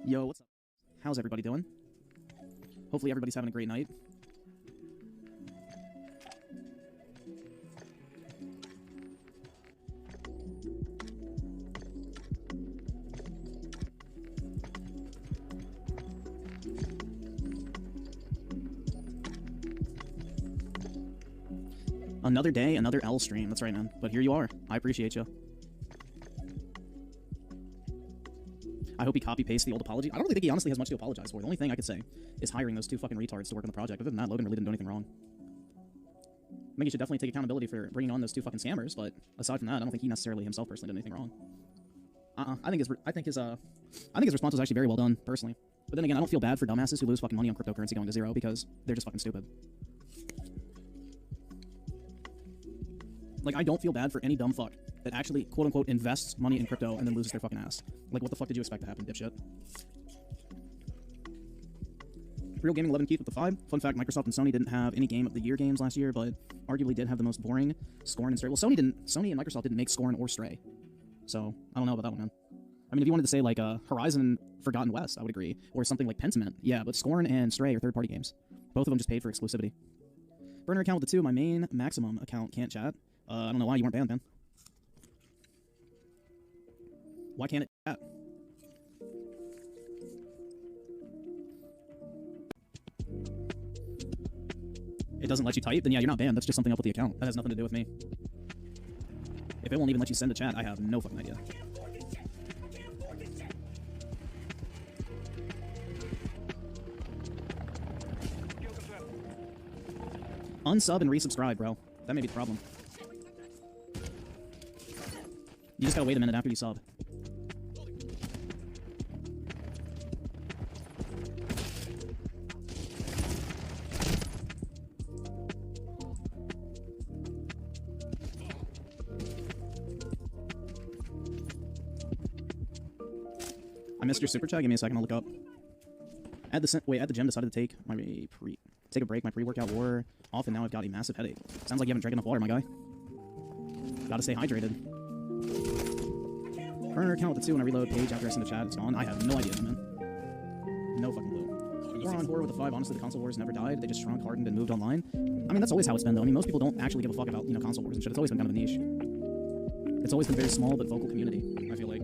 Yo, what's up? How's everybody doing? Hopefully everybody's having a great night. Another day, another L stream. That's right, man. But here you are. I appreciate you. I hope he copy-pastes the old apology. I don't really think he honestly has much to apologize for. The only thing I could say is hiring those two fucking retards to work on the project. Other than that, Logan really didn't do anything wrong. I think he should definitely take accountability for bringing on those two fucking scammers, but aside from that, I don't think he necessarily himself personally did anything wrong. I think his response was actually very well done, personally. But then again, I don't feel bad for dumbasses who lose fucking money on cryptocurrency going to zero because they're just fucking stupid. Like, I don't feel bad for any dumb fuck that actually, quote-unquote, invests money in crypto and then loses their fucking ass. Like, what the fuck did you expect to happen, dipshit? Real Gaming 11 Keith with the 5. Fun fact, Microsoft and Sony didn't have any Game of the Year games last year, but arguably did have the most boring Scorn and Stray. Well, Sony and Microsoft didn't make Scorn or Stray. So, I don't know about that one, man. I mean, if you wanted to say, like, Horizon Forgotten West, I would agree. Or something like Pentiment. Yeah, but Scorn and Stray are third-party games. Both of them just paid for exclusivity. Burner account with the 2. My main Maximum account can't chat. I don't know why you weren't banned, man. Why can't it chat? It doesn't let you type? Then yeah, you're not banned. That's just something up with the account. That has nothing to do with me. If it won't even let you send a chat, I have no fucking idea. Unsub and resubscribe, bro. That may be the problem. You just gotta wait a minute after you sub. I missed your super chat. Give me a second. I'll look up. At the gym, decided to take a break. My pre-workout wore off, and now I've got a massive headache. Sounds like you haven't drank enough water, my guy. Gotta stay hydrated. Burner account with the 2 when I reload page after I send the chat. It's gone. I have no idea, man. No fucking clue. War on horror with the 5. Honestly, the console wars never died. They just shrunk, hardened, and moved online. I mean, that's always how it's been, though. I mean, most people don't actually give a fuck about, console wars and shit. It's always been kind of a niche. It's always been a very small but vocal community, I feel like.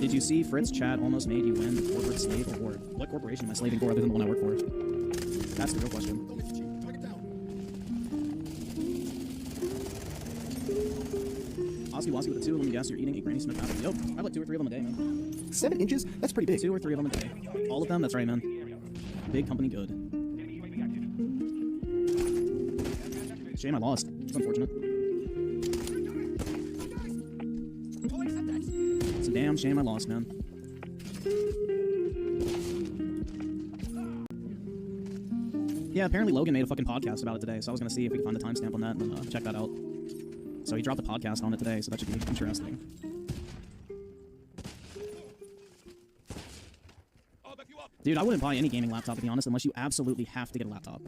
Did you see Fritz chat almost made you win the corporate slave award? What corporation am I slaving for other than the one I work for? That's the real question. Osky Wasky with the 2. Let me guess, you're eating a Granny Smith apple. Yep, I have like 2 or 3 of them a day, man. 7 inches? That's pretty big. 2 or 3 of them a day. All of them? That's right, man. Big company good. Shame I lost. It's unfortunate. It's a damn shame I lost, man. Yeah, apparently Logan made a fucking podcast about it today, so I was gonna see if we could find the timestamp on that and check that out. So he dropped a podcast on it today, so that should be interesting. Dude, I wouldn't buy any gaming laptop, to be honest, unless you absolutely have to get a laptop.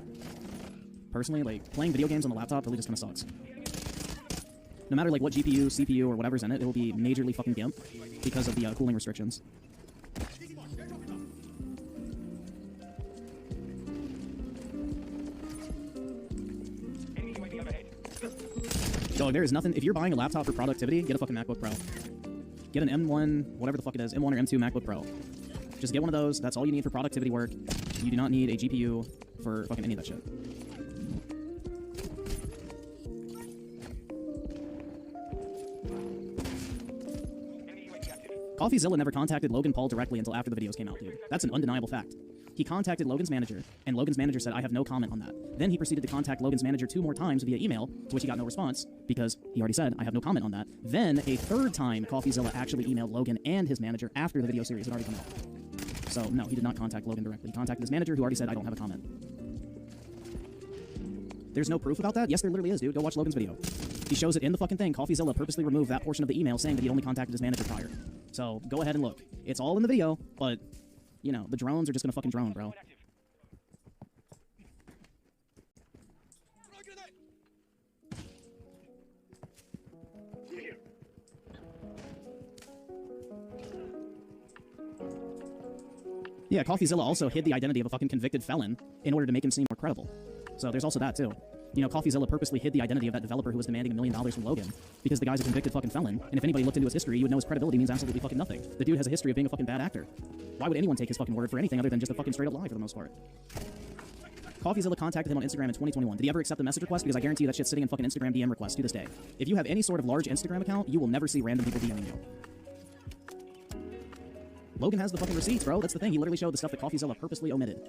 Personally, like, playing video games on the laptop really just kinda sucks. No matter, like, what GPU, CPU, or whatever's in it, it'll be majorly fucking gimp because of the cooling restrictions. Dog, there is nothing. If you're buying a laptop for productivity, get a fucking MacBook Pro. Get an M1, whatever the fuck it is, M1 or M2 MacBook Pro. Just get one of those. That's all you need for productivity work. You do not need a GPU for fucking any of that shit. CoffeeZilla never contacted Logan Paul directly until after the videos came out, dude. That's an undeniable fact. He contacted Logan's manager, and Logan's manager said, I have no comment on that. Then he proceeded to contact Logan's manager 2 more times via email, to which he got no response, because he already said, I have no comment on that. Then, a 3rd time, CoffeeZilla actually emailed Logan and his manager after the video series had already come out. So, no, he did not contact Logan directly. He contacted his manager, who already said, I don't have a comment. There's no proof about that? Yes, there literally is, dude. Go watch Logan's video. He shows it in the fucking thing. CoffeeZilla purposely removed that portion of the email saying that he only contacted his manager prior. So, go ahead and look. It's all in the video, but, you know, the drones are just gonna fucking drone, bro. Yeah, CoffeeZilla also hid the identity of a fucking convicted felon in order to make him seem more credible. So there's also that, too. You know, CoffeeZilla purposely hid the identity of that developer who was demanding $1 million from Logan, because the guy's a convicted fucking felon, and if anybody looked into his history, you would know his credibility means absolutely fucking nothing. The dude has a history of being a fucking bad actor. Why would anyone take his fucking word for anything other than just a fucking straight-up lie for the most part? CoffeeZilla contacted him on Instagram in 2021. Did he ever accept the message request? Because I guarantee you that shit's sitting in fucking Instagram DM requests to this day. If you have any sort of large Instagram account, you will never see random people DMing you. Logan has the fucking receipts, bro. That's the thing. He literally showed the stuff that CoffeeZilla purposely omitted.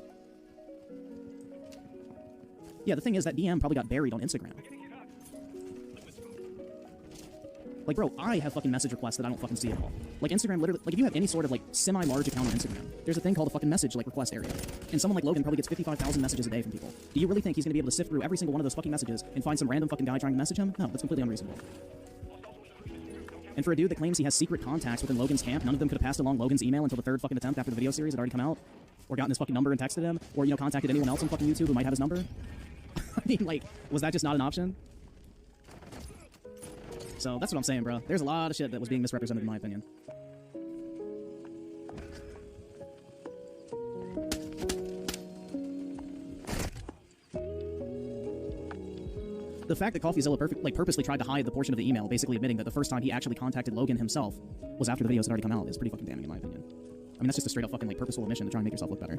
Yeah, the thing is that DM probably got buried on Instagram. Like, bro, I have fucking message requests that I don't fucking see at all. Like, Instagram literally, like, if you have any sort of, like, semi-large account on Instagram, there's a thing called a fucking message, like, request area. And someone like Logan probably gets 55,000 messages a day from people. Do you really think he's gonna be able to sift through every single one of those fucking messages and find some random fucking guy trying to message him? No, that's completely unreasonable. And for a dude that claims he has secret contacts within Logan's camp, none of them could have passed along Logan's email until the third fucking attempt after the video series had already come out, or gotten his fucking number and texted him, or, you know, contacted anyone else on fucking YouTube who might have his number. I mean, like, was that just not an option? So, that's what I'm saying, bro. There's a lot of shit that was being misrepresented in my opinion. The fact that CoffeeZilla purposely tried to hide the portion of the email, basically admitting that the first time he actually contacted Logan himself was after the videos had already come out, is pretty fucking damning in my opinion. I mean, that's just a straight up fucking, like, purposeful omission to try and make yourself look better.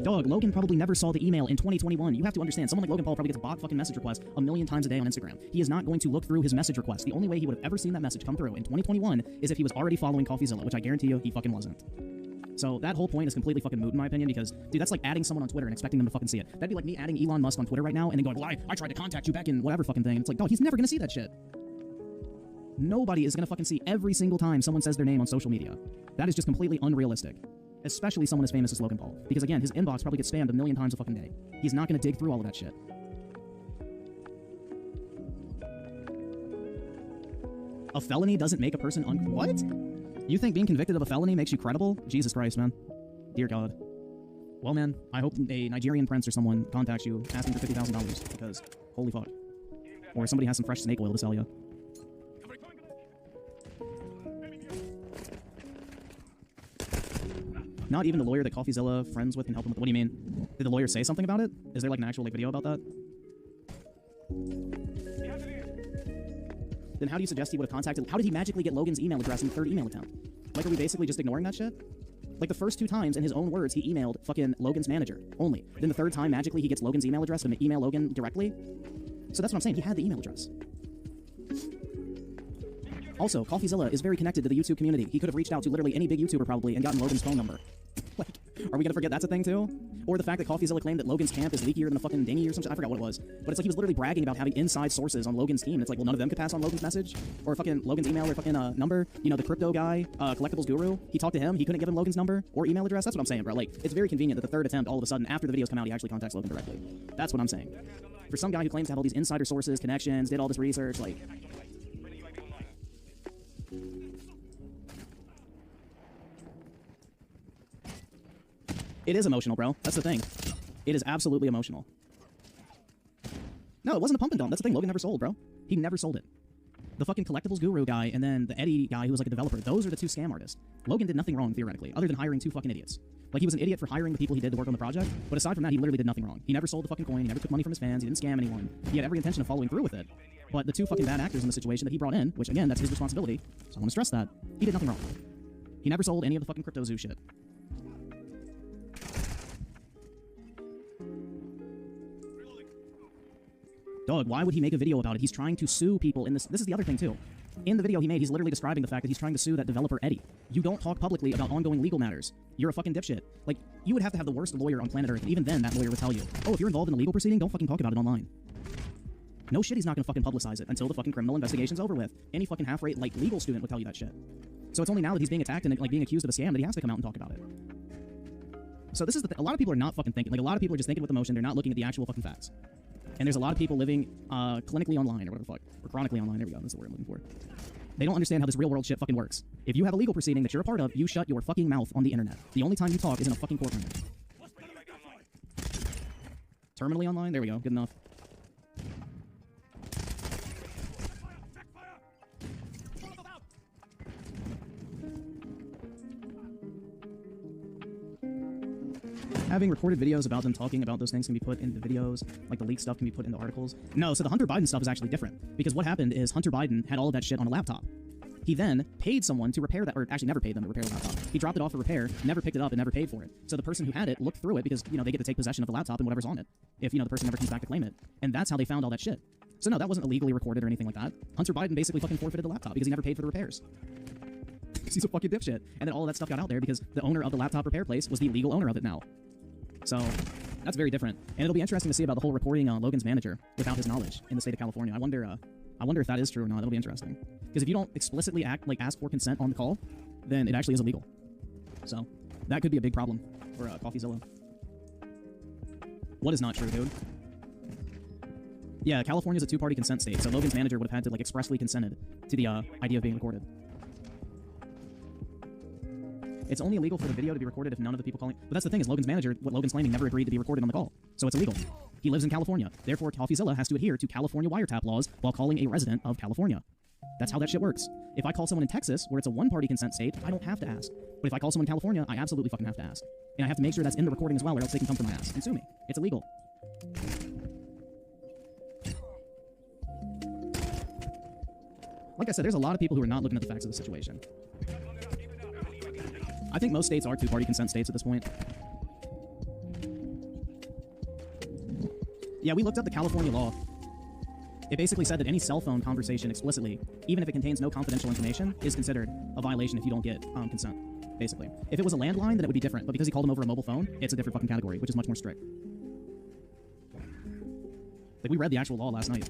Dog, Logan probably never saw the email in 2021. You have to understand, someone like Logan Paul probably gets a bot fucking message request 1,000,000 times a day on Instagram. He is not going to look through his message request. The only way he would have ever seen that message come through in 2021 is if he was already following CoffeeZilla, which I guarantee you he fucking wasn't. So that whole point is completely fucking moot in my opinion, because, dude, that's like adding someone on Twitter and expecting them to fucking see it. That'd be like me adding Elon Musk on Twitter right now and then going, well, I tried to contact you back in whatever fucking thing. And it's like, dog, he's never gonna see that shit. Nobody is gonna fucking see every single time someone says their name on social media. That is just completely unrealistic. Especially someone as famous as Logan Paul. Because again, his inbox probably gets spammed 1,000,000 times a fucking day. He's not gonna dig through all of that shit. A felony doesn't make a person what? You think being convicted of a felony makes you credible? Jesus Christ, man. Dear God. Well, man, I hope a Nigerian prince or someone contacts you asking for $50,000, because holy fuck. Or somebody has some fresh snake oil to sell you. Not even the lawyer that CoffeeZilla friends with can help him with. What do you mean? Did the lawyer say something about it? Is there like an actual like video about that? Then how do you suggest he would have contacted? How did he magically get Logan's email address in the third email attempt? Like, are we basically just ignoring that shit? Like, the first 2 times, in his own words, he emailed fucking Logan's manager only. Then the third time, magically, he gets Logan's email address to email Logan directly. So that's what I'm saying. He had the email address. Also, CoffeeZilla is very connected to the YouTube community. He could have reached out to literally any big YouTuber probably and gotten Logan's phone number. Like, are we gonna forget that's a thing too? Or the fact that CoffeeZilla claimed that Logan's camp is leakier than a fucking dinghy or something. I forgot what it was. But it's like he was literally bragging about having inside sources on Logan's team. It's like, well, none of them could pass on Logan's message or fucking Logan's email or fucking number. You know, the crypto guy, collectibles guru. He talked to him. He couldn't give him Logan's number or email address. That's what I'm saying, bro. Like, it's very convenient that the third attempt, all of a sudden, after the videos come out, he actually contacts Logan directly. That's what I'm saying. For some guy who claims to have all these insider sources, connections, did all this research, like. It is emotional, bro. That's the thing. It is absolutely emotional. No, it wasn't a pump and dump. That's the thing. Logan never sold, bro. He never sold it. The fucking collectibles guru guy and then the Eddie guy who was like a developer, those are the 2 scam artists. Logan did nothing wrong, theoretically, other than hiring 2 fucking idiots. Like, he was an idiot for hiring the people he did to work on the project, but aside from that, he literally did nothing wrong. He never sold the fucking coin, he never took money from his fans, he didn't scam anyone. He had every intention of following through with it. But the 2 fucking bad actors in the situation that he brought in, which again, that's his responsibility, so I want to stress that, he did nothing wrong. He never sold any of the fucking crypto zoo shit. Dog, why would he make a video about it? He's trying to sue people in this. This is the other thing, too. In the video he made, he's literally describing the fact that he's trying to sue that developer, Eddie. You don't talk publicly about ongoing legal matters. You're a fucking dipshit. Like, you would have to have the worst lawyer on planet Earth, and even then, that lawyer would tell you, oh, if you're involved in a legal proceeding, don't fucking talk about it online. No shit, he's not gonna fucking publicize it until the fucking criminal investigation's over with. Any fucking half-rate, like, legal student would tell you that shit. So it's only now that he's being attacked and, like, being accused of a scam that he has to come out and talk about it. So this is the a lot of people are not fucking thinking. Like, a lot of people are just thinking with emotion. They're not looking at the actual fucking facts. And there's a lot of people living clinically online, or whatever the fuck. Or chronically online, there we go, that's the word I'm looking for. They don't understand how this real world shit fucking works. If you have a legal proceeding that you're a part of, you shut your fucking mouth on the internet. The only time you talk is in a fucking courtroom. Terminally online? There we go, good enough. having recorded videos about them talking about those things can be put into videos, like the leaked stuff can be put into articles. No, so the Hunter Biden stuff is actually different, because what happened is Hunter Biden had all of that shit on a laptop. He then paid someone to repair that, or actually never paid them to repair the laptop. He dropped it off for repair, never picked it up, and never paid for it. So the person who had it looked through it because, you know, they get to take possession of the laptop and whatever's on it, if, you know, the person never comes back to claim it. And that's how they found all that shit. So no, that wasn't illegally recorded or anything like that. Hunter Biden basically fucking forfeited the laptop because he never paid for the repairs. Because he's a fucking dipshit. And then all of that stuff got out there because the owner of the laptop repair place was the legal owner of it now. So that's very different. And it'll be interesting to see about the whole reporting Logan's manager without his knowledge in the state of California. I wonder if that is true or not. It'll be interesting. Because if you don't explicitly ask for consent on the call, then it actually is illegal. So that could be a big problem for CoffeeZilla. What is not true, dude? Yeah, California's a two-party consent state, so Logan's manager would have had to expressly consented to the idea of being recorded. It's only illegal for the video to be recorded if none of the people calling... But that's the thing, is Logan's manager, what Logan's claiming, never agreed to be recorded on the call. So it's illegal. He lives in California. Therefore, CoffeeZilla has to adhere to California wiretap laws while calling a resident of California. That's how that shit works. If I call someone in Texas, where it's a one-party consent state, I don't have to ask. But if I call someone in California, I absolutely fucking have to ask. And I have to make sure that's in the recording as well, or else they can come for my ass and sue me. It's illegal. Like I said, there's a lot of people who are not looking at the facts of the situation. I think most states are two-party consent states at this point. Yeah, we looked up the California law. It basically said that any cell phone conversation explicitly, even if it contains no confidential information, is considered a violation if you don't get consent, basically. If it was a landline, then it would be different, but because he called him over a mobile phone, it's a different fucking category, which is much more strict. Like, we read the actual law last night.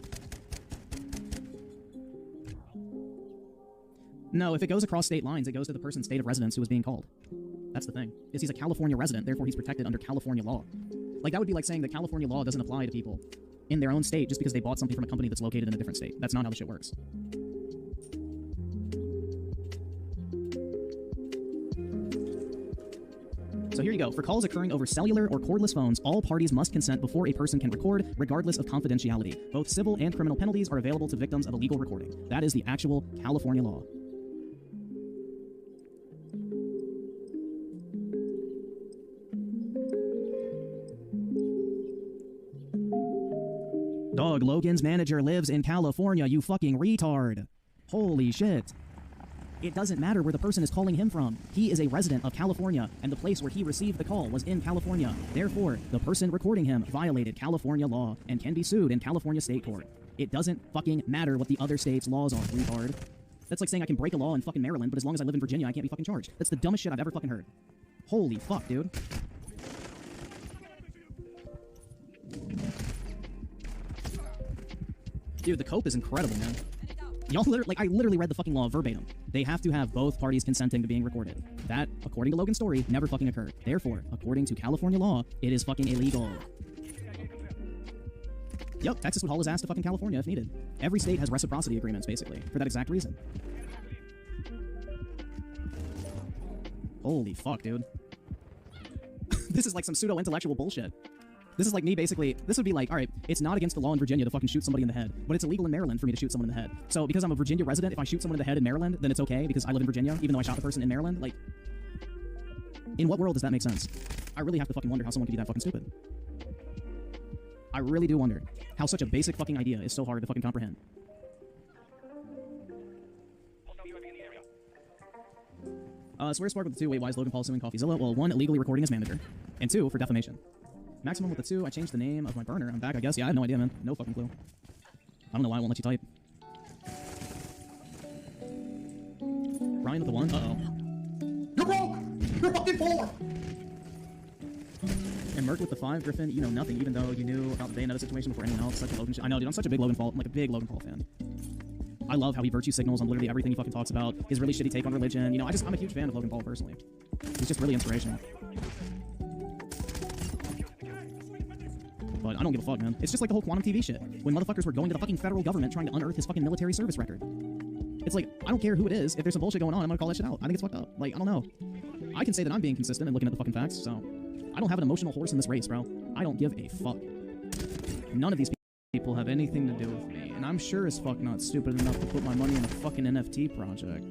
No, if it goes across state lines, it goes to the person's state of residence who is being called. That's the thing. Is he's a California resident, therefore he's protected under California law. Like, that would be like saying that California law doesn't apply to people in their own state just because they bought something from a company that's located in a different state. That's not how the shit works. So here you go. For calls occurring over cellular or cordless phones, all parties must consent before a person can record, regardless of confidentiality. Both civil and criminal penalties are available to victims of illegal recording. That is the actual California law. Dog, Logan's manager lives in California, you fucking retard. Holy shit. It doesn't matter where the person is calling him from. He is a resident of California, and the place where he received the call was in California. Therefore, the person recording him violated California law and can be sued in California state court. It doesn't fucking matter what the other state's laws are, retard. That's like saying I can break a law in fucking Maryland, but as long as I live in Virginia, I can't be fucking charged. That's the dumbest shit I've ever fucking heard. Holy fuck, dude. Dude, the cope is incredible, man. Y'all literally, I literally read the fucking law verbatim. They have to have both parties consenting to being recorded. That, according to Logan's story, never fucking occurred. Therefore, according to California law, it is fucking illegal. Yep, Texas would haul his ass to fucking California if needed. Every state has reciprocity agreements, basically, for that exact reason. Holy fuck, dude. This is like some pseudo-intellectual bullshit. This is like me basically, this would be like, alright, it's not against the law in Virginia to fucking shoot somebody in the head, but it's illegal in Maryland for me to shoot someone in the head. So because I'm a Virginia resident, if I shoot someone in the head in Maryland, then it's okay because I live in Virginia, even though I shot the person in Maryland? Like, in what world does that make sense? I really have to fucking wonder how someone can be that fucking stupid. I really do wonder how such a basic fucking idea is so hard to fucking comprehend. Swear spark with the 2. Wait, why is Logan Paul suing CoffeeZilla? Well, 1, illegally recording his manager, and 2, for defamation. Maximum with the 2. I changed the name of my burner. I'm back, I guess. Yeah, I have no idea, man. No fucking clue. I don't know why I won't let you type. Ryan with the 1. Uh-oh. You're broke! You're fucking poor! And Merc with the 5. Griffin, you know nothing, even though you knew about the Bayonetta situation before anyone else. Such a Logan shit. I know, dude. I'm such a big Logan Paul, like a big Logan Paul fan. I love how he virtue signals on literally everything he fucking talks about. His really shitty take on religion. You know, I'm a huge fan of Logan Paul personally. He's just really inspirational. But I don't give a fuck, man. It's just like the whole quantum TV shit. When motherfuckers were going to the fucking federal government trying to unearth his fucking military service record. It's like, I don't care who it is. If there's some bullshit going on, I'm gonna call that shit out. I think it's fucked up. Like, I don't know. I can say that I'm being consistent and looking at the fucking facts, so... I don't have an emotional horse in this race, bro. I don't give a fuck. None of these people have anything to do with me, and I'm sure as fuck not stupid enough to put my money in a fucking NFT project.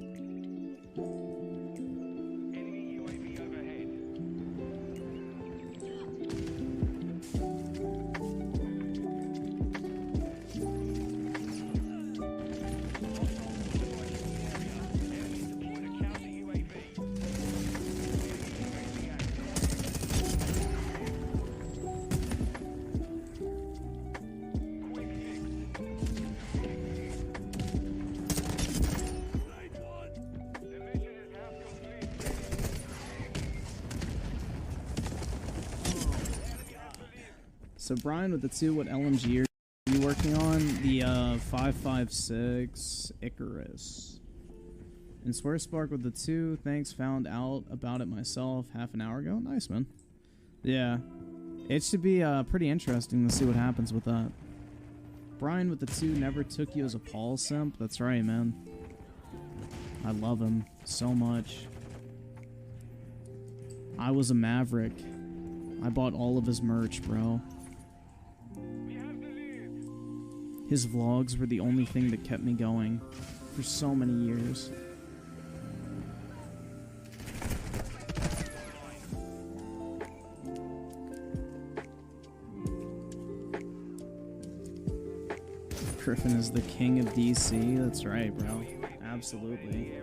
So Brian with the 2, what LMG are you working on? The 5.56 Icarus. And Swearspark with the 2, thanks, found out about it myself half an hour ago. Nice, man. Yeah. It should be pretty interesting to see what happens with that. Brian with the 2 never took you as a Paul simp. That's right, man. I love him so much. I was a maverick. I bought all of his merch, bro. His vlogs were the only thing that kept me going for so many years. Griffin is the king of DC. That's right, bro. Absolutely.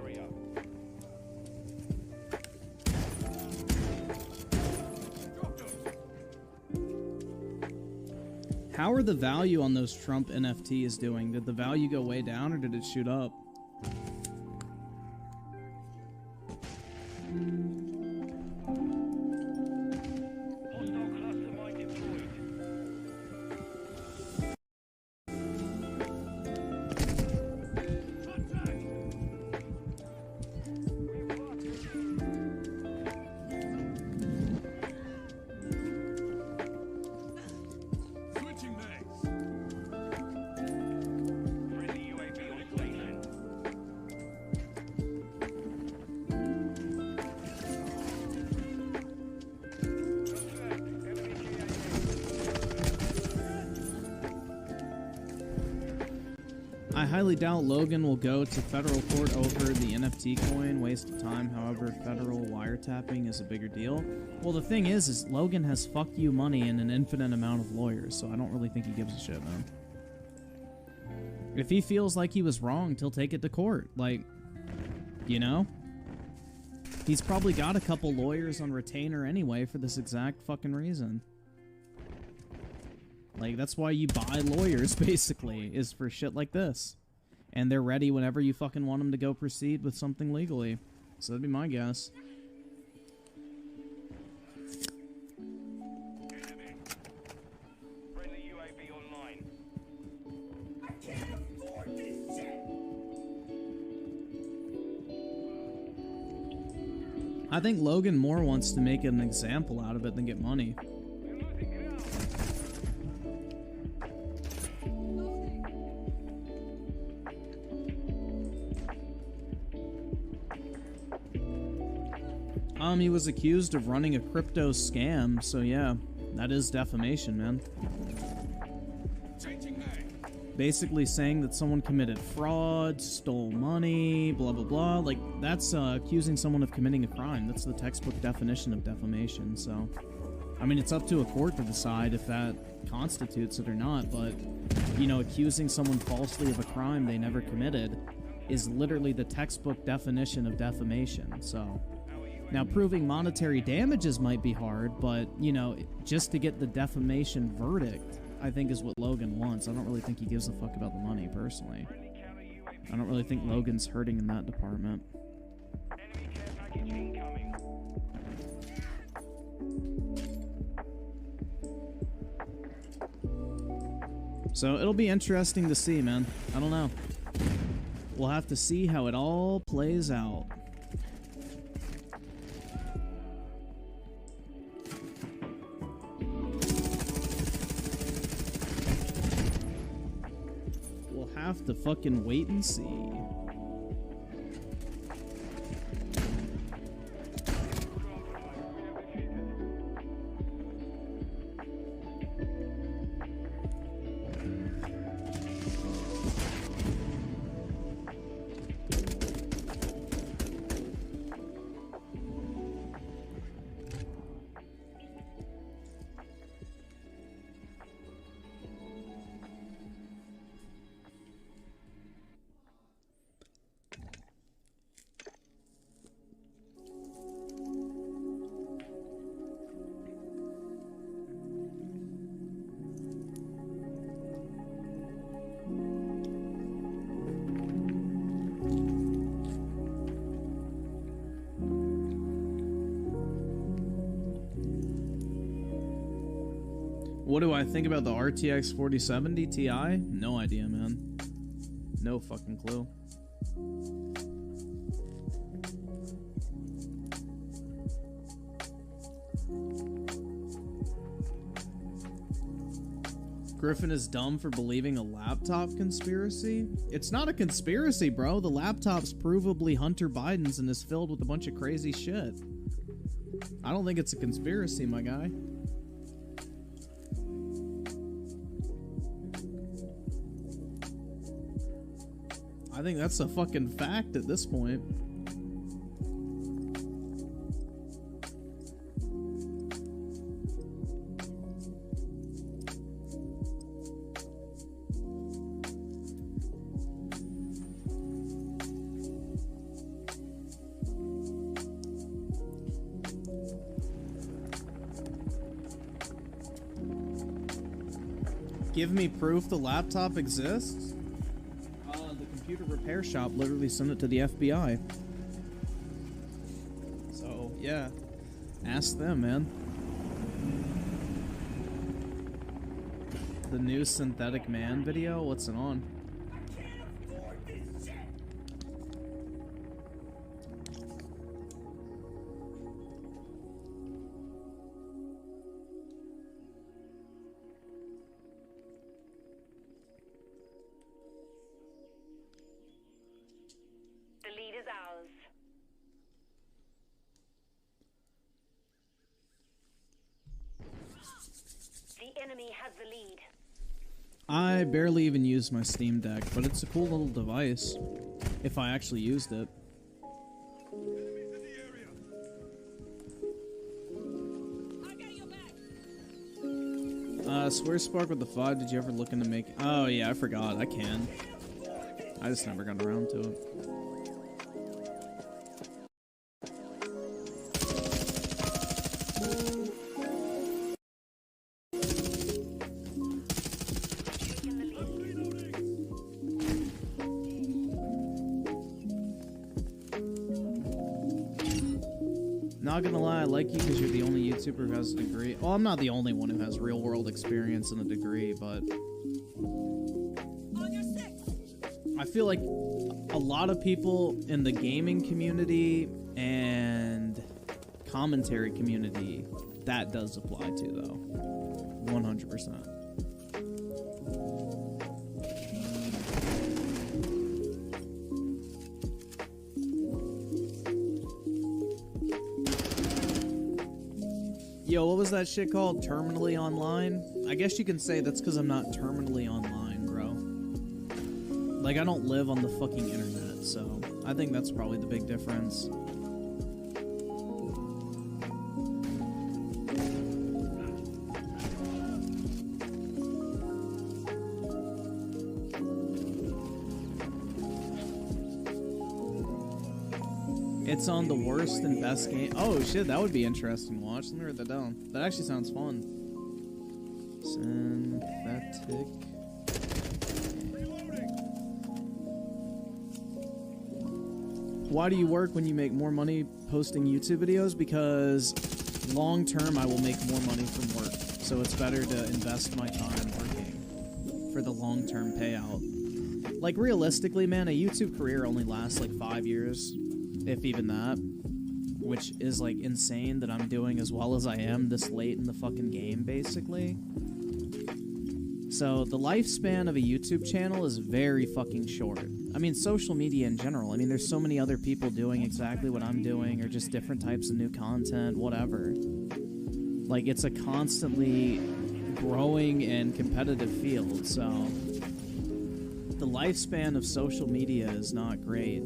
How are the value on those Trump NFTs doing? Did the value go way down or did it shoot up? I highly doubt Logan will go to federal court over the NFT coin. Waste of time. However, federal wiretapping is a bigger deal. Well, the thing is Logan has fuck you money and an infinite amount of lawyers, so I don't really think he gives a shit, man. If he feels like he was wronged, he'll take it to court. Like, you know? He's probably got a couple lawyers on retainer anyway for this exact fucking reason. Like, that's why you buy lawyers, basically, is for shit like this. And they're ready whenever you fucking want them to go proceed with something legally. So that'd be my guess. I think Logan more wants to make an example out of it than get money. He was accused of running a crypto scam, so yeah, that is defamation, man. Basically saying that someone committed fraud, stole money, blah blah blah, like, that's accusing someone of committing a crime. That's the textbook definition of defamation, so... I mean, it's up to a court to decide if that constitutes it or not, but, you know, accusing someone falsely of a crime they never committed is literally the textbook definition of defamation, so... Now, proving monetary damages might be hard, but, you know, just to get the defamation verdict, I think is what Logan wants. I don't really think he gives a fuck about the money, personally. I don't really think Logan's hurting in that department. So, it'll be interesting to see, man. I don't know. We'll have to see how it all plays out. Have to fucking wait and see. What do I think about the RTX 4070 Ti? No idea, man. No fucking clue. Griffin is dumb for believing a laptop conspiracy? It's not a conspiracy, bro. The laptop's provably Hunter Biden's and is filled with a bunch of crazy shit. I don't think it's a conspiracy, my guy. I think that's a fucking fact at this point. Give me proof the laptop exists? The computer repair shop literally sent it to the FBI. So, yeah. Ask them, man. The new Synthetic Man video? What's it on? I barely even use my Steam Deck, but it's a cool little device, if I actually used it. Swear Spark with the 5, did you ever look into make... Oh yeah, I forgot, I can. I just never got around to it. Not gonna lie, I like you because you're the only YouTuber who has a degree. Well, I'm not the only one who has real-world experience and a degree, but... I feel like a lot of people in the gaming community and commentary community, that does apply to, though. 100%. Yo, what was that shit called? Terminally online? I guess you can say that's because I'm not terminally online, bro. Like, I don't live on the fucking internet, so I think that's probably the big difference. It's on the worst and best game. Oh shit, that would be interesting to watch. Let me write that down. That actually sounds fun. Synthetic. Why do you work when you make more money posting YouTube videos? Because long term I will make more money from work. So it's better to invest my time working for the long term payout. Like realistically, man, a YouTube career only lasts like 5 years. If even that, which is like insane that I'm doing as well as I am this late in the fucking game, basically. So the lifespan of a YouTube channel is very fucking short. I mean, social media in general. I mean, there's so many other people doing exactly what I'm doing, or just different types of new content, whatever. Like, it's a constantly growing and competitive field, so the lifespan of social media is not great.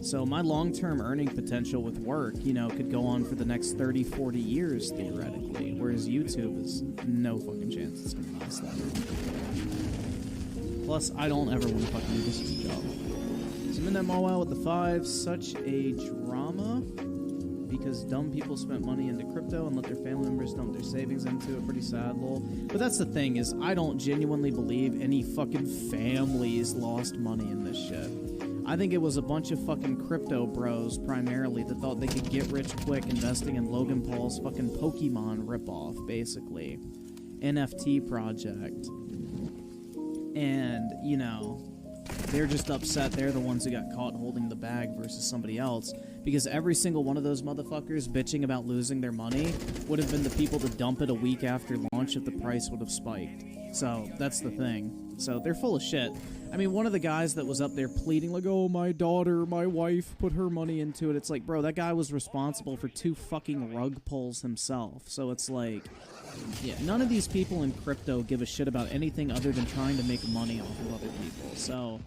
So my long-term earning potential with work, you know, could go on for the next 30, 40 years, theoretically. Whereas YouTube is no fucking chance it's gonna last that long. Plus, I don't ever want to fucking do this as a job. So I'm in that mobile with the 5, such a drama. Because dumb people spent money into crypto and let their family members dump their savings into it. Pretty sad, lol. But that's the thing, is I don't genuinely believe any fucking families lost money in this shit. I think it was a bunch of fucking crypto bros, primarily, that thought they could get rich quick investing in Logan Paul's fucking Pokemon ripoff, basically. NFT project. And, you know, they're just upset they're the ones who got caught holding the bag versus somebody else. Because every single one of those motherfuckers bitching about losing their money would have been the people to dump it a week after launch if the price would have spiked. So, that's the thing. So, they're full of shit. I mean, one of the guys that was up there pleading, like, oh, my daughter, my wife put her money into it. It's like, bro, that guy was responsible for 2 fucking rug pulls himself. So it's like, yeah, none of these people in crypto give a shit about anything other than trying to make money off of other people. So,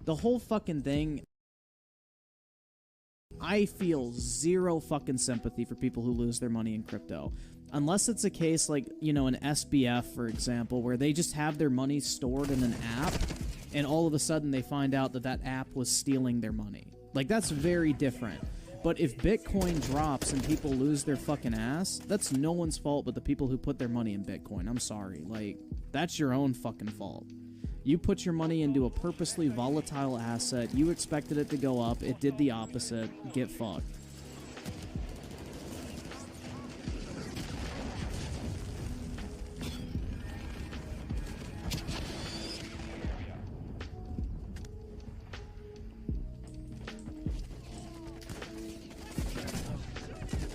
the whole fucking thing, I feel zero fucking sympathy for people who lose their money in crypto. Unless it's a case like, you know, an SBF, for example, where they just have their money stored in an app, and all of a sudden they find out that that app was stealing their money. Like, that's very different. But if Bitcoin drops and people lose their fucking ass, that's no one's fault but the people who put their money in Bitcoin. I'm sorry. Like, that's your own fucking fault. You put your money into a purposely volatile asset, you expected it to go up, it did the opposite, get fucked.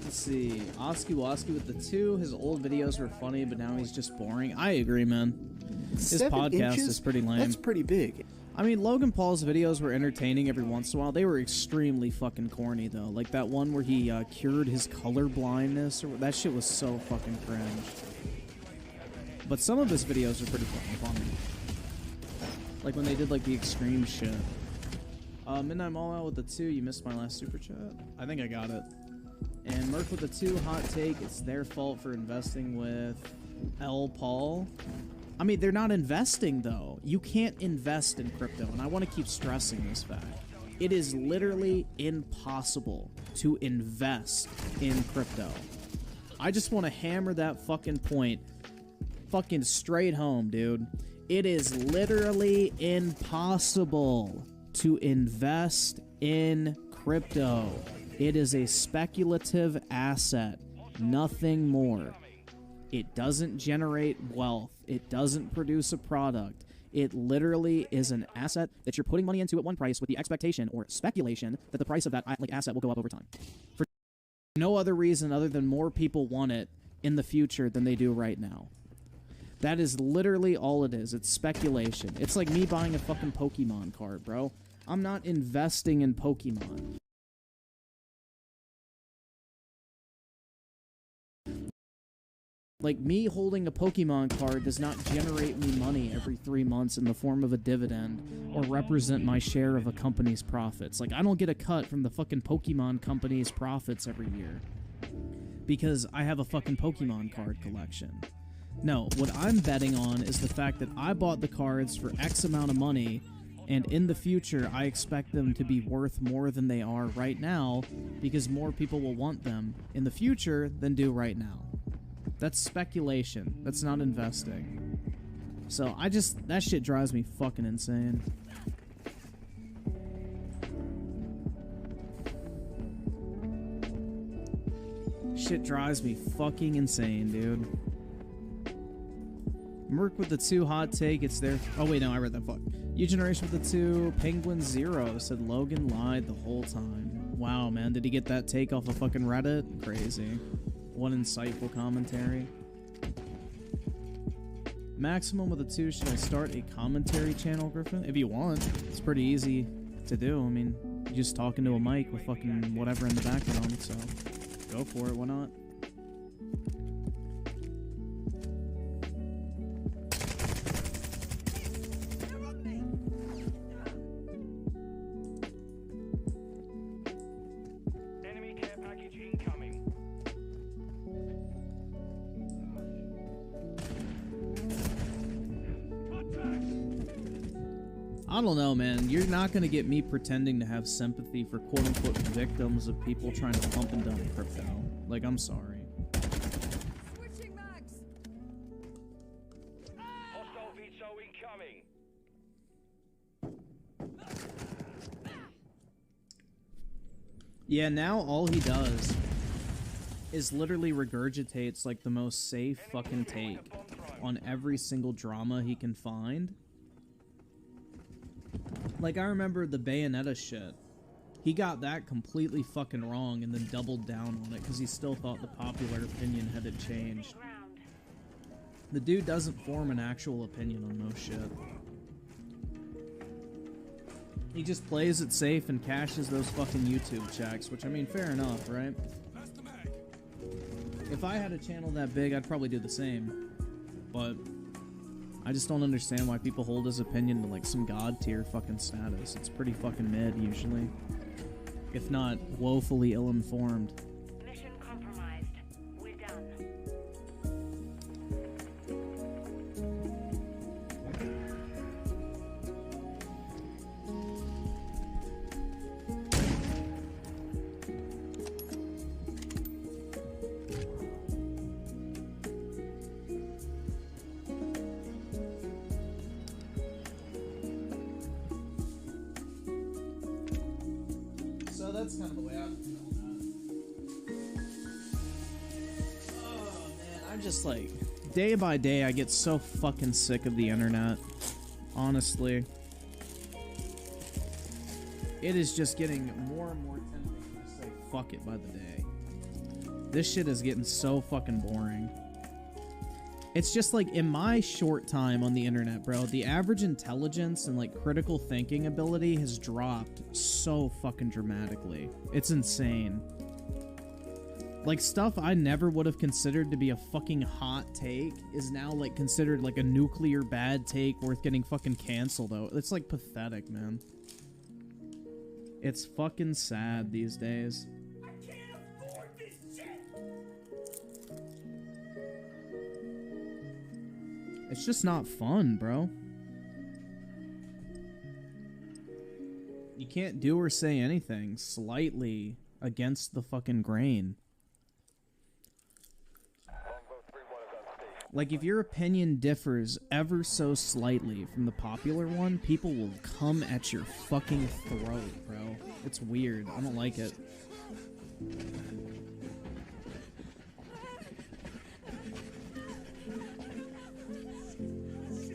Let's see, Oski Woski with the 2, his old videos were funny, but now he's just boring. I agree, man. His podcast is pretty lame. That's pretty big. I mean, Logan Paul's videos were entertaining every once in a while. They were extremely fucking corny, though. Like that one where he cured his color blindness. That shit was so fucking cringe. But some of his videos are pretty fucking funny. Like when they did like the extreme shit. Midnight Mall Out with the 2. You missed my last super chat. I think I got it. And Merc with the 2. Hot take. It's their fault for investing with L. Paul. I mean, they're not investing, though. You can't invest in crypto, and I want to keep stressing this fact. It is literally impossible to invest in crypto. I just want to hammer that fucking point fucking straight home, dude. It is literally impossible to invest in crypto. It is a speculative asset, nothing more. It doesn't generate wealth. It doesn't produce a product. It literally is an asset that you're putting money into at one price with the expectation or speculation that the price of that asset will go up over time. For no other reason other than more people want it in the future than they do right now. That is literally all it is. It's speculation. It's like me buying a fucking Pokemon card, bro. I'm not investing in Pokemon. Like, me holding a Pokemon card does not generate me money every 3 months in the form of a dividend or represent my share of a company's profits. Like, I don't get a cut from the fucking Pokemon company's profits every year because I have a fucking Pokemon card collection. No, what I'm betting on is the fact that I bought the cards for X amount of money, and in the future, I expect them to be worth more than they are right now because more people will want them in the future than do right now. That's speculation. That's not investing. So, that shit drives me fucking insane. Shit drives me fucking insane, dude. Merc with the 2 hot take, it's their... Oh, wait, no, I read that. Fuck. U-Generation with the 2, Penguin 0 said Logan lied the whole time. Wow, man, did he get that take off of fucking Reddit? Crazy. What insightful commentary. Maximum with a 2, should I start a commentary channel, Griffin? If you want. It's pretty easy to do. I mean, you're just talking to a mic with fucking whatever in the background, so go for it, why not? I don't know, man. You're not going to get me pretending to have sympathy for quote-unquote victims of people trying to pump and dump crypto. Like, I'm sorry. Switching mags. Hostile veto incoming. Yeah, now all he does is literally regurgitates like the most safe fucking take on every single drama he can find. Like, I remember the Bayonetta shit. He got that completely fucking wrong and then doubled down on it because he still thought the popular opinion hadn't changed. The dude doesn't form an actual opinion on most shit. He just plays it safe and cashes those fucking YouTube checks, which, I mean, fair enough, right? If I had a channel that big, I'd probably do the same. But I just don't understand why people hold his opinion to, like, some god tier fucking status. It's pretty fucking mid, usually. If not, woefully ill-informed. Mission compromised. We're done. So that's kind of the way I feel on that. Oh man, I'm just like, day by day I get so fucking sick of the internet. Honestly. It is just getting more and more tempting to just say fuck it by the day. This shit is getting so fucking boring. It's just like, in my short time on the internet, bro, the average intelligence and, like, critical thinking ability has dropped so fucking dramatically. It's insane. Like, stuff I never would have considered to be a fucking hot take is now, like, considered, like, a nuclear bad take worth getting fucking canceled, though. It's, like, pathetic, man. It's fucking sad these days. It's just not fun, bro. You can't do or say anything slightly against the fucking grain. Like, if your opinion differs ever so slightly from the popular one, people will come at your fucking throat, bro. It's weird. I don't like it.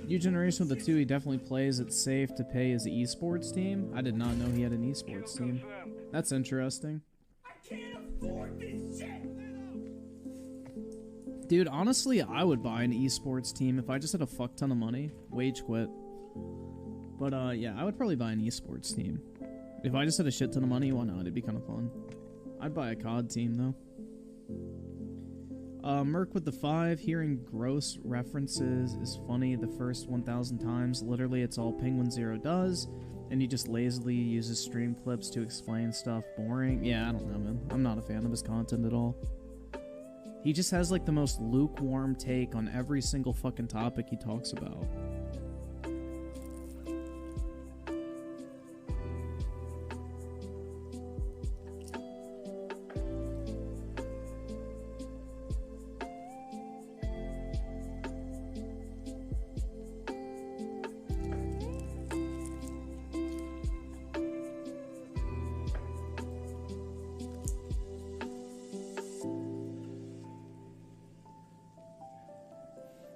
New generation with the 2, he definitely plays it safe to pay his esports team. I did not know he had an esports team. That's interesting. Dude, honestly, I would buy an esports team if I just had a fuck ton of money. Wage quit. But, yeah, I would probably buy an esports team. If I just had a shit ton of money, why not? It'd be kind of fun. I'd buy a COD team, though. Merc with the 5, hearing gross references is funny the first 1,000 times. Literally, it's all Penguin Zero does, and he just lazily uses stream clips to explain stuff. Boring. Yeah, I don't know, man. I'm not a fan of his content at all. He just has, like, the most lukewarm take on every single fucking topic he talks about.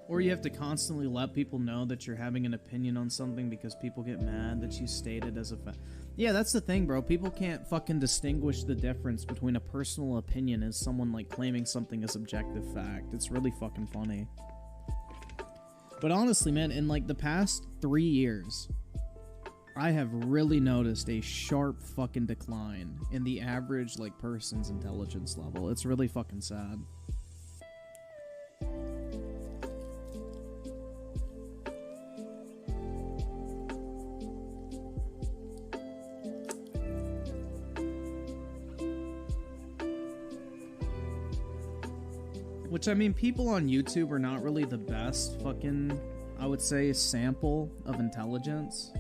Or you have to constantly let people know that you're having an opinion on something because people get mad that you state it as a fact. Yeah, that's the thing, bro. People can't fucking distinguish the difference between a personal opinion and someone, like, claiming something as objective fact. It's really fucking funny. But honestly, man, in, like, the past 3 years, I have really noticed a sharp fucking decline in the average, like, person's intelligence level. It's really fucking sad. Which, I mean, people on YouTube are not really the best fucking, I would say, sample of intelligence.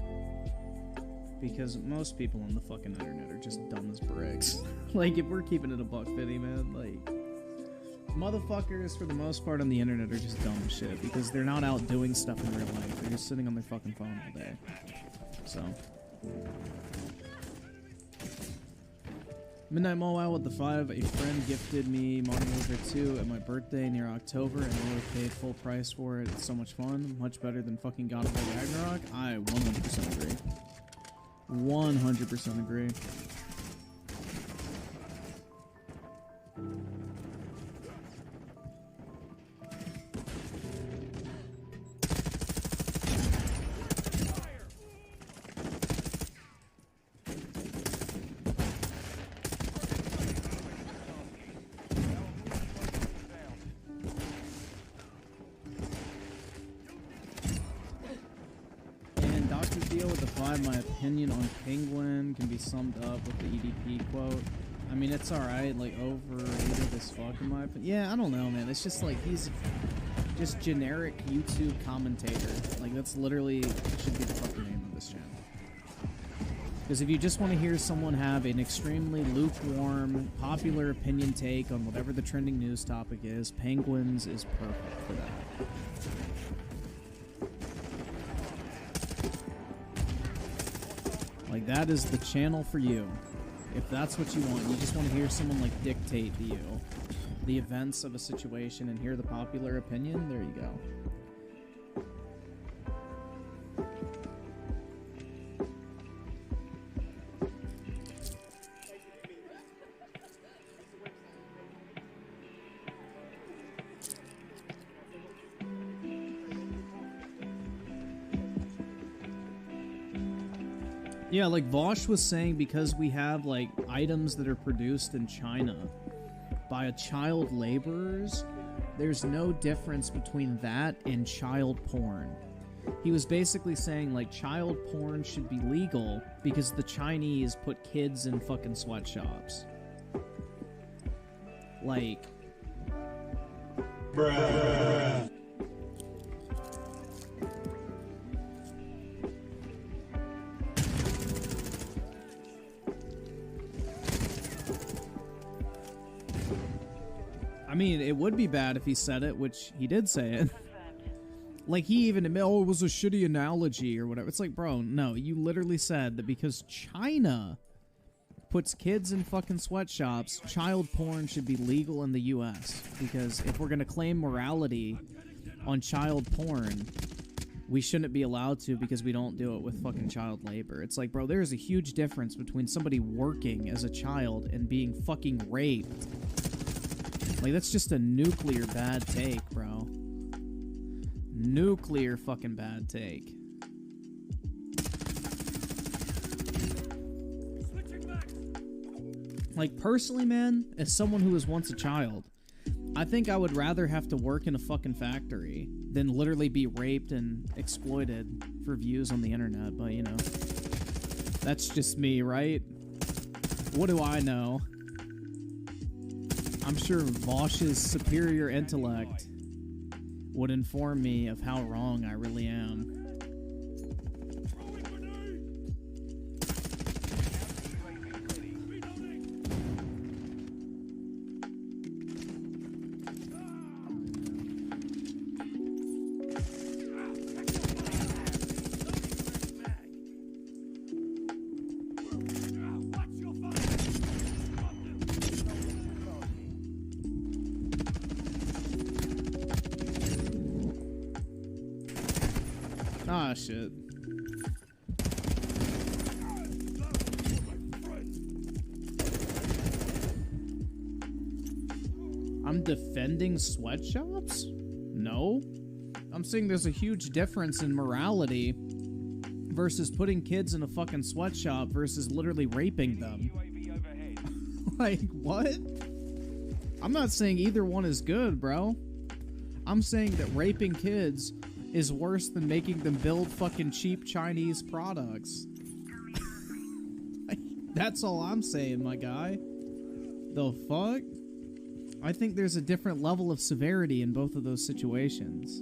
Because most people on the fucking internet are just dumb as bricks. Like, if we're keeping it a $1.50, man, like, motherfuckers, for the most part on the internet, are just dumb as shit. Because they're not out doing stuff in real life. They're just sitting on their fucking phone all day. So. Midnight Mobile with the 5. A friend gifted me Modern Warfare 2 at my birthday near October, and I would have paid full price for it. It's so much fun. Much better than fucking God of War Ragnarok. I 100% agree. 100% agree. My opinion on Penguin can be summed up with the EDP quote. I mean, it's alright, like, overrated as fuck in my opinion. Yeah, I don't know, man. It's just like, he's just generic YouTube commentator. Like, that's literally, should be the fucking name of this channel. Because if you just want to hear someone have an extremely lukewarm, popular opinion take on whatever the trending news topic is, Penguins is perfect for that. Like, that is the channel for you. If that's what you want, you just want to hear someone, like, dictate to you the events of a situation and hear the popular opinion, there you go. Yeah, like Vosh was saying, because we have, like, items that are produced in China by child laborers, there's no difference between that and child porn. He was basically saying, like, child porn should be legal because the Chinese put kids in fucking sweatshops. Like... Bruh. I mean, it would be bad if he said it, which he did say it. Like, he even admitted, oh, it was a shitty analogy or whatever. It's like, bro, no, you literally said that because China puts kids in fucking sweatshops, child porn should be legal in the U.S. Because if we're going to claim morality on child porn, we shouldn't be allowed to because we don't do it with fucking child labor. It's like, bro, there's a huge difference between somebody working as a child and being fucking raped. Like, that's just a nuclear bad take, bro. Nuclear fucking bad take. Like, personally, man, as someone who was once a child, I think I would rather have to work in a fucking factory than literally be raped and exploited for views on the internet. But, you know, that's just me, right? What do I know? I'm sure Vosh's superior intellect would inform me of how wrong I really am. Ah, shit. I'm defending sweatshops? No. I'm saying there's a huge difference in morality versus putting kids in a fucking sweatshop versus literally raping them. Like, what? I'm not saying either one is good, bro. I'm saying that raping kids is worse than making them build fucking cheap Chinese products. That's all I'm saying, my guy. The fuck? I think there's a different level of severity in both of those situations.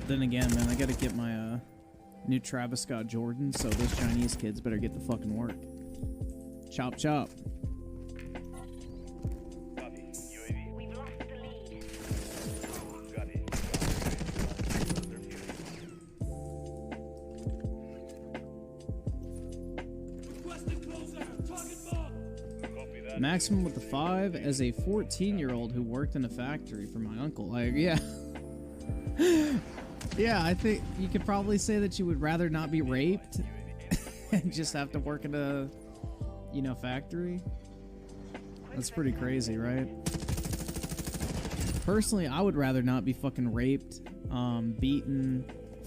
Then again, man, I gotta get my New Travis Scott Jordan, so those Chinese kids better get the fucking work. Chop chop. Copy. UAV. We've lost the lead. Got it. Copy that. Maximum with the 5 as a 14-year-old who worked in a factory for my uncle. Yeah. Yeah, I think you could probably say that you would rather not be raped and just have to work in a, you know, factory. That's pretty crazy, right? Personally, I would rather not be fucking raped, beaten,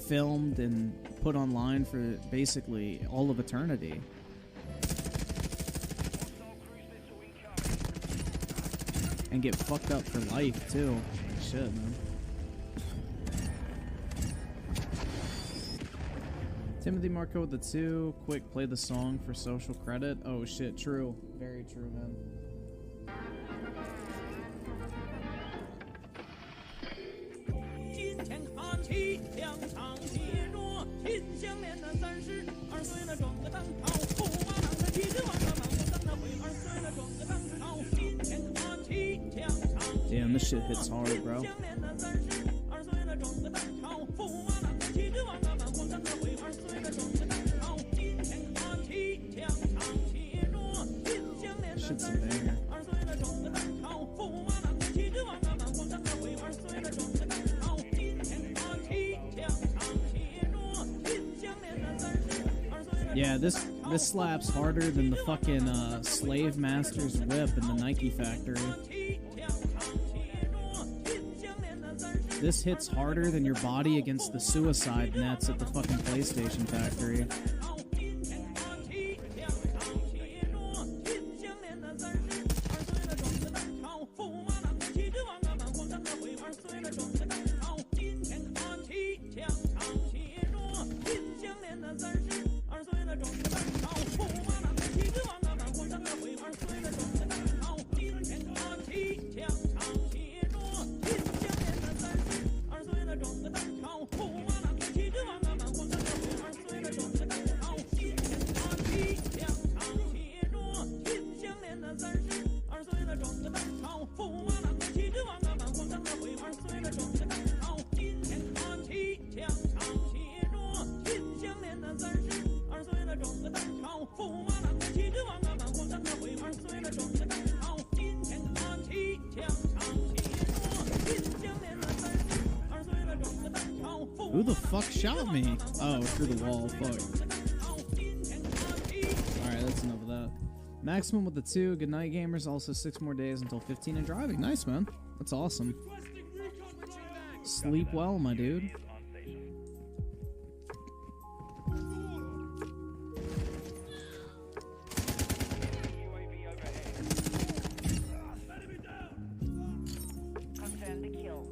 filmed, and put online for basically all of eternity. And get fucked up for life, too. Shit, man. Timothy Marco with the 2. Quick, play the song for social credit. Oh shit, true. Very true, man. Damn, this shit hits hard, bro. Shit's a banger. Yeah, this slaps harder than the fucking Slave Master's whip in the Nike factory. This hits harder than your body against the suicide nets at the fucking PlayStation factory. Who the fuck shot me? Oh, through the wall. Fuck. Alright, that's enough of that. Maximum with the 2. Good night, gamers. Also 6 more days until 15 and driving. Nice, man. That's awesome. Sleep well, my dude. Confirm the kill.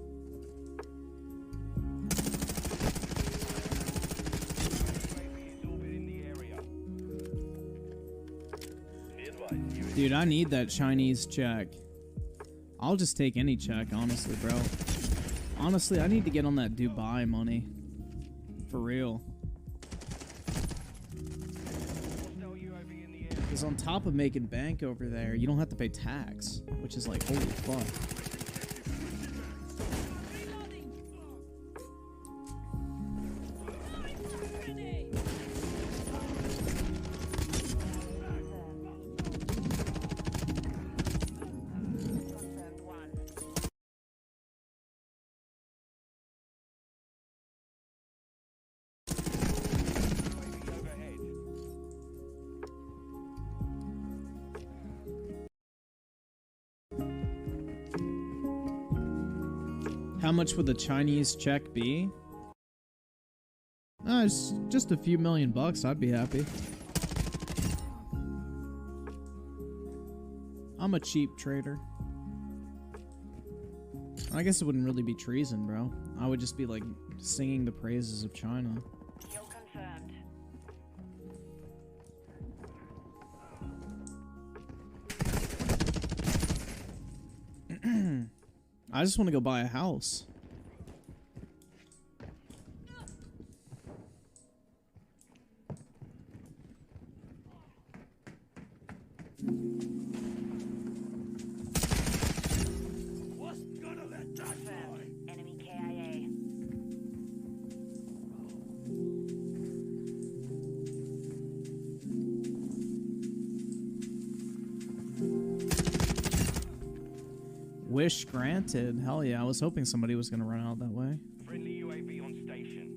Dude, I need that Chinese check. I'll just take any check, honestly, bro. Honestly, I need to get on that Dubai money. For real. Because on top of making bank over there, you don't have to pay tax. Which is like, holy fuck. How much would the Chinese check be? It's just a few $1,000,000. I'd be happy. I'm a cheap trader. I guess it wouldn't really be treason, bro. I would just be like singing the praises of China. Kill confirmed. I just want to go buy a house. Wish granted. Hell yeah, I was hoping somebody was gonna run out that way. Friendly UAV on station.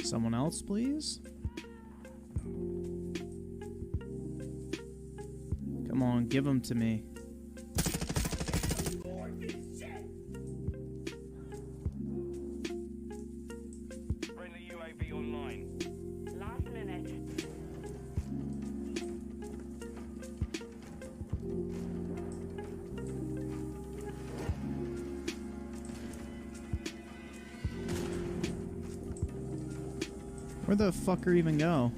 Someone else, please? Come on, give them to me. Friendly UAV online. Last minute. Where'd the fucker even go?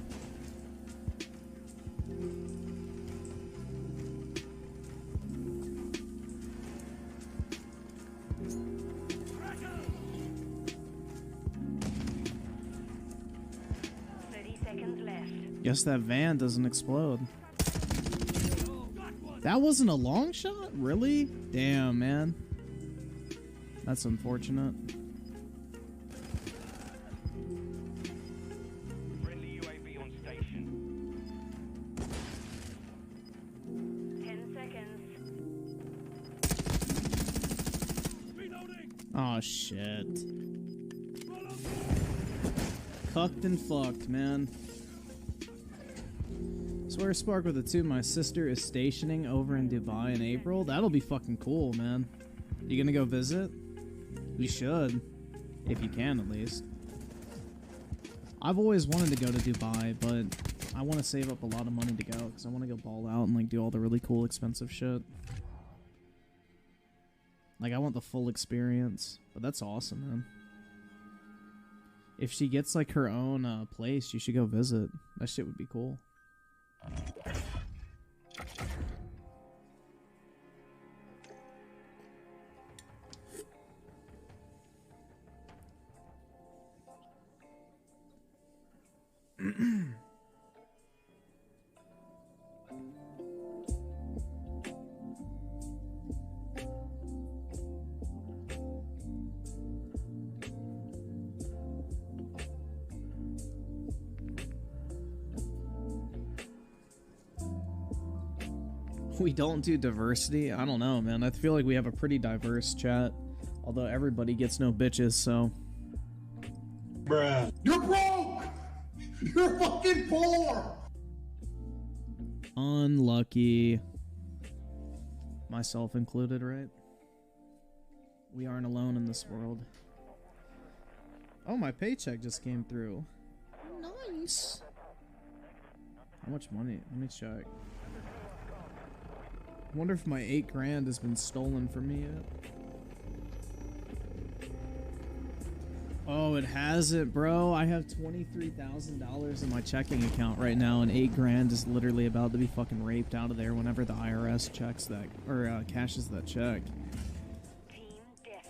Guess that van doesn't explode. That wasn't a long shot? Really? Damn, man. That's unfortunate. Friendly UAV on station. 10 seconds. Oh, shit. Cucked and fucked, man. Swear Spark with a 2. My sister is stationing over in Dubai in April. That'll be fucking cool, man. You gonna go visit? You should. If you can, at least. I've always wanted to go to Dubai, but I want to save up a lot of money to go, because I want to go ball out and, like, do all the really cool, expensive shit. Like, I want the full experience. But that's awesome, man. If she gets, like, her own place, you should go visit. That shit would be cool. We don't do diversity? I don't know, man. I feel like we have a pretty diverse chat. Although everybody gets no bitches, so... Bruh. You're broke! You're fucking poor! Unlucky. Myself included, right? We aren't alone in this world. Oh, my paycheck just came through. Nice. How much money? Let me check. I wonder if my 8 grand has been stolen from me yet. Oh, it hasn't, bro. I have $23,000 in my checking account right now, and 8 grand is literally about to be fucking raped out of there whenever the IRS checks that, or cashes that check.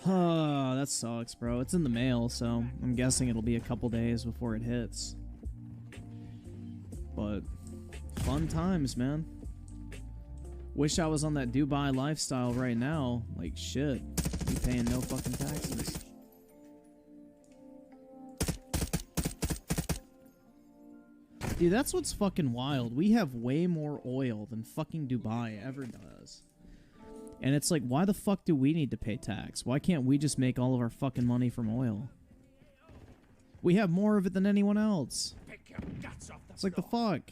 Oh, that sucks, bro. It's in the mail, so I'm guessing it'll be a couple days before it hits. But fun times, man. Wish I was on that Dubai lifestyle right now. Like, shit. Be paying no fucking taxes. Dude, that's what's fucking wild. We have way more oil than fucking Dubai ever does. And it's like, why the fuck do we need to pay tax? Why can't we just make all of our fucking money from oil? We have more of it than anyone else. It's like, the fuck?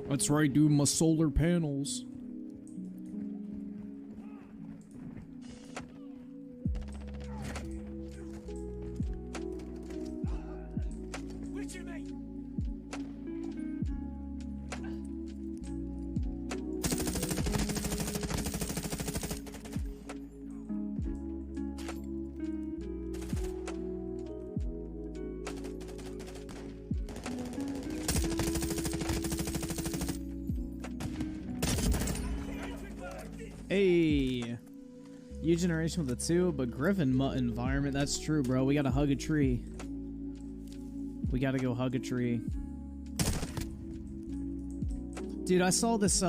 That's right, dude. My solar panels. Hey, U generation with a 2, but Griffin mutt environment. That's true, bro. We gotta hug a tree. We gotta go hug a tree. Dude, I saw this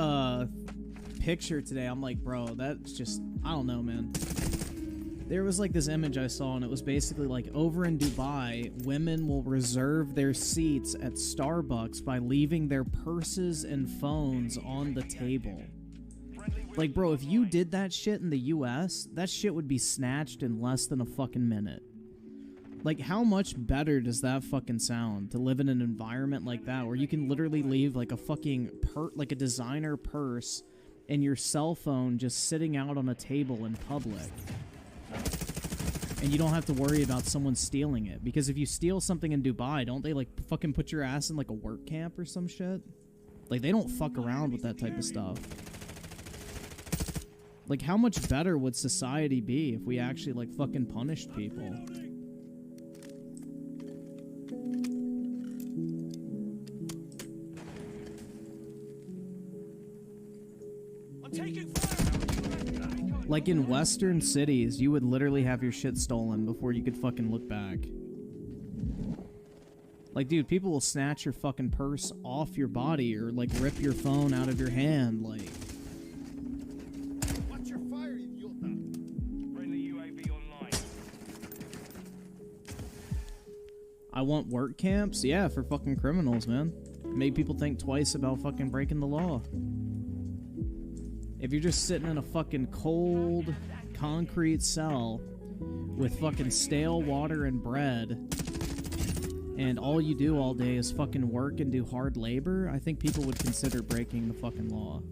picture today. I'm like, bro, that's just, I don't know, man. There was like this image I saw, and it was basically like, over in Dubai, women will reserve their seats at Starbucks by leaving their purses and phones on the table. Like, bro, if you did that shit in the US, that shit would be snatched in less than a fucking minute. Like, how much better does that fucking sound to live in an environment like that, where you can literally leave like a fucking like a designer purse and your cell phone just sitting out on a table in public? And you don't have to worry about someone stealing it. Because if you steal something in Dubai, don't they, like, fucking put your ass in, like, a work camp or some shit? Like, they don't fuck around with that type of stuff. Like, how much better would society be if we actually, like, fucking punished people? I'm taking fire! Like, in Western cities, you would literally have your shit stolen before you could fucking look back. Like, dude, people will snatch your fucking purse off your body or, like, rip your phone out of your hand, like... Watch your fire, idiota! Friendly UAV online. I want work camps? Yeah, for fucking criminals, man. Make people think twice about fucking breaking the law. If you're just sitting in a fucking cold, concrete cell with fucking stale water and bread, and all you do all day is fucking work and do hard labor, I think people would consider breaking the fucking law.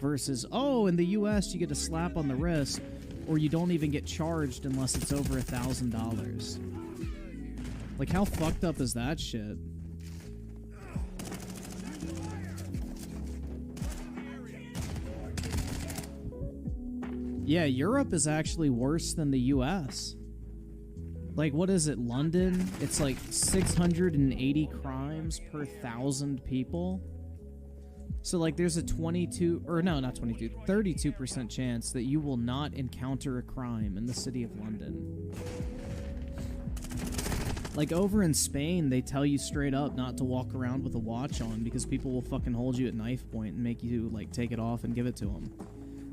Versus, oh, in the US you get a slap on the wrist, or you don't even get charged unless it's over $1,000. Like, how fucked up is that shit? Yeah, Europe is actually worse than the US. Like, what is it, London? It's like 680 crimes per 1,000 people. So, like, there's a 32% chance that you will not encounter a crime in the city of London. Like, over in Spain, they tell you straight up not to walk around with a watch on because people will fucking hold you at knife point and make you, like, take it off and give it to them.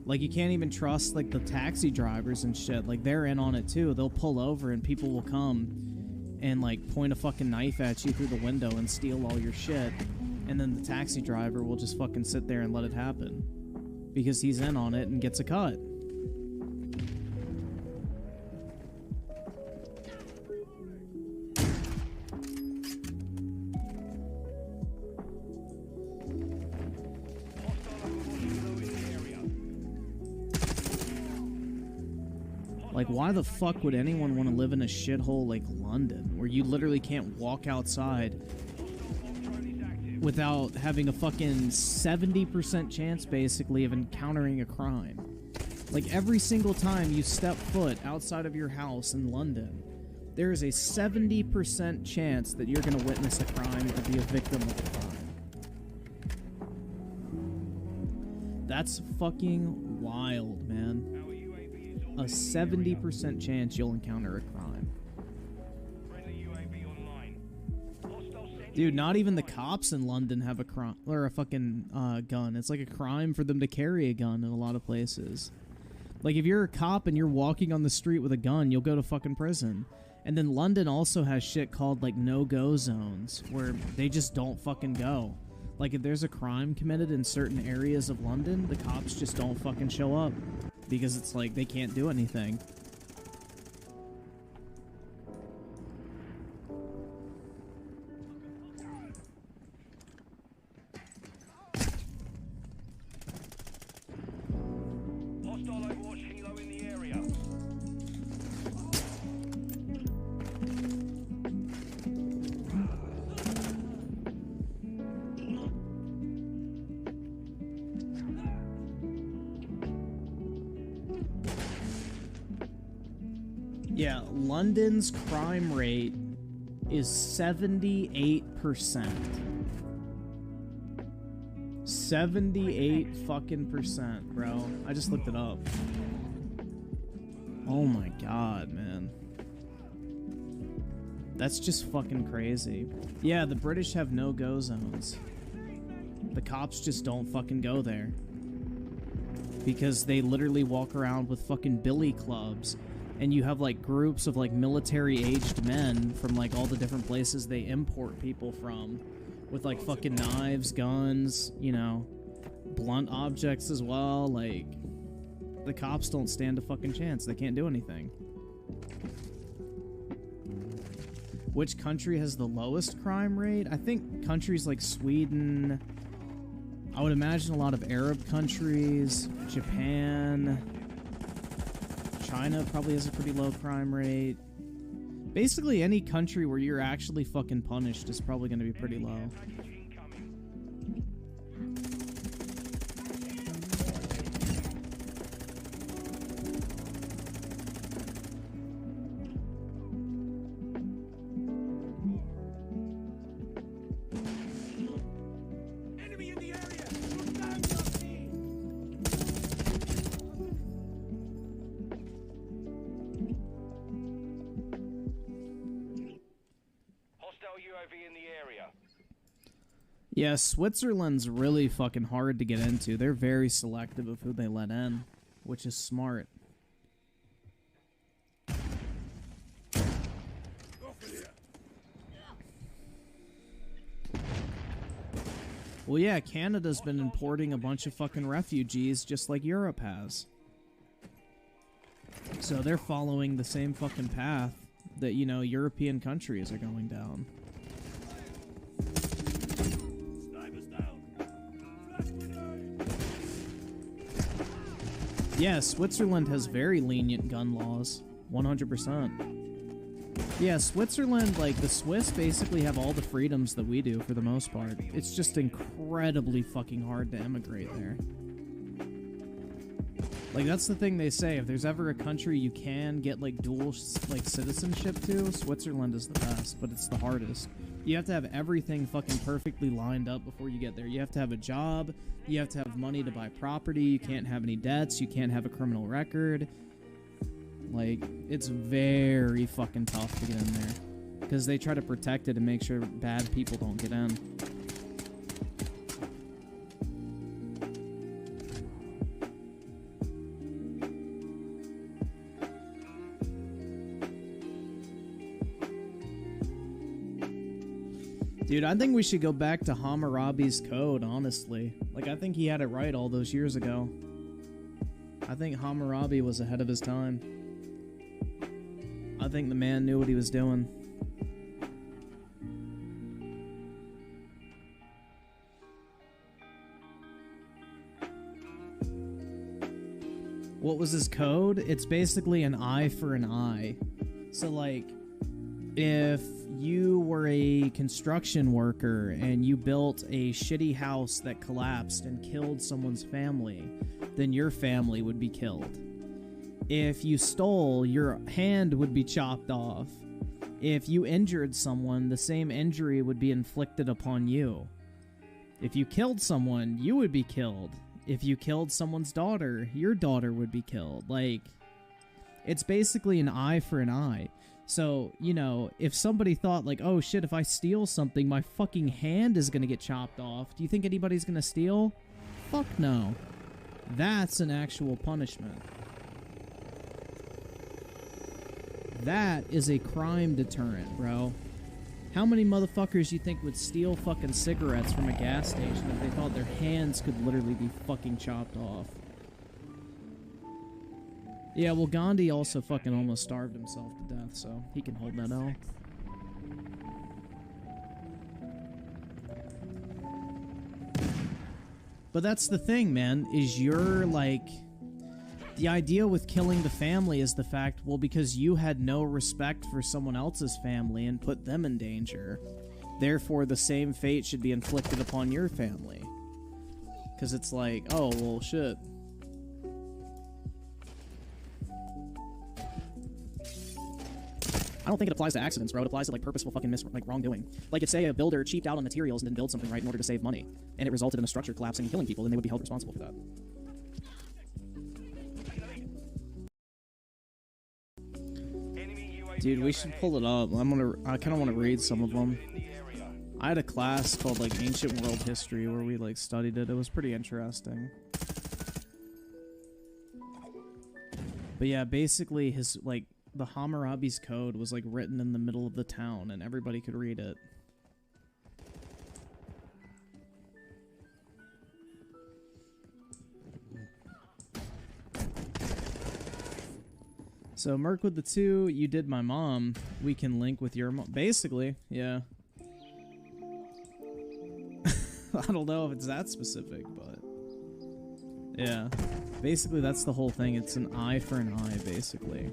Like, you can't even trust, like, the taxi drivers and shit. Like, they're in on it, too. They'll pull over, and people will come and, like, point a fucking knife at you through the window and steal all your shit. And then the taxi driver will just fucking sit there and let it happen. Because he's in on it and gets a cut. Like, why the fuck would anyone want to live in a shithole like London, where you literally can't walk outside without having a fucking 70% chance, basically, of encountering a crime? Like, every single time you step foot outside of your house in London, there is a 70% chance that you're going to witness a crime or be a victim of a crime. That's fucking wild, man. A 70% chance you'll encounter a crime. Friendly UAV online. Hostile sentry. Dude, not even the cops in London have a crime or a fucking gun. It's like a crime for them to carry a gun in a lot of places. Like, if you're a cop and you're walking on the street with a gun, you'll go to fucking prison. And then London also has shit called, like, no-go zones, where they just don't fucking go. Like, if there's a crime committed in certain areas of London, the cops just don't fucking show up. Because it's like, they can't do anything. Hostile Overwatch helo in the area. Yeah, London's crime rate is 78%. 78 fucking percent, bro. I just looked it up. Oh my god, man. That's just fucking crazy. Yeah, the British have no-go zones. The cops just don't fucking go there. Because they literally walk around with fucking billy clubs, and you have like groups of like military-aged men from like all the different places they import people from, with like fucking knives, guns, you know, blunt objects as well. Like, the cops don't stand a fucking chance. They can't do anything. Which country has the lowest crime rate? I think countries like Sweden. I would imagine a lot of Arab countries, Japan, China probably has a pretty low crime rate. Basically, any country where you're actually fucking punished is probably going to be pretty low. Yeah, Switzerland's really fucking hard to get into. They're very selective of who they let in, which is smart. Well, yeah, Canada's been importing a bunch of fucking refugees just like Europe has. So they're following the same fucking path that, you know, European countries are going down. Yeah, Switzerland has very lenient gun laws. 100%. Yeah, Switzerland, like, the Swiss basically have all the freedoms that we do for the most part. It's just incredibly fucking hard to emigrate there. Like, that's the thing they say. If there's ever a country you can get, like, dual, like, citizenship to, Switzerland is the best, but it's the hardest. You have to have everything fucking perfectly lined up before you get there. You have to have a job. You have to have money to buy property. You can't have any debts. You can't have a criminal record. Like, it's very fucking tough to get in there. Because they try to protect it and make sure bad people don't get in. Dude, I think we should go back to Hammurabi's code, honestly. Like, I think he had it right all those years ago. I think Hammurabi was ahead of his time. I think the man knew what he was doing. What was his code? It's basically an eye for an eye. So, like, if you were a construction worker and you built a shitty house that collapsed and killed someone's family, then your family would be killed. If you stole, your hand would be chopped off. If you injured someone, the same injury would be inflicted upon you. If you killed someone, you would be killed. If you killed someone's daughter, your daughter would be killed. Like, it's basically an eye for an eye. So, you know, if somebody thought, like, oh shit, if I steal something, my fucking hand is gonna get chopped off, do you think anybody's gonna steal? Fuck no. That's an actual punishment. That is a crime deterrent, bro. How many motherfuckers you think would steal fucking cigarettes from a gas station if they thought their hands could literally be fucking chopped off? Yeah, well, Gandhi also fucking almost starved himself to death, so he can hold that L. But that's the thing, man, is you're, like... The idea with killing the family is the fact, well, because you had no respect for someone else's family and put them in danger. Therefore, the same fate should be inflicted upon your family. Because it's like, oh, well, shit. I don't think it applies to accidents, bro. It applies to, like, purposeful fucking wrongdoing. Like, if, say, a builder cheaped out on materials and didn't build something right in order to save money, and it resulted in a structure collapsing and killing people, then they would be held responsible for that. Dude, we should pull it up. I kind of want to read some of them. I had a class called like Ancient World History where we like studied it. It was pretty interesting. But yeah, basically his like the Hammurabi's code was like written in the middle of the town and everybody could read it. So Merc with the 2, you did my mom. We can link with your mom. Basically, yeah. I don't know if it's that specific, but yeah. Basically, that's the whole thing. It's an eye for an eye, basically.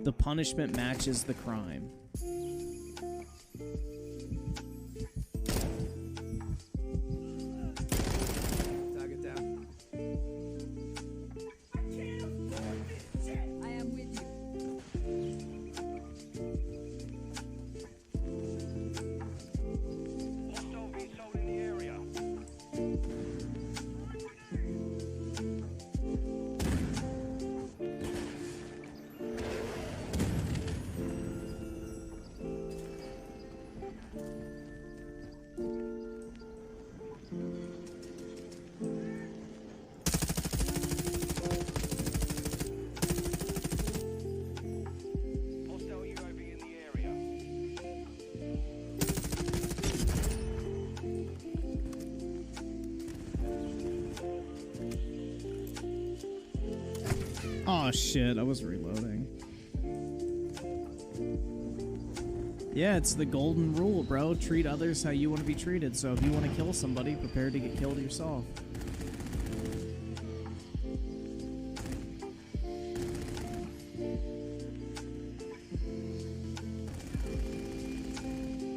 The punishment matches the crime. Target down. I am with you. Hostile VSOL in the area. Hostile UAV in the area. Oh shit, I was reloading. Yeah, it's the golden rule, bro. Treat others how you want to be treated. So if you want to kill somebody, prepare to get killed yourself.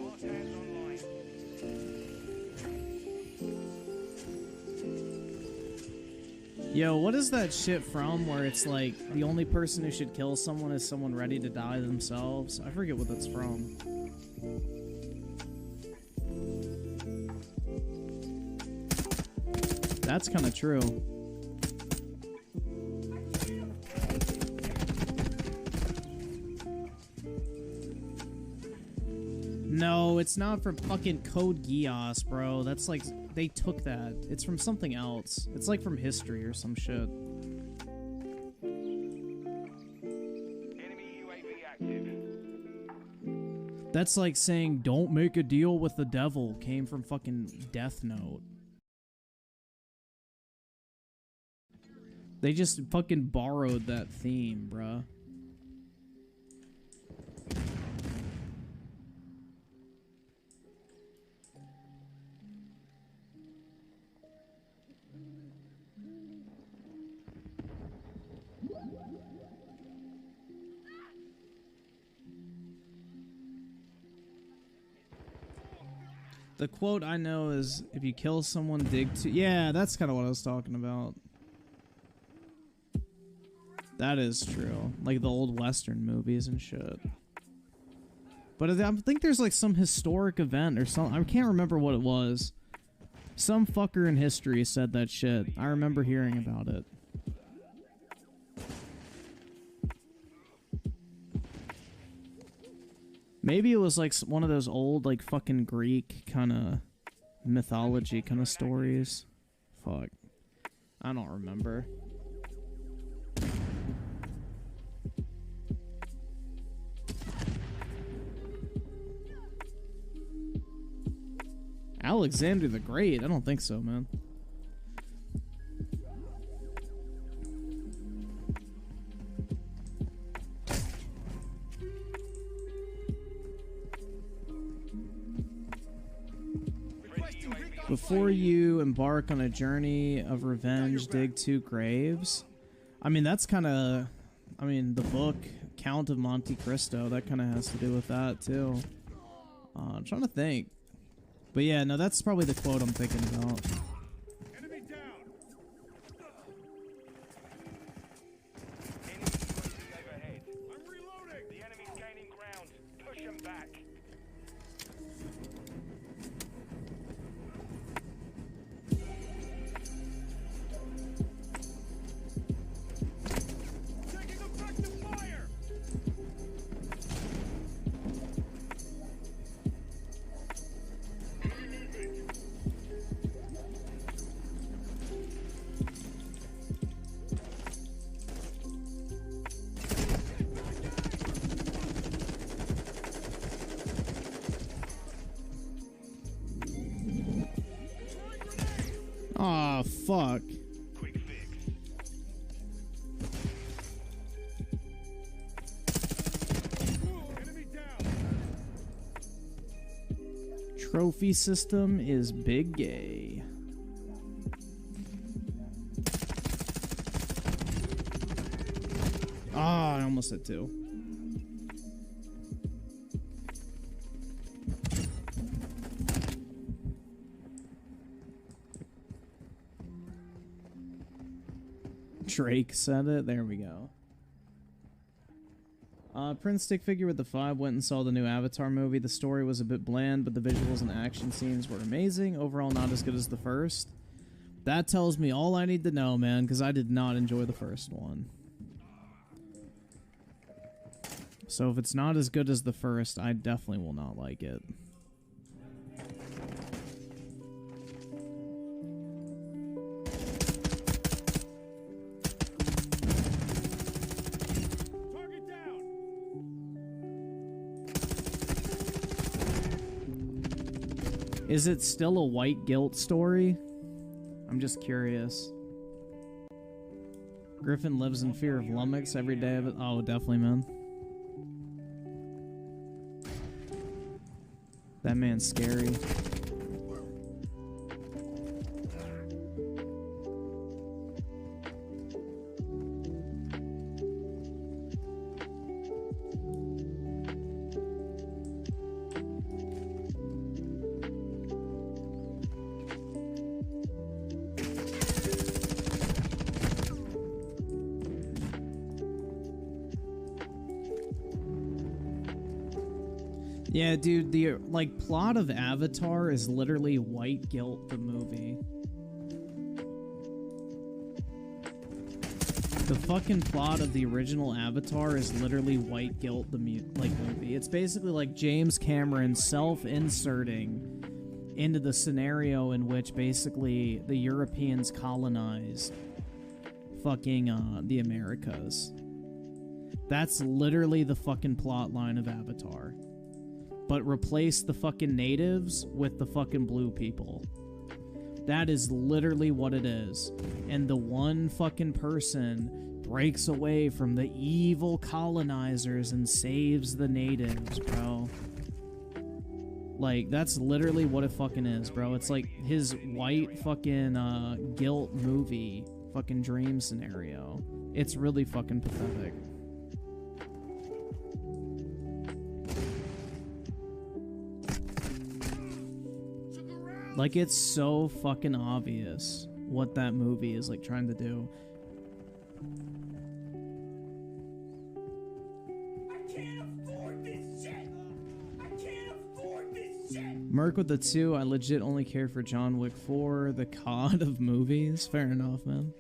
Fast hands online. Yo, what is that shit from where it's like the only person who should kill someone is someone ready to die themselves? I forget what that's from. That's kind of true. No, it's not from fucking Code Geass, bro. That's like, they took that. It's from something else. It's like from history or some shit. Enemy UAV active. That's like saying, don't make a deal with the devil, came from fucking Death Note. They just fucking borrowed that theme, bruh. The quote I know is, if you kill someone, dig to... Yeah, that's kind of what I was talking about. That is true. Like the old Western movies and shit. But I think there's like some historic event or something. I can't remember what it was. Some fucker in history said that shit. I remember hearing about it. Maybe it was like one of those old, like, fucking Greek kind of mythology kind of stories. Fuck. I don't remember. Alexander the Great? I don't think so, man. Before you embark on a journey of revenge, dig 2 graves. I mean, that's kind of... I mean, the book, Count of Monte Cristo, that kind of has to do with that, too. I'm trying to think. But yeah, no, that's probably the quote I'm thinking about. Enemy down. Enemy UAV overhead. I'm reloading. The enemy's gaining ground. Push them back. Taking effective fire. fuck? Quick fix. Enemy down. Trophy system is big gay. Ah, I almost hit 2. Drake said it. There we go. Prince stick figure with the 5 went and saw the new Avatar movie. The story was a bit bland, but the visuals and action scenes were amazing. Overall, not as good as the first. That tells me all I need to know, man, because I did not enjoy the first one. So if it's not as good as the first, I definitely will not like it. Target down. Is it still a white guilt story? I'm just curious. Griffin lives in fear of lummox every day of it. Oh, definitely, man. That man's scary. Yeah, dude, the plot of Avatar is literally white guilt the movie. The fucking plot of the original Avatar is literally white guilt the movie. It's basically like James Cameron self-inserting into the scenario in which basically the Europeans colonized fucking the Americas. That's literally the fucking plot line of Avatar. But replace the fucking natives with the fucking blue people. That is literally what it is. And the one fucking person breaks away from the evil colonizers and saves the natives, bro. Like, that's literally what it fucking is, bro. It's like his white fucking guilt movie fucking dream scenario. It's really fucking pathetic. Like, it's so fucking obvious what that movie is, like, trying to do. I can't afford this shit! I can't afford this shit! Merc with the 2, I legit only care for John Wick 4, the COD of movies. Fair enough, man.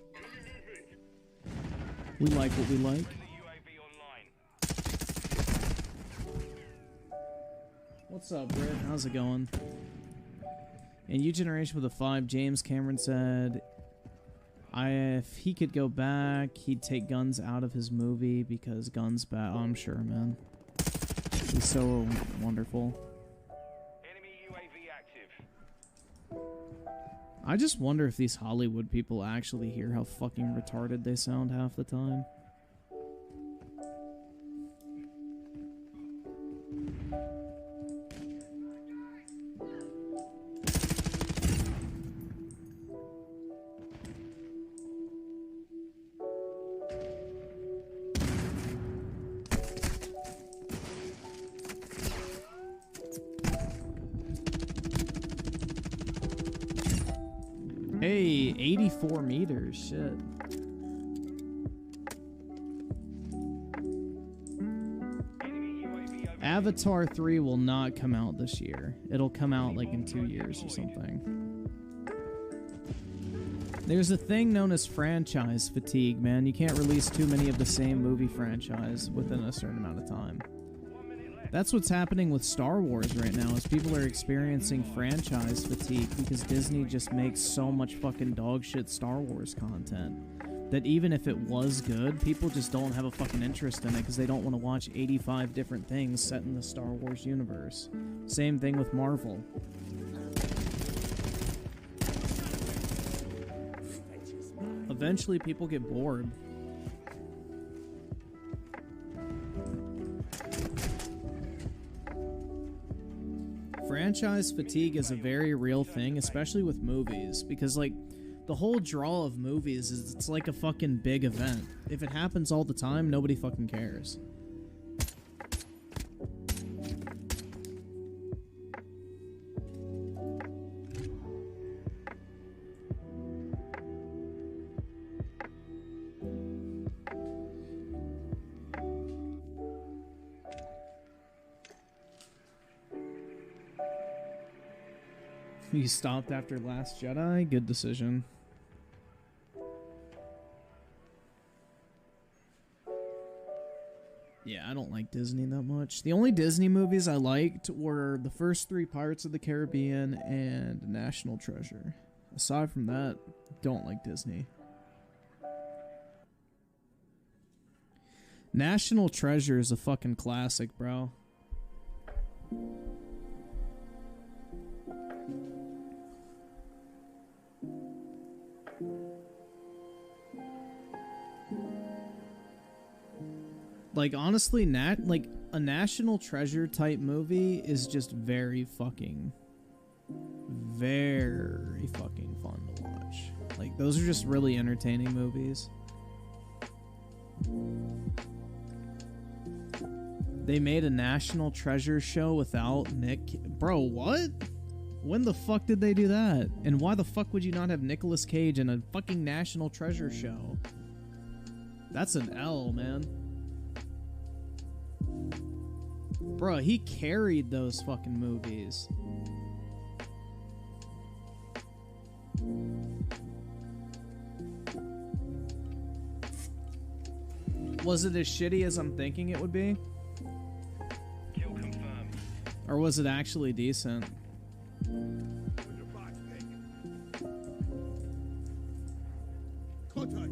We like what we like. What's up, Britt? How's it going? In U Generation with a 5, James Cameron said, if he could go back, he'd take guns out of his movie because guns bad. Oh, I'm sure, man. He's so wonderful. Enemy UAV active. I just wonder if these Hollywood people actually hear how fucking retarded they sound half the time. Hey, 84 meters, shit. Avatar 3 will not come out this year. It'll come out like in 2 years or something. There's a thing known as franchise fatigue, man. You can't release too many of the same movie franchise within a certain amount of time. That's what's happening with Star Wars right now, is people are experiencing franchise fatigue because Disney just makes so much fucking dog shit Star Wars content that even if it was good, people just don't have a fucking interest in it because they don't want to watch 85 different things set in the Star Wars universe. Same thing with Marvel. Eventually people get bored. Franchise fatigue is a very real thing, especially with movies, because like the whole draw of movies is it's like a fucking big event. If it happens all the time, nobody fucking cares. You stopped after Last Jedi? Good decision. Yeah, I don't like Disney that much. The only Disney movies I liked were the first 3 Pirates of the Caribbean and National Treasure. Aside from that, don't like Disney. National Treasure is a fucking classic, bro. Like, honestly, like, a National Treasure type movie is just very fucking fun to watch. Like, those are just really entertaining movies. They made a National Treasure show without Nick... Bro, what? When the fuck did they do that? And why the fuck would you not have Nicolas Cage in a fucking National Treasure show? That's an L, man. Bro, he carried those fucking movies. Was it as shitty as I'm thinking it would be? Kill confirmed. Or was it actually decent? Contact.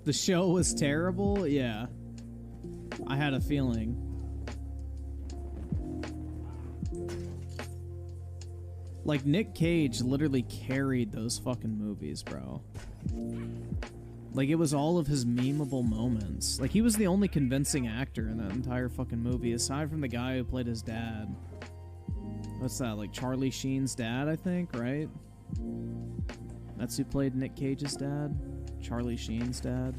The show was terrible? Yeah. I had a feeling. Like, Nick Cage literally carried those fucking movies, bro. Like, it was all of his memeable moments. Like, he was the only convincing actor in that entire fucking movie, aside from the guy who played his dad. What's that, like Charlie Sheen's dad, I think, right? That's who played Nick Cage's dad? Charlie Sheen's dad.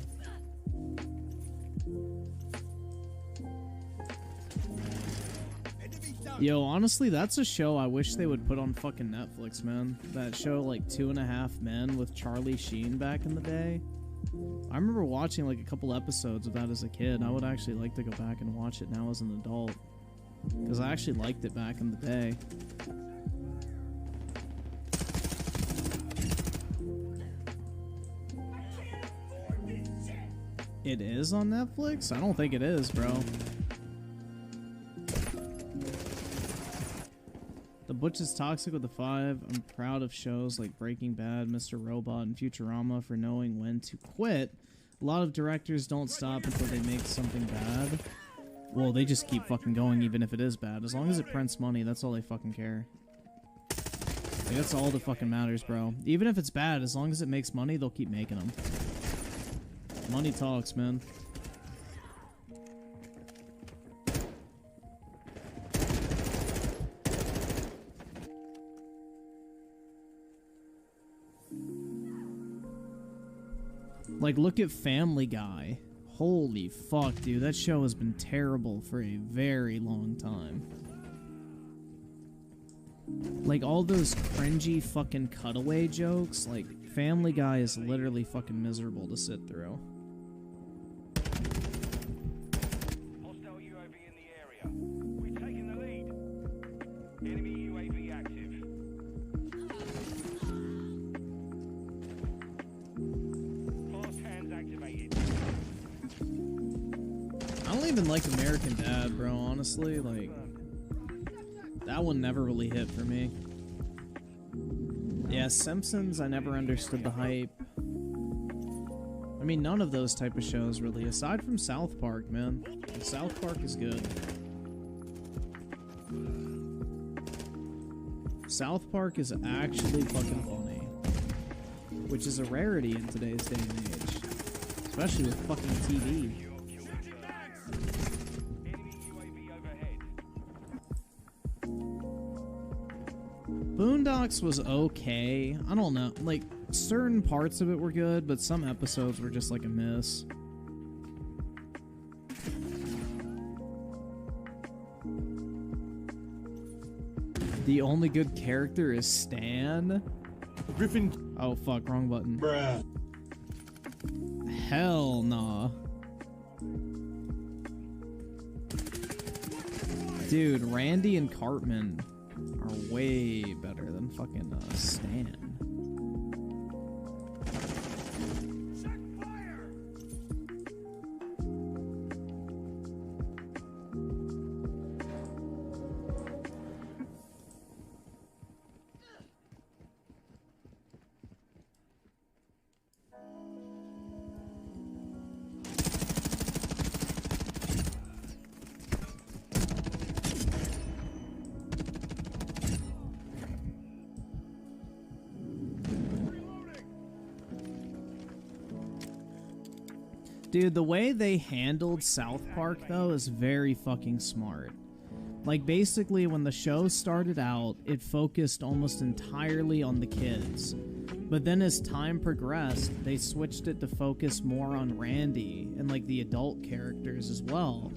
Yo, honestly, that's a show I wish they would put on fucking Netflix, man. That show, like, 2.5 Men with Charlie Sheen back in the day. I remember watching, like, a couple episodes of that as a kid. I would actually like to go back and watch it now as an adult. Because I actually liked it back in the day. It is on Netflix? I don't think it is, bro. The Butch is toxic with the 5. I'm proud of shows like Breaking Bad, Mr. Robot, and Futurama for knowing when to quit. A lot of directors don't stop until they make something bad. Well, they just keep fucking going even if it is bad. As long as it prints money, that's all they fucking care. Like, that's all that fucking matters, bro. Even if it's bad, as long as it makes money, they'll keep making them. Money talks, man. Like, look at Family Guy. Holy fuck, dude. That show has been terrible for a very long time. Like, all those cringy fucking cutaway jokes, like, Family Guy is literally fucking miserable to sit through. Hostile UAV in the area. We're taking the lead. Enemy UAV active. Fast hands activated. I don't even like American Dad, bro, honestly. Like, that one never really hit for me. Yeah, Simpsons, I never understood the hype. I mean, none of those type of shows, really. Aside from South Park, man. South Park is good. South Park is actually fucking funny, which is a rarity in today's day and age, especially with fucking TV. Boondocks was okay. I don't know. Like, certain parts of it were good, but some episodes were just like a miss. The only good character is Stan? Griffin. Oh, fuck. Wrong button. Bruh. Hell nah. Dude, Randy and Cartman are way better than fucking Stan. Dude, the way they handled South Park, though, is very fucking smart. Like, basically, when the show started out, it focused almost entirely on the kids. But then as time progressed, they switched it to focus more on Randy and, like, the adult characters as well.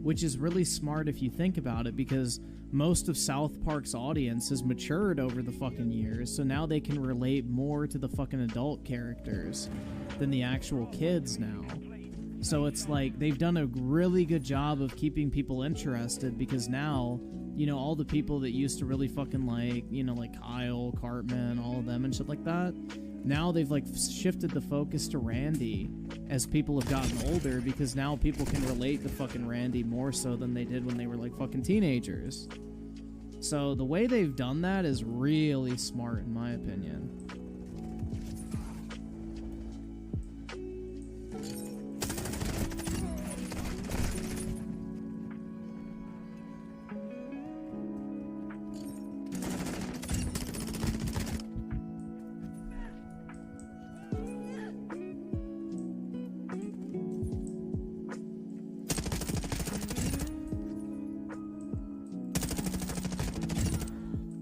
Which is really smart if you think about it, because most of South Park's audience has matured over the fucking years, so now they can relate more to the fucking adult characters than the actual kids now. So it's like, they've done a really good job of keeping people interested, because now, you know, all the people that used to really fucking like, you know, like Kyle, Cartman, all of them and shit like that, now they've like shifted the focus to Randy as people have gotten older, because now people can relate to fucking Randy more so than they did when they were like fucking teenagers. So the way they've done that is really smart in my opinion.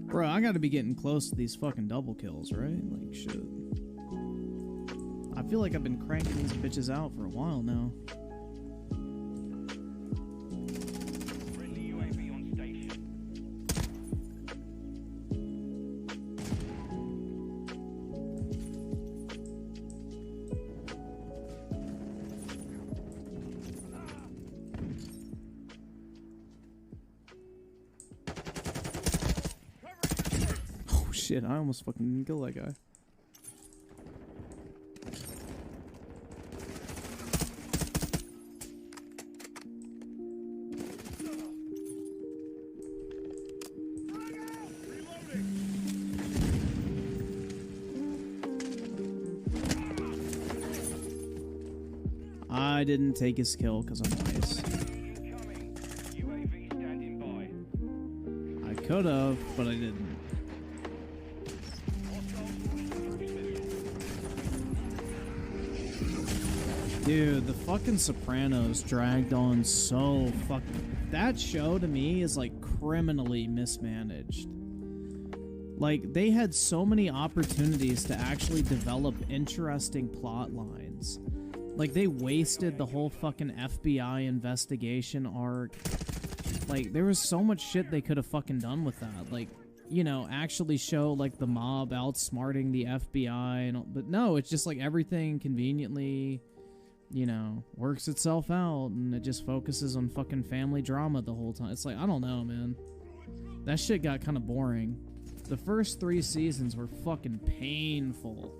Bro, I gotta be getting close to these fucking double kills, right? Like, shit. I feel like I've been cranking these bitches out for a while now. Friendly UAV on station. Oh shit, I almost fucking didn't kill that guy. I didn't take his kill because I'm nice. Incoming. UAV standing by. I could have, but I didn't. Dude, the fucking Sopranos dragged on so fucking... That show, to me, is, like, criminally mismanaged. Like, they had so many opportunities to actually develop interesting plot lines. Like, they wasted the whole fucking FBI investigation arc. Like, there was so much shit they could have fucking done with that. Like, you know, actually show, like, the mob outsmarting the FBI and all, but no, it's just, like, everything conveniently... you know, works itself out, and it just focuses on fucking family drama the whole time. It's like, I don't know, man. That shit got kind of boring. The first 3 seasons were fucking painful.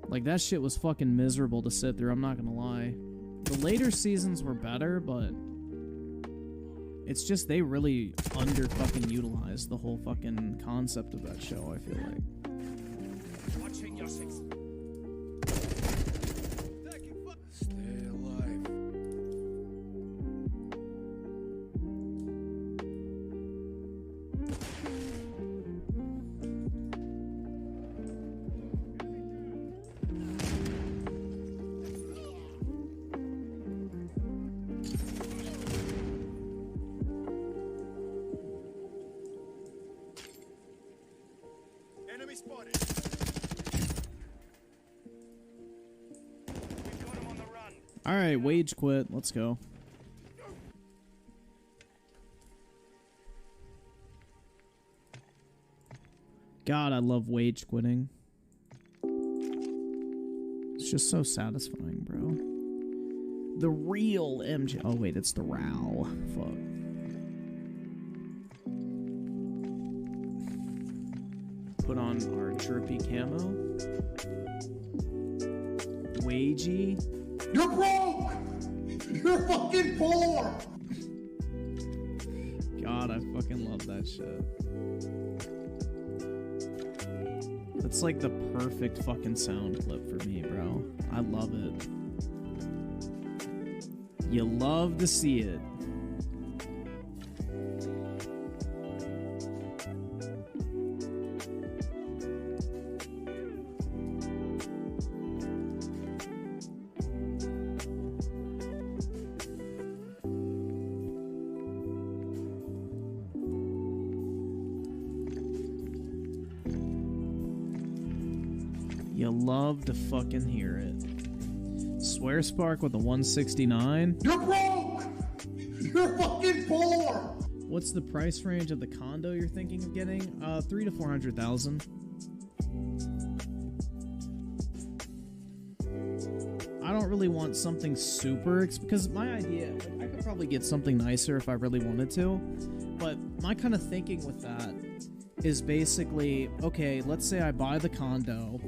Like, that shit was fucking miserable to sit through, I'm not gonna lie. The later seasons were better, but... it's just they really under-fucking utilized the whole fucking concept of that show, I feel like. Watching your six. Stay alive. Alright, wage quit. Let's go. God, I love wage quitting. It's just so satisfying, bro. The real MJ. Oh, wait, it's the RAW. Fuck. Put on our chirpy camo. Wagey. You're broke! You're fucking poor! God, I fucking love that shit. That's like the perfect fucking sound clip for me, bro. I love it. You love to see it. You love to fucking hear it. Swear Spark with a 169. You're broke! You're fucking poor! What's the price range of the condo you're thinking of getting? 300 to 400,000. I don't really want something super because my idea, like, I could probably get something nicer if I really wanted to, but my kind of thinking with that is basically, okay, let's say I buy the condo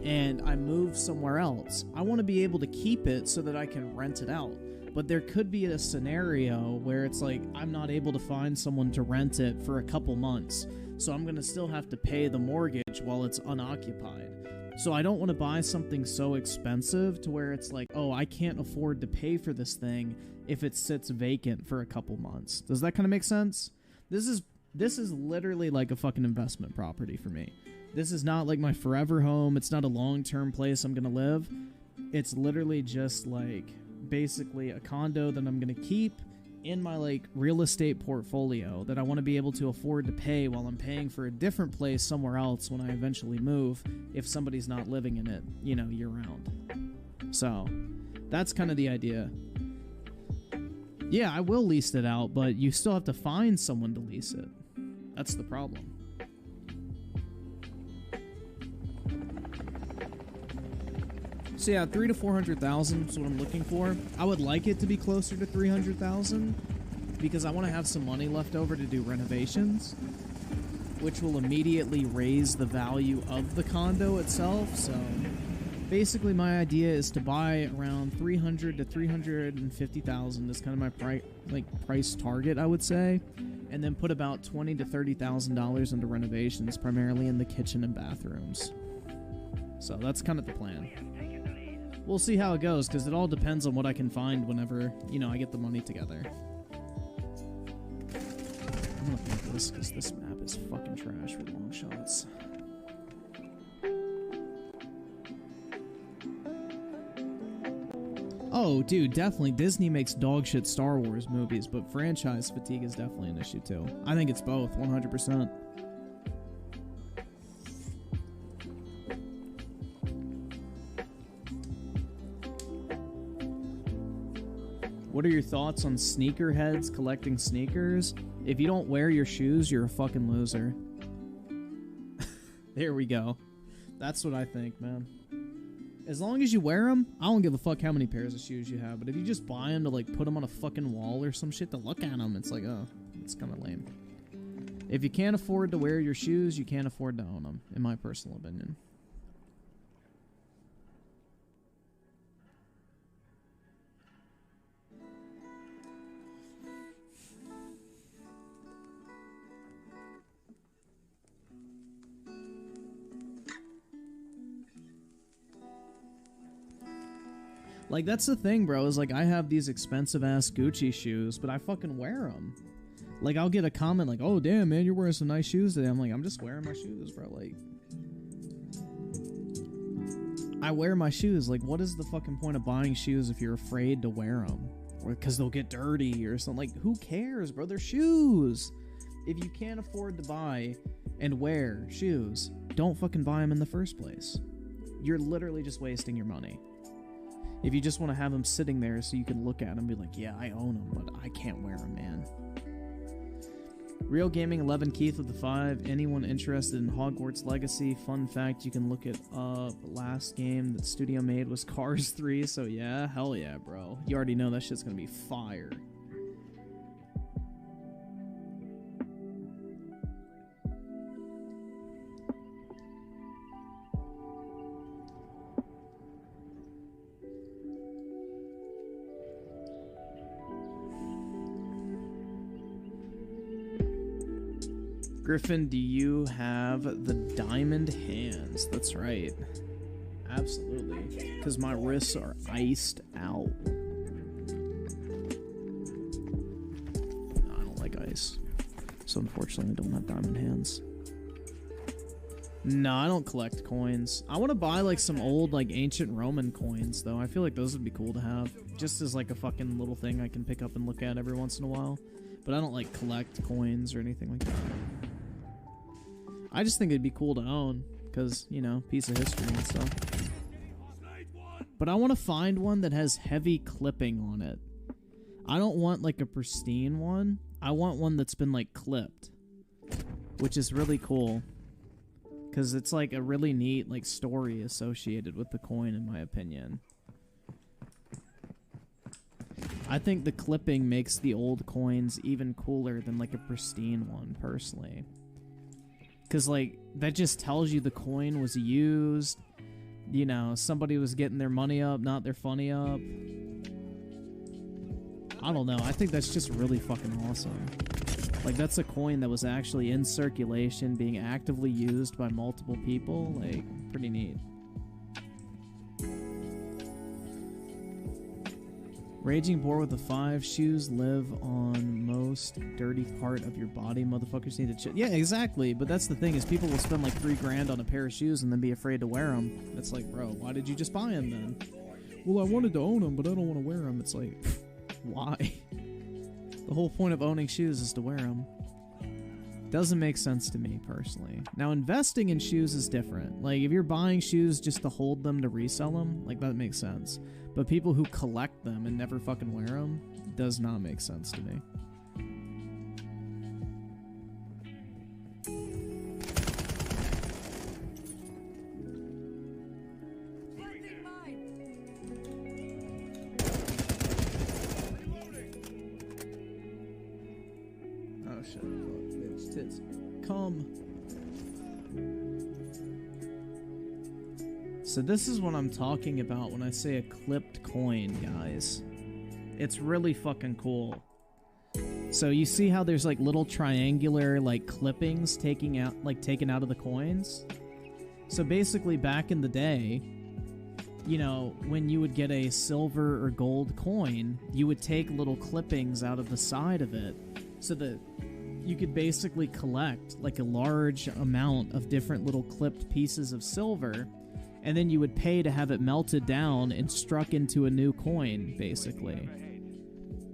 and I move somewhere else. I want to be able to keep it so that I can rent it out. But there could be a scenario where it's like I'm not able to find someone to rent it for a couple months. So I'm going to still have to pay the mortgage while it's unoccupied. So I don't want to buy something so expensive to where it's like, oh, I can't afford to pay for this thing if it sits vacant for a couple months. Does that kind of make sense? This is literally like a fucking investment property for me. This is not like my forever home. It's not a long-term place I'm going to live. It's literally just like basically a condo that I'm going to keep in my like real estate portfolio that I want to be able to afford to pay while I'm paying for a different place somewhere else when I eventually move if somebody's not living in it, you know, year round. So that's kind of the idea. Yeah, I will lease it out, but you still have to find someone to lease it. That's the problem. So yeah, 300,000 to 400,000 is what I'm looking for. I would like it to be closer to 300,000 because I want to have some money left over to do renovations, which will immediately raise the value of the condo itself. So basically, my idea is to buy around 300 to 350,000 is kind of my price target, I would say, and then put about $20,000 to $30,000 into renovations, primarily in the kitchen and bathrooms. So that's kind of the plan. We'll see how it goes, because it all depends on what I can find whenever, you know, I get the money together. I'm gonna pick this, because this map is fucking trash for long shots. Oh, dude, definitely. Disney makes dog shit Star Wars movies, but franchise fatigue is definitely an issue, too. I think it's both, 100%. What are your thoughts on sneakerheads collecting sneakers? If you don't wear your shoes, you're a fucking loser. There we go. That's what I think, man. As long as you wear them, I don't give a fuck how many pairs of shoes you have. But if you just buy them to, like, put them on a fucking wall or some shit to look at them, it's like, oh, it's kind of lame. If you can't afford to wear your shoes, you can't afford to own them, in my personal opinion. Like, that's the thing, bro, is, like, I have these expensive-ass Gucci shoes, but I fucking wear them. Like, I'll get a comment like, oh, damn, man, you're wearing some nice shoes today. I'm like, I'm just wearing my shoes, bro. Like, I wear my shoes. Like, what is the fucking point of buying shoes if you're afraid to wear them? Or because they'll get dirty or something. Like, who cares, bro? They're shoes. If you can't afford to buy and wear shoes, don't fucking buy them in the first place. You're literally just wasting your money. If you just want to have them sitting there so you can look at them and be like, yeah, I own them, but I can't wear them, man. Real Gaming 11 Keith with the 5. Anyone interested in Hogwarts Legacy? Fun fact, you can look it up. Last game that studio made was Cars 3, so yeah, hell yeah, bro. You already know that shit's gonna be fire. Griffin, do you have the diamond hands? That's right. Absolutely. Because my wrists are iced out. No, I don't like ice. So unfortunately, I don't have diamond hands. No, I don't collect coins. I want to buy like some old like ancient Roman coins though. I feel like those would be cool to have. Just as like a fucking little thing I can pick up and look at every once in a while. But I don't like collect coins or anything like that. I just think it'd be cool to own, because, you know, piece of history and stuff. But I want to find one that has heavy clipping on it. I don't want, like, a pristine one. I want one that's been, like, clipped. Which is really cool. Because it's, like, a really neat, like, story associated with the coin, in my opinion. I think the clipping makes the old coins even cooler than, like, a pristine one, personally. Because, like, that just tells you the coin was used. You know, somebody was getting their money up, not their funny up. I don't know. I think that's just really fucking awesome. Like, that's a coin that was actually in circulation, being actively used by multiple people. Like, pretty neat. Raging Boar with the 5. Shoes live on most dirty part of your body. Motherfuckers need to yeah, exactly. But that's the thing, is people will spend like $3 grand on a pair of shoes and then be afraid to wear them. It's like, bro, why did you just buy them then? Well, I wanted to own them, but I don't want to wear them. It's like, why? The whole point of owning shoes is to wear them. Doesn't make sense to me, personally. Now, investing in shoes is different. Like, if you're buying shoes just to hold them to resell them, like, that makes sense. But people who collect them and never fucking wear them does not make sense to me. Oh shit, fuck, bitch, tits. Come. So this is what I'm talking about when I say a clipped coin, guys. It's really fucking cool. So you see how there's like little triangular like clippings taken out of the coins? So basically back in the day, you know, when you would get a silver or gold coin, you would take little clippings out of the side of it so that you could basically collect like a large amount of different little clipped pieces of silver, and then you would pay to have it melted down and struck into a new coin, basically.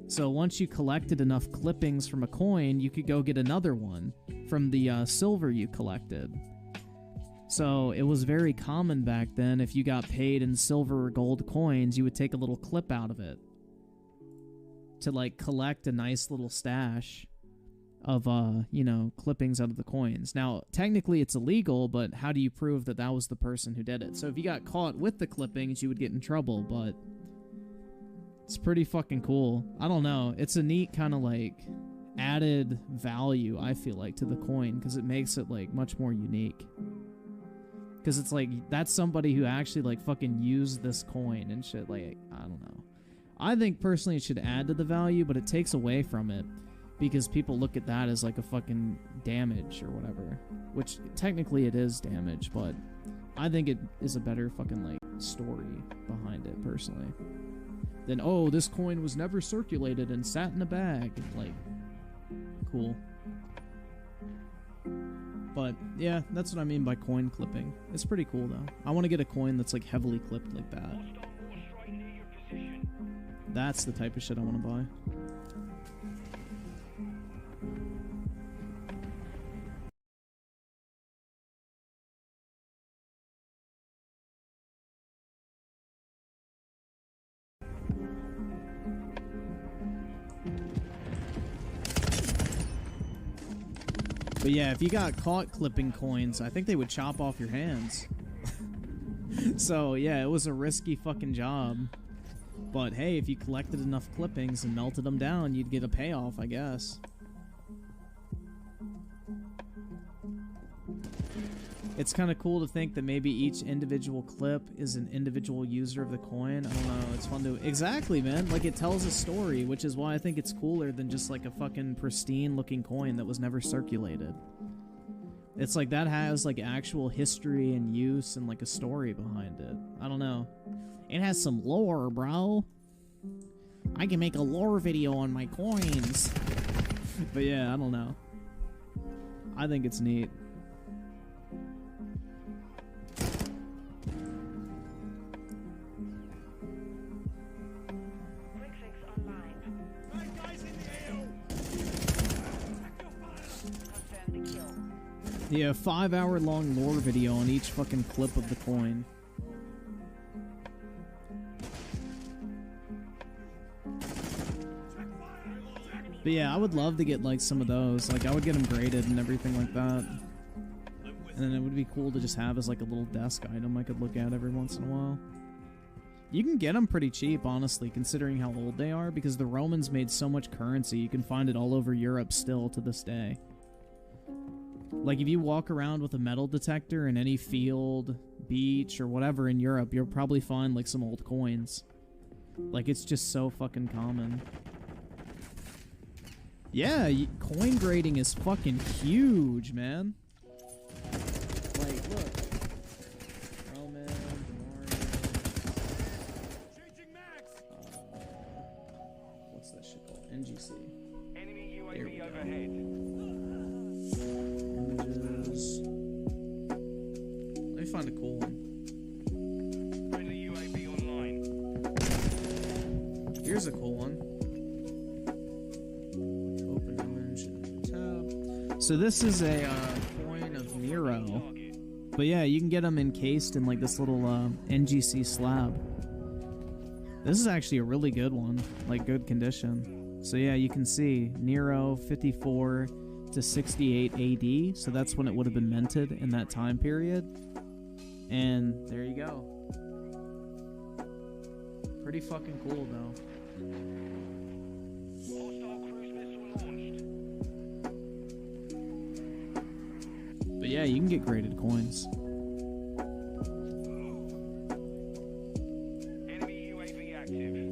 So once you collected enough clippings from a coin, you could go get another one from the silver you collected. So it was very common back then, if you got paid in silver or gold coins, you would take a little clip out of it to like collect a nice little stash of, you know, clippings out of the coins. Now, technically it's illegal, but how do you prove that that was the person who did it? So if you got caught with the clippings, you would get in trouble, but it's pretty fucking cool. I don't know. It's a neat kind of, like, added value, I feel like, to the coin, because it makes it, like, much more unique. Because it's like, that's somebody who actually, like, fucking used this coin and shit. Like, I don't know. I think, personally, it should add to the value, but it takes away from it. Because people look at that as like a fucking damage or whatever. Which technically it is damage, but I think it is a better fucking like story behind it personally. Than, oh, this coin was never circulated and sat in a bag. Like, cool. But yeah, that's what I mean by coin clipping. It's pretty cool though. I want to get a coin that's like heavily clipped like that. That's the type of shit I want to buy. But yeah, if you got caught clipping coins, I think they would chop off your hands. So yeah, it was a risky fucking job. But hey, if you collected enough clippings and melted them down, you'd get a payoff, I guess. It's kind of cool to think that maybe each individual clip is an individual user of the coin. I don't know, it's fun to... Exactly, man. Like, it tells a story, which is why I think it's cooler than just, like, a fucking pristine-looking coin that was never circulated. It's like, that has, like, actual history and use and, like, a story behind it. I don't know. It has some lore, bro. I can make a lore video on my coins. But yeah, I don't know. I think it's neat. Yeah, 5-hour-long lore video on each fucking clip of the coin. But yeah, I would love to get, like, some of those. Like, I would get them graded and everything like that. And then it would be cool to just have as, like, a little desk item I could look at every once in a while. You can get them pretty cheap, honestly, considering how old they are, because the Romans made so much currency, you can find it all over Europe still to this day. Like, if you walk around with a metal detector in any field, beach, or whatever in Europe, you'll probably find, like, some old coins. Like, it's just so fucking common. Yeah, coin grading is fucking huge, man. Like, look. Roman, what's that shit called? NGC. Enemy UAV overhead. Images. Let me find a cool one. Friendly UAV online. Here's a cool one. Open image tab. So this is a coin of Nero. But yeah, you can get them encased in like this little NGC slab. This is actually a really good one, like good condition. So yeah, you can see Nero 54 to 68 AD. So that's when it would have been minted in that time period. And there you go. Pretty fucking cool though. Hostile cruise missile launched. But yeah, you can get graded coins. Enemy UAV active.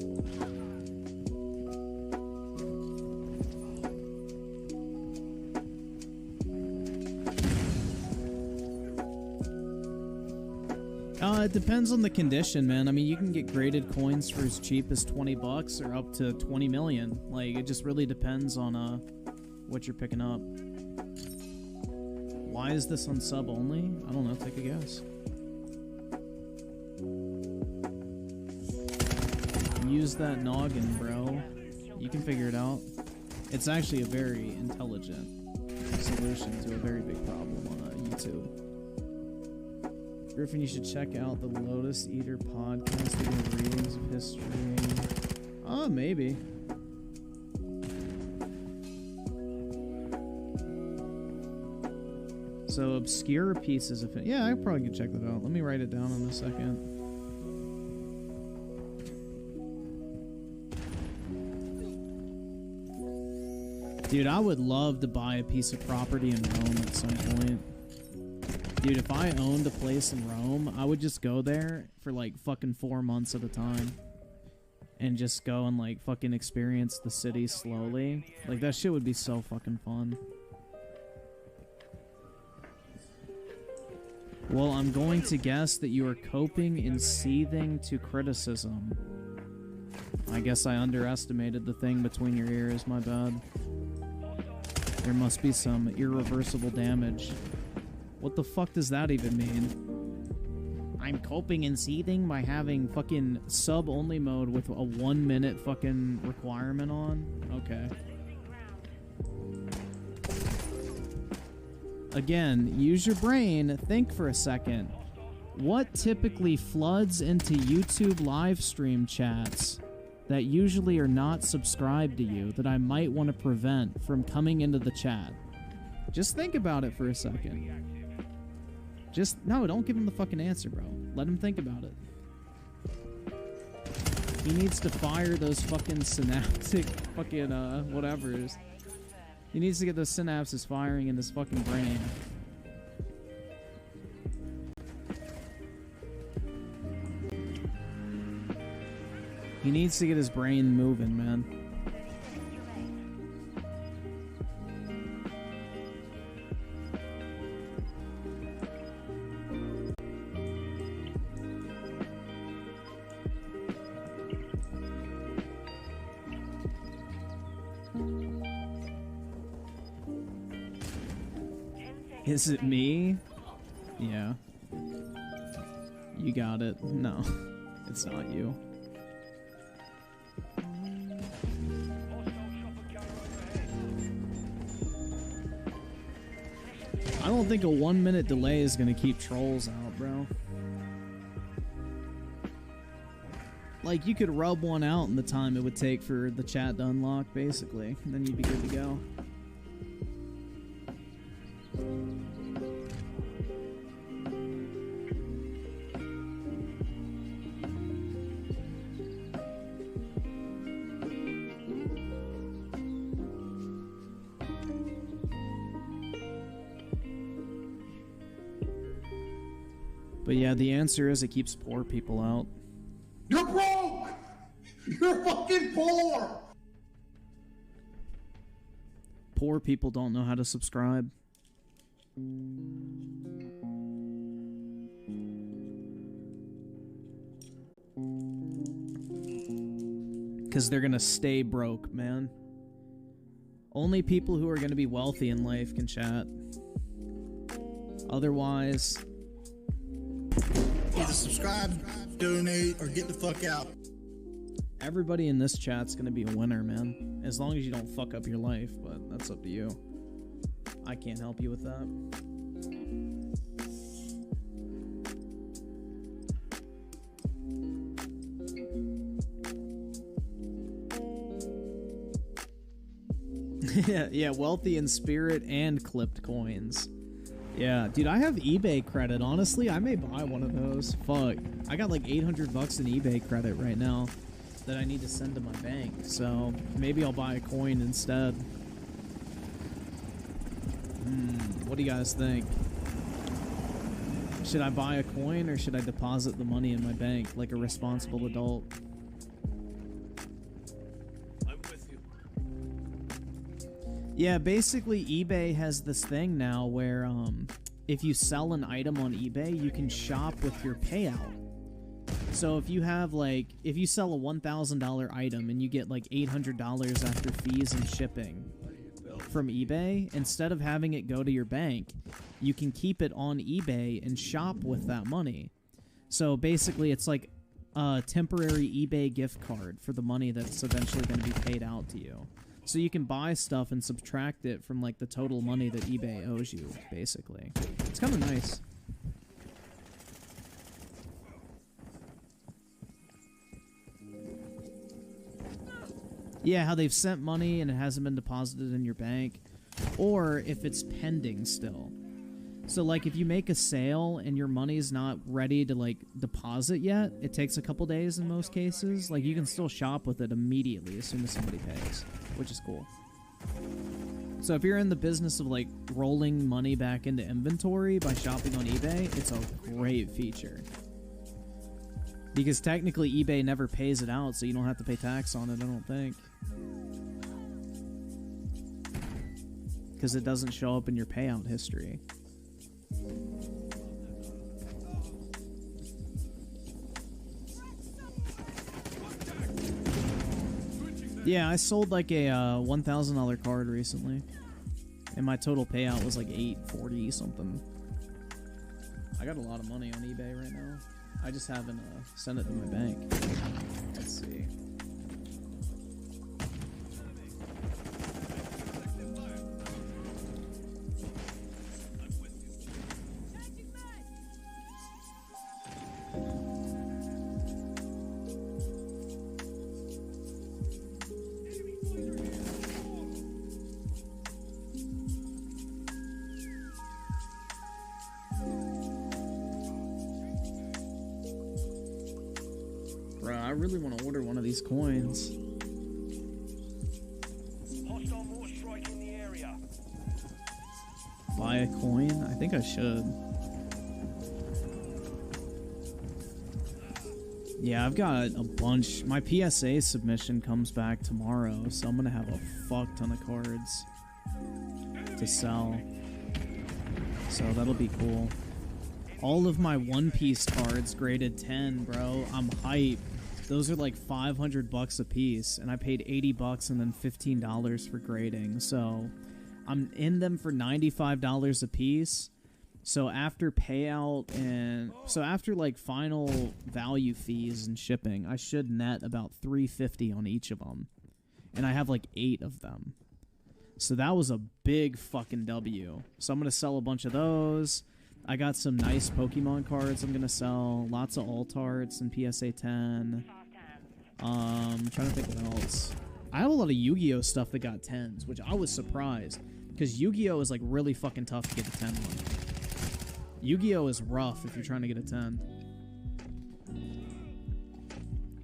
It depends on the condition, man. I mean, you can get graded coins for as cheap as 20 bucks or up to 20 million. Like, it just really depends on what you're picking up. Why is this on sub only? I don't know. Take a guess. Use that noggin, bro. You can figure it out. It's actually a very intelligent solution to a very big problem on YouTube. Griffin, you should check out the Lotus Eater podcast. They give readings of history. Oh, maybe. So, obscure pieces of... Yeah, I probably could check that out. Let me write it down in a second. Dude, I would love to buy a piece of property in Rome at some point. Dude, if I owned a place in Rome, I would just go there for like fucking 4 months at a time. And just go and like fucking experience the city slowly. Like that shit would be so fucking fun. Well, I'm going to guess that you are coping and seething to criticism. I guess I underestimated the thing between your ears, my bad. There must be some irreversible damage. What the fuck does that even mean? I'm coping and seething by having fucking sub-only mode with a 1 minute fucking requirement on? Okay. Again, use your brain, think for a second. What typically floods into YouTube live stream chats that usually are not subscribed to you that I might want to prevent from coming into the chat? Just think about it for a second. No, don't give him the fucking answer, bro. Let him think about it. He needs to fire those fucking synaptic fucking, whatevers. He needs to get those synapses firing in his fucking brain. He needs to get his brain moving, man. Is it me? Yeah. You got it. No, it's not you. I don't think a 1 minute delay is gonna keep trolls out, bro. Like, you could rub one out in the time it would take for the chat to unlock, basically, and then you'd be good to go. But yeah, the answer is it keeps poor people out. You're broke! You're fucking poor! Poor people don't know how to subscribe. Because they're gonna stay broke, man. Only people who are gonna be wealthy in life can chat. Otherwise... either subscribe, donate, or get the fuck out. Everybody in this chat's gonna be a winner, man. As long as you don't fuck up your life, but that's up to you. I can't help you with that. Yeah, wealthy in spirit and clipped coins. Yeah, dude, I have eBay credit. Honestly, I may buy one of those. Fuck. I got like 800 bucks in eBay credit right now that I need to send to my bank. So maybe I'll buy a coin instead. What do you guys think? Should I buy a coin or should I deposit the money in my bank like a responsible adult? I'm with you. Yeah, basically eBay has this thing now where if you sell an item on eBay, you can shop with your payout. So if you have if you sell a $1,000 item and you get like $800 after fees and shipping from eBay, instead of having it go to your bank, you can keep it on eBay and shop with that money. So basically it's like a temporary eBay gift card for the money that's eventually going to be paid out to you. So you can buy stuff and subtract it from like the total money that eBay owes you, basically. It's kind of nice. Yeah, how they've sent money and it hasn't been deposited in your bank, or if it's pending still. So like if you make a sale and your money's not ready to like deposit yet, it takes a couple days in most cases, like you can still shop with it immediately as soon as somebody pays, which is cool. So if you're in the business of like rolling money back into inventory by shopping on eBay, it's a great feature. Because technically eBay never pays it out, so you don't have to pay tax on it, I don't think. Because it doesn't show up in your payout history. Yeah, I sold like a $1,000 card recently. And my total payout was like $840 something. I got a lot of money on eBay right now. I just haven't sent it to my bank. Let's see. Bro, I really want to order one of these coins. Hostile mortar strike in the area. Buy a coin? I think I should. Yeah, I've got a bunch. My PSA submission comes back tomorrow, so I'm gonna have a fuck ton of cards to sell. So that'll be cool. All of my One Piece cards graded 10, bro. I'm hype. Those are like $500 a piece, and I paid $80 and then $15 for grading. So I'm in them for $95 a piece. So after payout and so after like final value fees and shipping, I should net about $350 on each of them, and I have like 8 of them. So that was a big fucking W. So I'm gonna sell a bunch of those. I got some nice Pokemon cards I'm gonna sell. Lots of alt arts and PSA 10. Trying to think what else. I have a lot of Yu-Gi-Oh stuff that got 10s, which I was surprised because Yu-Gi-Oh is like really fucking tough to get a 10 on. Yu-Gi-Oh is rough if you're trying to get a 10.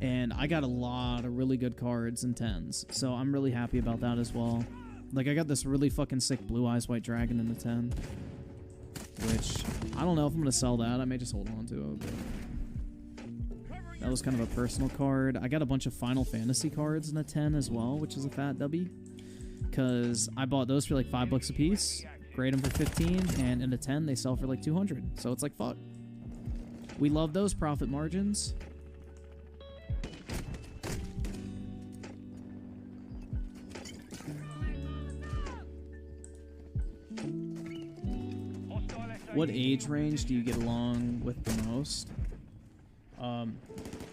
And I got a lot of really good cards and 10s, so I'm really happy about that as well. Like, I got this really fucking sick Blue Eyes White Dragon in the 10, which I don't know if I'm going to sell that. I may just hold on to it, but that was kind of a personal card. I got a bunch of Final Fantasy cards in a 10 as well, which is a fat W, because I bought those for like $5 a piece. Grade them for 15, and in a 10 they sell for like 200. So it's like, fuck. We love those profit margins. What age range do you get along with the most?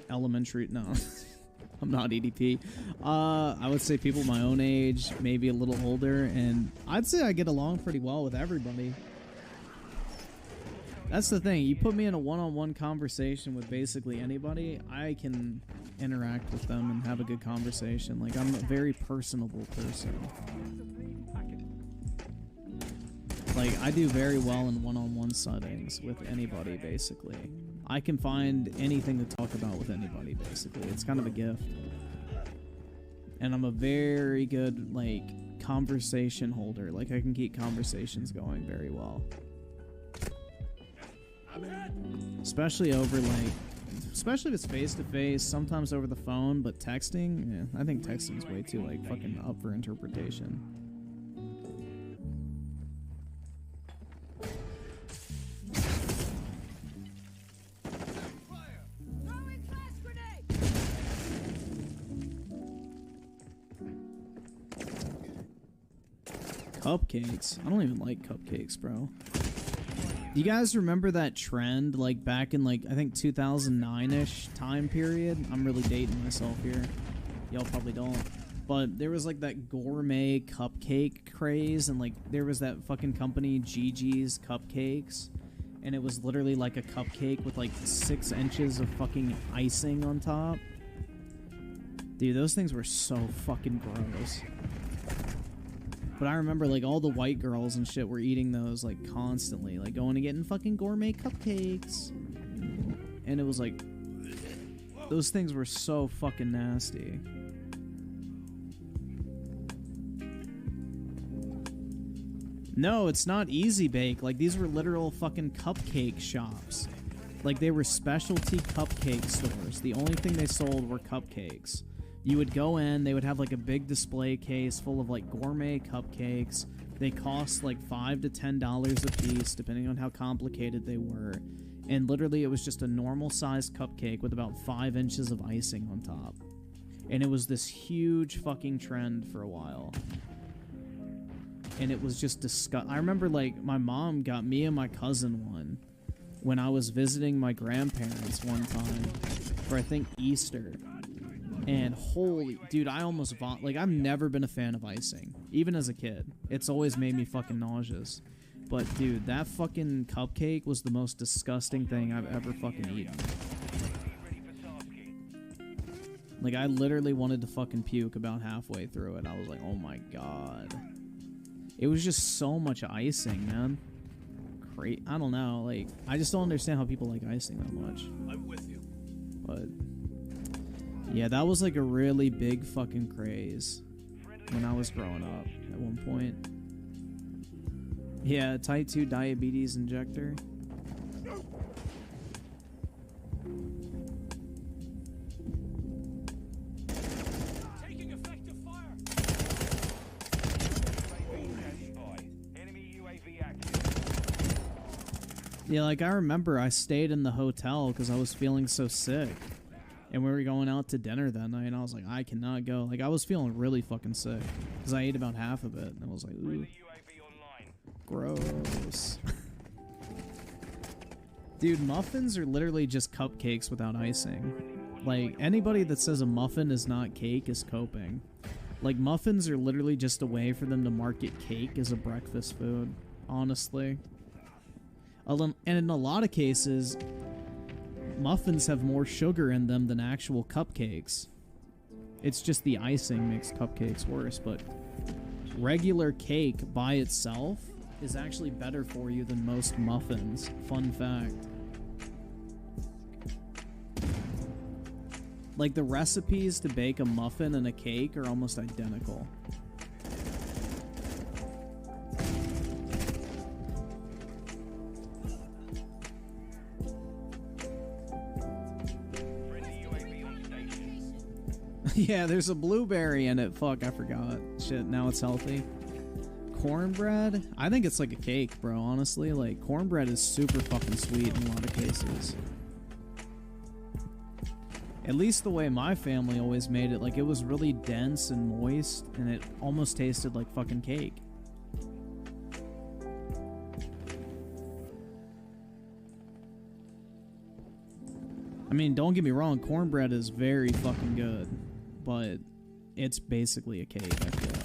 Elementary, no. I'm not EDP. I would say people my own age, maybe a little older, and I'd say I get along pretty well with everybody. That's the thing. You put me in a one-on-one conversation with basically anybody, I can interact with them and have a good conversation. Like, I'm a very personable person. Like, I do very well in one-on-one settings with anybody, basically. I can find anything to talk about with anybody, basically. It's kind of a gift. And I'm a very good, like, conversation holder. Like, I can keep conversations going very well. Especially over, like, especially if it's face-to-face, sometimes over the phone, but texting, yeah, I think texting's way too, like, fucking up for interpretation. Cupcakes. I don't even like cupcakes, bro. You guys remember that trend, like, back in, like, I think 2009-ish time period? I'm really dating myself here. Y'all probably don't. But there was, like, that gourmet cupcake craze, and, like, there was that fucking company, Gigi's Cupcakes, and it was literally, like, a cupcake with, like, 6 inches of fucking icing on top. Dude, those things were so fucking gross. But I remember, like, all the white girls and shit were eating those, like, constantly. Like, going and getting fucking gourmet cupcakes. And it was, like, those things were so fucking nasty. No, it's not Easy Bake. Like, these were literal fucking cupcake shops. Like, they were specialty cupcake stores. The only thing they sold were cupcakes. You would go in, they would have like a big display case full of like gourmet cupcakes. They cost like $5 to $10 a piece, depending on how complicated they were. And literally it was just a normal sized cupcake with about 5 inches of icing on top. And it was this huge fucking trend for a while. And it was just disgusting. I remember like my mom got me and my cousin one when I was visiting my grandparents one time for I think Easter. And holy, dude, I almost like, I've never been a fan of icing, even as a kid. It's always made me fucking nauseous. But, dude, that fucking cupcake was the most disgusting thing I've ever fucking eaten. Like, I literally wanted to fucking puke about halfway through it. I was like, oh my god. It was just so much icing, man. I don't know, like, I just don't understand how people like icing that much. I'm with you. But Yeah, that was like a really big fucking craze when I was growing up at one point. Yeah, type 2 diabetes injector. Taking effective fire. UAV standing by. Enemy UAV active. Yeah, like I remember I stayed in the hotel because I was feeling so sick. And we were going out to dinner that night, and I was like, I cannot go. Like, I was feeling really fucking sick because I ate about half of it, and I was like, ooh, Friendly UAV online. gross. Dude, muffins are literally just cupcakes without icing. Like, anybody that says a muffin is not cake is coping. Like, muffins are literally just a way for them to market cake as a breakfast food, honestly. And in a lot of cases, muffins have more sugar in them than actual cupcakes. It's just the icing makes cupcakes worse, but regular cake by itself is actually better for you than most muffins. Fun fact. Like, the recipes to bake a muffin and a cake are almost identical. Yeah, there's a blueberry in it. Fuck, I forgot. Shit, now it's healthy. Cornbread? I think it's like a cake, bro, honestly. Like, cornbread is super fucking sweet in a lot of cases. At least the way my family always made it. Like, it was really dense and moist, and it almost tasted like fucking cake. I mean, don't get me wrong, cornbread is very fucking good. But it's basically a cake, I feel like.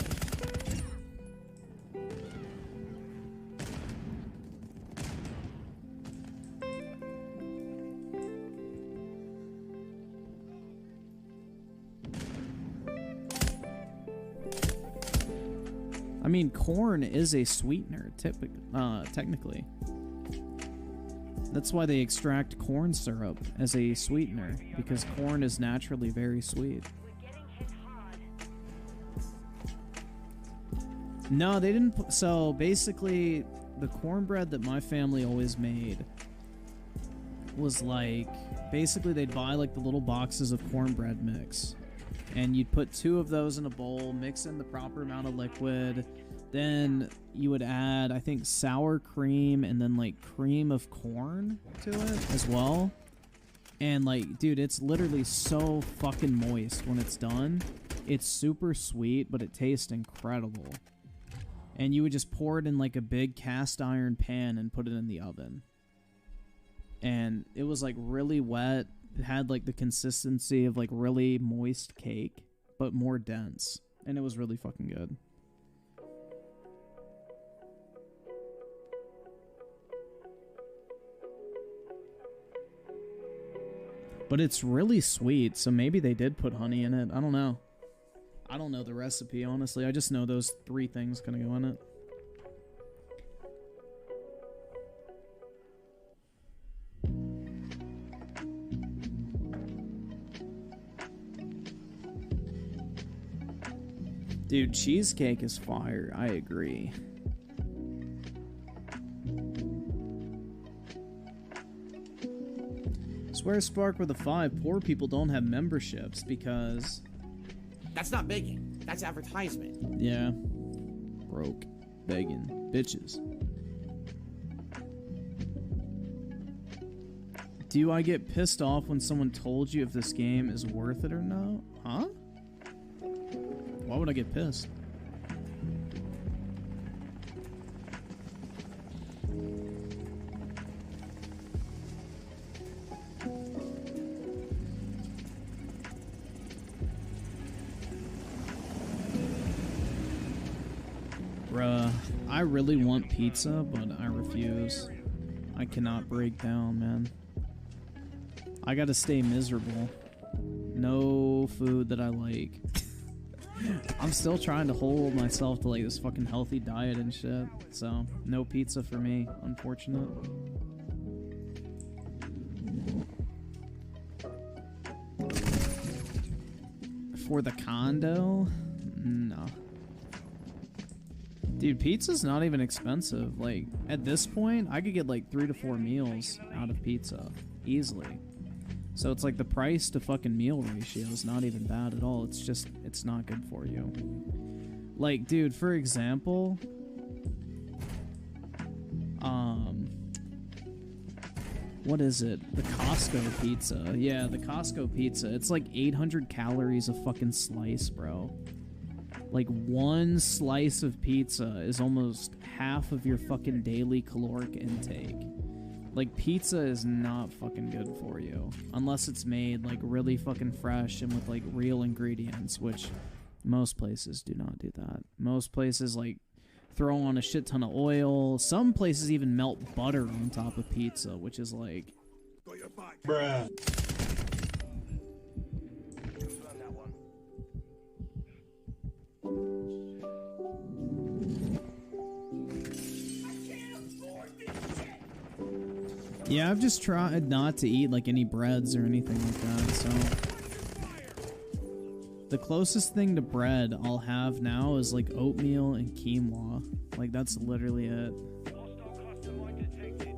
I mean, corn is a sweetener, technically. That's why they extract corn syrup as a sweetener, because corn is naturally very sweet. No, they didn't. So basically, the cornbread that my family always made was like, basically they'd buy like the little boxes of cornbread mix, and you'd put 2 of those in a bowl, mix in the proper amount of liquid, then you would add, I think, sour cream and then like cream of corn to it as well. And like, dude, it's literally so fucking moist when it's done. It's super sweet, but it tastes incredible. And you would just pour it in like a big cast iron pan and put it in the oven. And it was like really wet. It had like the consistency of like really moist cake, but more dense. And it was really fucking good. But it's really sweet, so maybe they did put honey in it. I don't know. I don't know the recipe, honestly. I just know those 3 things gonna go in it. Dude, cheesecake is fire. I agree. Swear Spark with a 5. Poor people don't have memberships because... That's not begging. That's advertisement. Yeah. Broke. Begging. Bitches. Do I get pissed off when someone told you if this game is worth it or no? Huh? Why would I get pissed? Bruh, I really want pizza, but I refuse. I cannot break down, man. I gotta stay miserable. No food that I like. I'm still trying to hold myself to like this fucking healthy diet and shit. So, no pizza for me, unfortunate. For the condo? No. Dude, pizza's not even expensive. Like, at this point, I could get like 3 to 4 meals out of pizza. Easily. So it's like the price to fucking meal ratio is not even bad at all. It's just, it's not good for you. Like, dude, for example... what is it? The Costco pizza. Yeah, the Costco pizza. It's like 800 calories a fucking slice, bro. Like, one slice of pizza is almost half of your fucking daily caloric intake. Like, pizza is not fucking good for you. Unless it's made, like, really fucking fresh and with, like, real ingredients, which most places do not do that. Most places, like, throw on a shit ton of oil. Some places even melt butter on top of pizza, which is like... Bruh. Confirm that one. Yeah, I've just tried not to eat, like, any breads or anything like that, so... The closest thing to bread I'll have now is, like, oatmeal and quinoa. Like, that's literally it. Hostile cluster mine detected.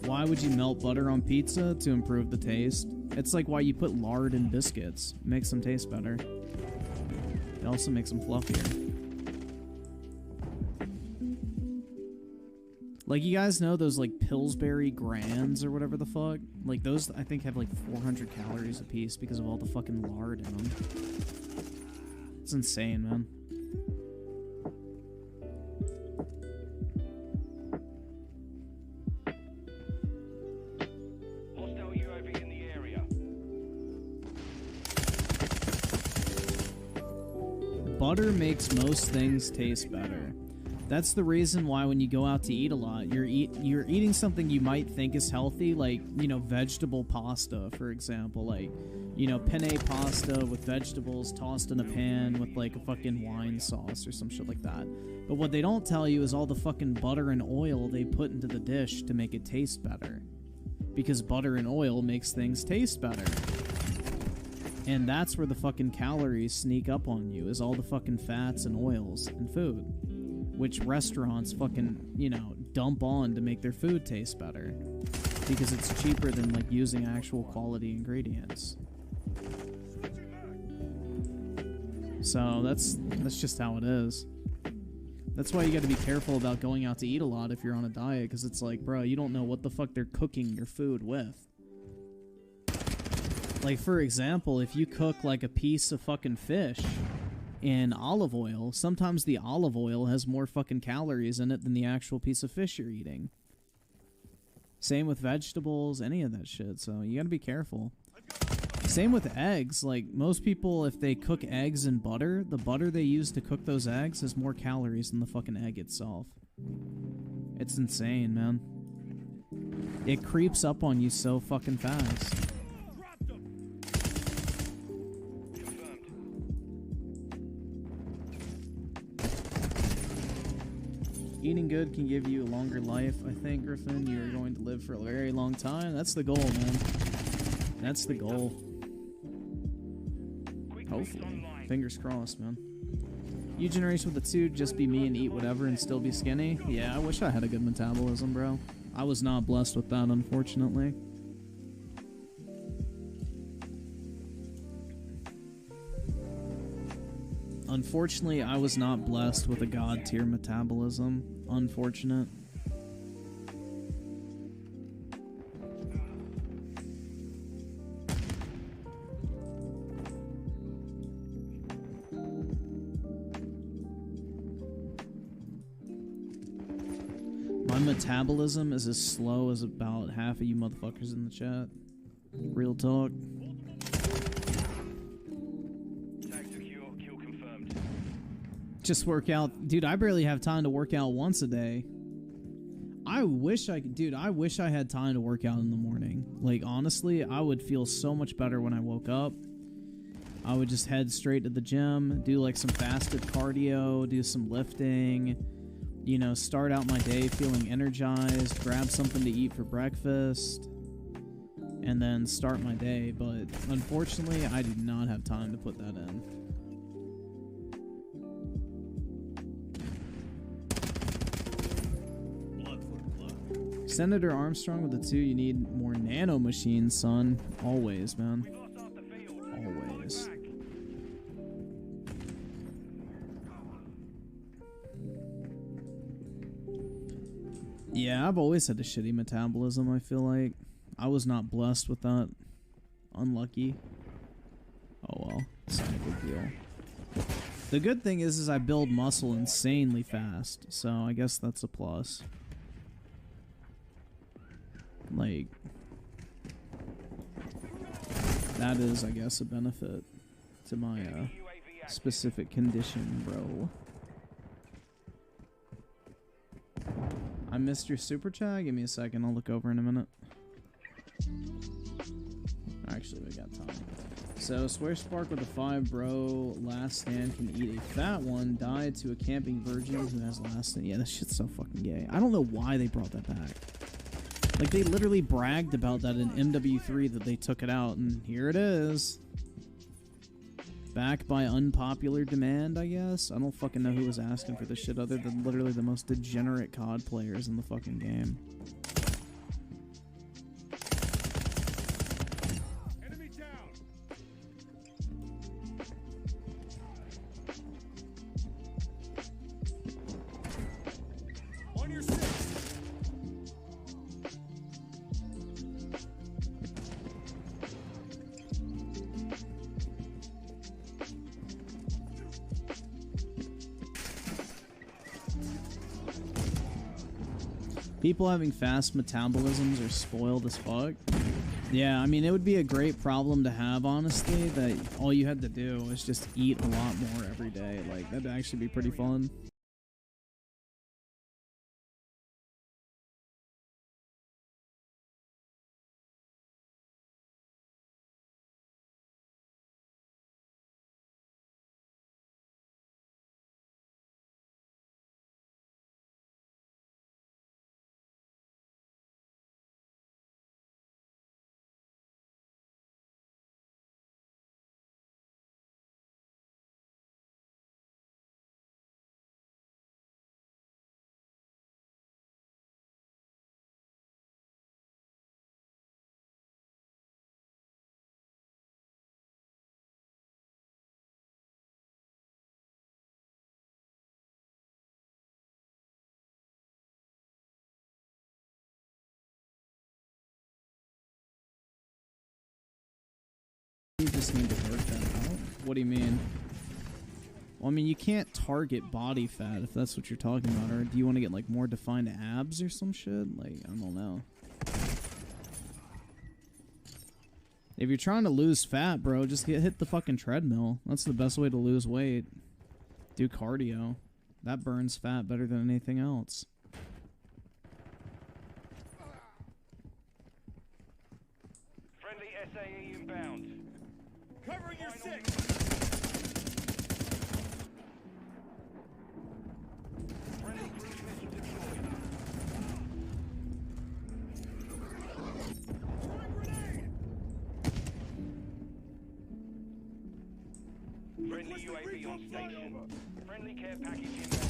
Why would you melt butter on pizza? To improve the taste. It's like why you put lard in biscuits. It makes them taste better. It also makes them fluffier. Like, you guys know those, like, Pillsbury Grands or whatever the fuck? Like, those, I think, have, like, 400 calories a piece because of all the fucking lard in them. It's insane, man. Hostile UAV in the area. Butter makes most things taste better. That's the reason why when you go out to eat a lot, you're eating something you might think is healthy, like, you know, vegetable pasta, for example. Like, you know, penne pasta with vegetables tossed in a pan with, like, a fucking wine sauce or some shit like that. But what they don't tell you is all the fucking butter and oil they put into the dish to make it taste better. Because butter and oil makes things taste better. And that's where the fucking calories sneak up on you, is all the fucking fats and oils in food. Which restaurants fucking, you know, dump on to make their food taste better. Because it's cheaper than, like, using actual quality ingredients. So, that's just how it is. That's why you gotta be careful about going out to eat a lot if you're on a diet, because it's like, bro, you don't know what the fuck they're cooking your food with. Like, for example, if you cook, like, a piece of fucking fish in olive oil, sometimes the olive oil has more fucking calories in it than the actual piece of fish you're eating. Same with vegetables, any of that shit, so you gotta be careful. Same with eggs. Like, most people, if they cook eggs in butter, the butter they use to cook those eggs has more calories than the fucking egg itself. It's insane, man. It creeps up on you so fucking fast. Eating good can give you a longer life. I think, Griffin, you're going to live for a very long time. That's the goal, man. That's the goal. Hopefully. Fingers crossed, man. You generation with the two, just be me and eat whatever and still be skinny? Yeah, I wish I had a good metabolism, bro. I was not blessed with that, unfortunately. Unfortunately, I was not blessed with a god-tier metabolism. Unfortunate. My metabolism is as slow as about half of you motherfuckers in the chat. Real talk. Just work out. Dude, I barely have time to work out once a day. I wish I could. Dude, I wish I had time to work out in the morning. Like, honestly, I would feel so much better when I woke up. I would just head straight to the gym, do like some fasted cardio, do some lifting, you know, start out my day feeling energized, grab something to eat for breakfast, and then start my day, but unfortunately, I do not have time to put that in. Senator Armstrong with the 2, you need more nano machines, son. Always, man. Always. Yeah, I've always had a shitty metabolism, I feel like. I was not blessed with that. Unlucky. Oh well, it's not a big deal. The good thing is I build muscle insanely fast, so I guess that's a plus. Like, that is, I guess, a benefit to my specific condition, bro. I missed your super chat. Give me a second. I'll look over in a minute. Actually, we got time. So, Swear Spark with a 5, bro. Last stand can eat a fat one. Died to a camping virgin who has last stand. Yeah, that shit's so fucking gay. I don't know why they brought that back. Like, they literally bragged about that in MW3 that they took it out, and here it is. Back by unpopular demand, I guess? I don't fucking know who was asking for this shit other than literally the most degenerate COD players in the fucking game. Enemy down. On your 6. People having fast metabolisms are spoiled as fuck. Yeah, I mean, it would be a great problem to have, honestly, that all you had to do was just eat a lot more every day. Like, that'd actually be pretty fun. You just need to work that out. What do you mean? Well, I mean, you can't target body fat if that's what you're talking about, or do you want to get like more defined abs or some shit? Like, I don't know. If you're trying to lose fat, bro, just hit the fucking treadmill. That's the best way to lose weight. Do cardio. That burns fat better than anything else. Friendly SAE inbound. Covering your 6. Friendly cruise missile deployed. Friendly UAV on station. Friendly care package inbound.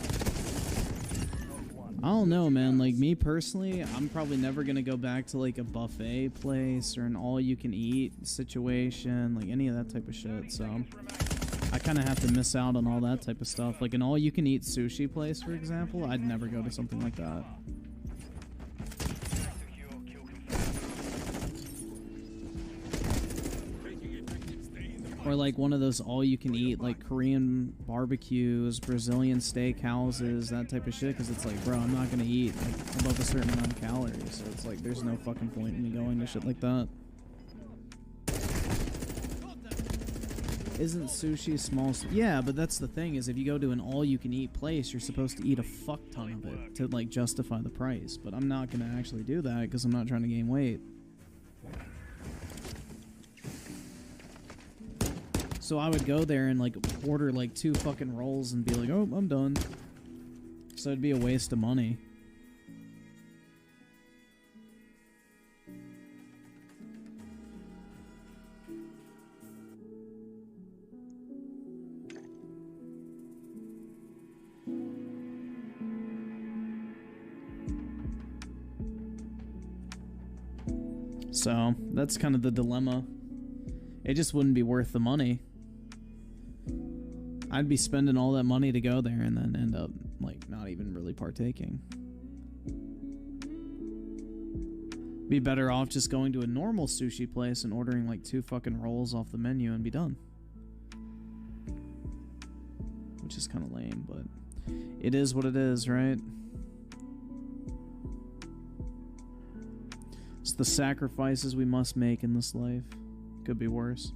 I don't know, man. Like, me personally, I'm probably never gonna go back to like a buffet place or an all-you-can-eat situation, like any of that type of shit. So I kind of have to miss out on all that type of stuff. Like an all-you-can-eat sushi place, for example, I'd never go to something like that. Secure kill confirmed. Or like one of those all-you-can-eat, like Korean barbecues, Brazilian steak houses, that type of shit. Because it's like, bro, I'm not gonna eat like above a certain amount of calories. So it's like, there's no fucking point in me going to shit like that. Isn't sushi small? Yeah, but that's the thing, is if you go to an all-you-can-eat place, you're supposed to eat a fuck ton of it to like justify the price. But I'm not gonna actually do that because I'm not trying to gain weight. So I would go there and like order like 2 fucking rolls and be like, oh, I'm done. So it'd be a waste of money. So, that's kind of the dilemma. It just wouldn't be worth the money. I'd be spending all that money to go there and then end up, like, not even really partaking. Be better off just going to a normal sushi place and ordering, like, 2 fucking rolls off the menu and be done. Which is kind of lame, but it is what it is, right? It's the sacrifices we must make in this life. Could be worse.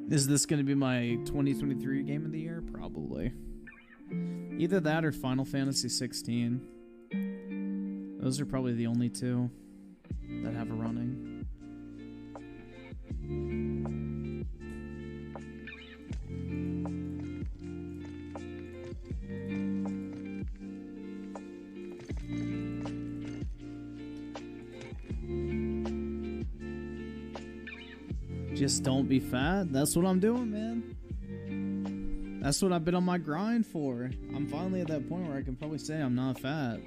Is this going to be my 2023 game of the year? Probably. Either that or Final Fantasy 16. Those are probably the only 2 that have a running. Just don't be fat. That's what I'm doing, man. That's what I've been on my grind for. I'm finally at that point where I can probably say I'm not fat.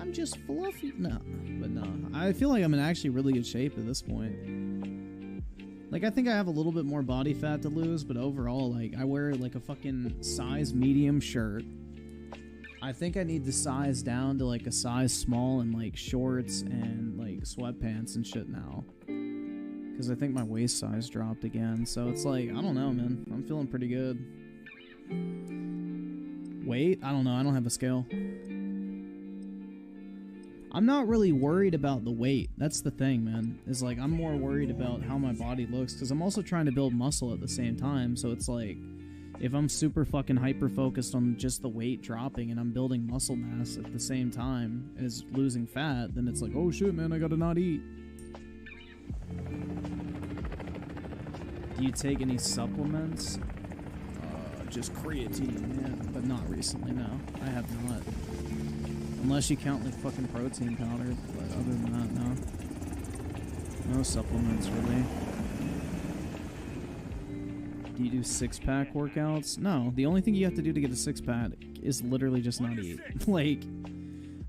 I'm just fluffy. No, but no. I feel like I'm in actually really good shape at this point. Like, I think I have a little bit more body fat to lose, but overall, like, I wear, like, a fucking size medium shirt. I think I need to size down to, like, a size small in, like, shorts and, like, sweatpants and shit now. Because I think my waist size dropped again. So it's like, I don't know, man. I'm feeling pretty good. Weight? I don't know. I don't have a scale. I'm not really worried about the weight. That's the thing, man. Is like, I'm more worried about how my body looks. Because I'm also trying to build muscle at the same time. So it's like, if I'm super fucking hyper-focused on just the weight dropping and I'm building muscle mass at the same time as losing fat, then it's like, oh shit, man, I gotta not eat. Do you take any supplements? Just creatine, yeah, but not recently, no. I have not. Unless you count like fucking protein powder, but other than that, no. No supplements, really. Do you do 6-pack workouts? No, the only thing you have to do to get a 6-pack is literally just not eat. Like,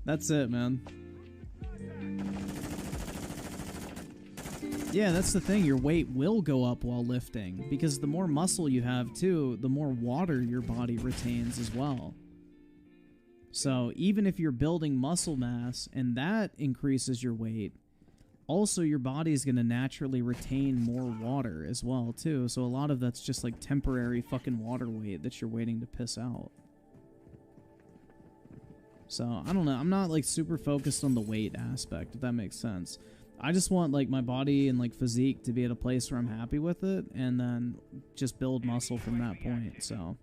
that's it, man. Yeah, that's the thing. Your weight will go up while lifting because the more muscle you have too, the more water your body retains as well. So even if you're building muscle mass and that increases your weight, also your body is going to naturally retain more water as well too. So a lot of that's just like temporary fucking water weight that you're waiting to piss out. So I don't know. I'm not like super focused on the weight aspect, if that makes sense. I just want like my body and like physique to be at a place where I'm happy with it and then just build muscle from that point. So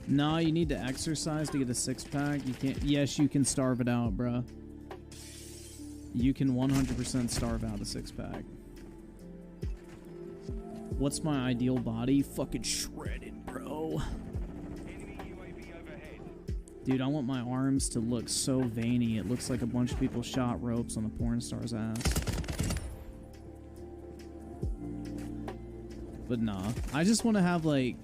no, you need to exercise to get a 6-pack. You can't. Yes, you can starve it out, bruh. You can 100% starve out a 6-pack. What's my ideal body? Fucking shredded, bro. Dude, I want my arms to look so veiny. It looks like a bunch of people shot ropes on a porn star's ass. But nah. I just want to have, like...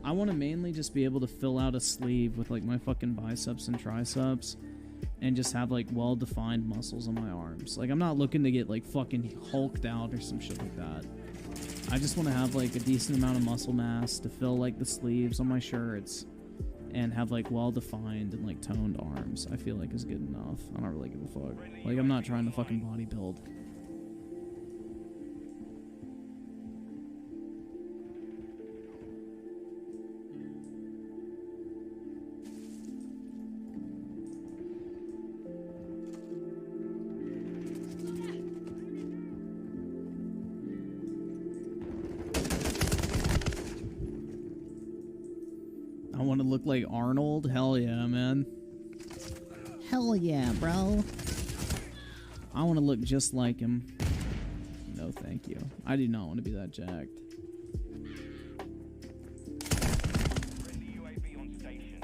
I want to mainly just be able to fill out a sleeve with, like, my fucking biceps and triceps. And just have, like, well-defined muscles on my arms. Like, I'm not looking to get, like, fucking hulked out or some shit like that. I just want to have, like, a decent amount of muscle mass to fill, like, the sleeves on my shirts. And have, like, well-defined and, like, toned arms, I feel like is good enough. I don't really give a fuck. Like, I'm not trying to fucking bodybuild. I want to look like Arnold? Hell yeah, man. Hell yeah, bro. I want to look just like him. no thank you. I do not want to be that jacked. Friendly UAV on station.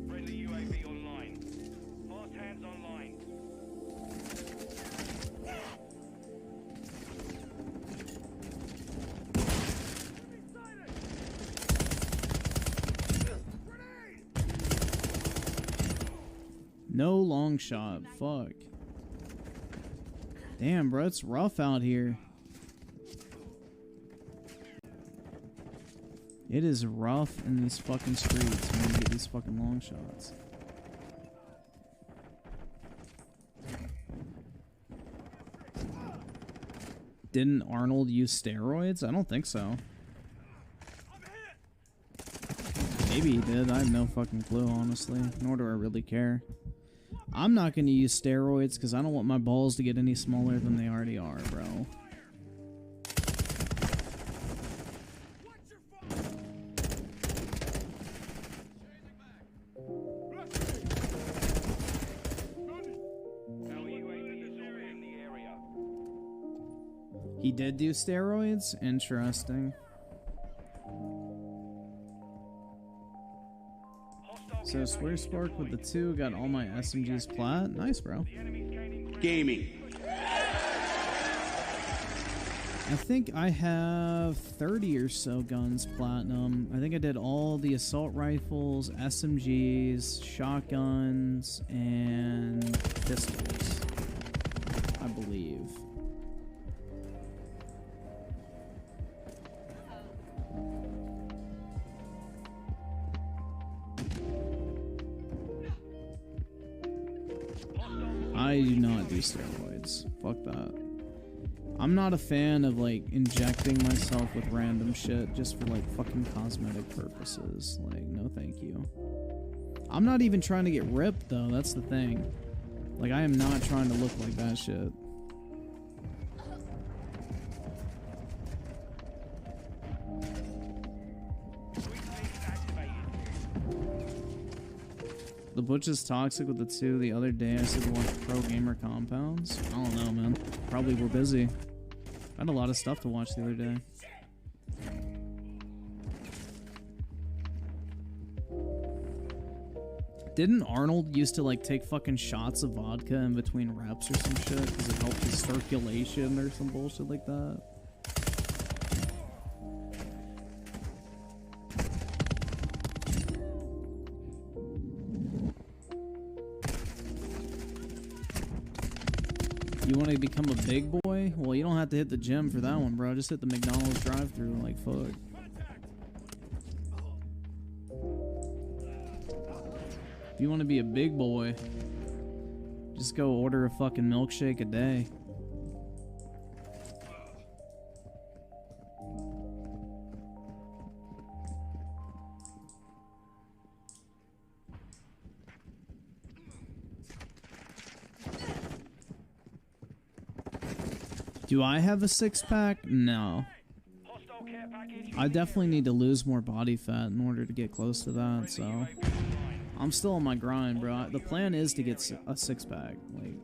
Friendly UAV online. Fast hands online. No long shot. Fuck. Damn, bro, it's rough out here. It is rough in these fucking streets when you get these fucking long shots. Didn't Arnold use steroids? I don't think so. Maybe he did. I have no fucking clue, honestly. Nor do I really care. I'm not going to use steroids because I don't want my balls to get any smaller than they already are, bro. Our UAV is orbiting the area. He did do steroids? Interesting. Hostile So Swear Spark with the 2 got all my SMGs plat. Nice, bro. The enemy's gaining ground. Gaming. I think I have 30 or so guns platinum. I think I did all the assault rifles, SMGs, shotguns, and pistols. I believe. I do not do steroids. Fuck that. I'm not a fan of, like, injecting myself with random shit just for, like, fucking cosmetic purposes. Like, no thank you. I'm not even trying to get ripped, though. That's the thing. Like, I am not trying to look like that shit. The Butch is toxic with the 2. The other day I said to watch Pro Gamer Compounds. I don't know, man. Probably we're busy. I had a lot of stuff to watch the other day. Didn't Arnold used to, like, take fucking shots of vodka in between reps or some shit because it helped his circulation or some bullshit like that? You want to become a big boy? Well, you don't have to hit the gym for that one, bro. Just hit the McDonald's drive-thru, like, fuck. If you want to be a big boy, just go order a fucking milkshake a day. Do I have a six-pack? No. Hostile care package. I definitely need to lose more body fat in order to get close to that, so... I'm still on my grind, bro. The plan is to get a six-pack. Like,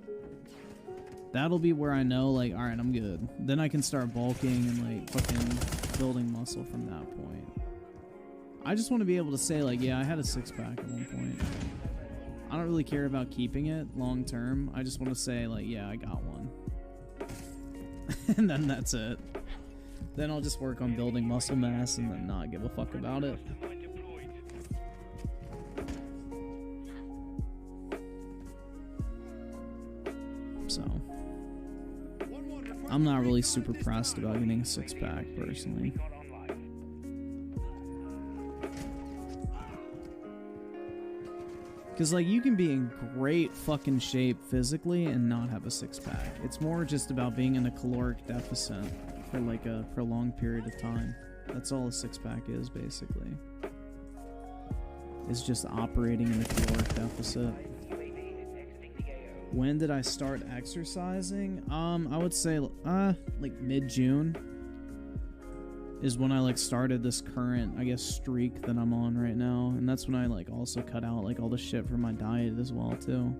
that'll be where I know, like, alright, I'm good. Then I can start bulking and, like, fucking building muscle from that point. I just want to be able to say, like, yeah, I had a six-pack at one point. I don't really care about keeping it long-term. I just want to say, like, yeah, I got one. And then that's it. Then I'll just work on building muscle mass and then not give a fuck about it. So, I'm not really super pressed about getting a six-pack, personally. Because, like, you can be in great fucking shape physically and not have a six-pack. It's more just about being in a caloric deficit for, like, a prolonged period of time. That's all a six-pack is, basically. It's just operating in a caloric deficit. When did I start exercising? I would say, like, mid-June is when I, like, started this current, I guess, streak that I'm on right now. And that's when I, like, also cut out, like, all the shit from my diet as well, too.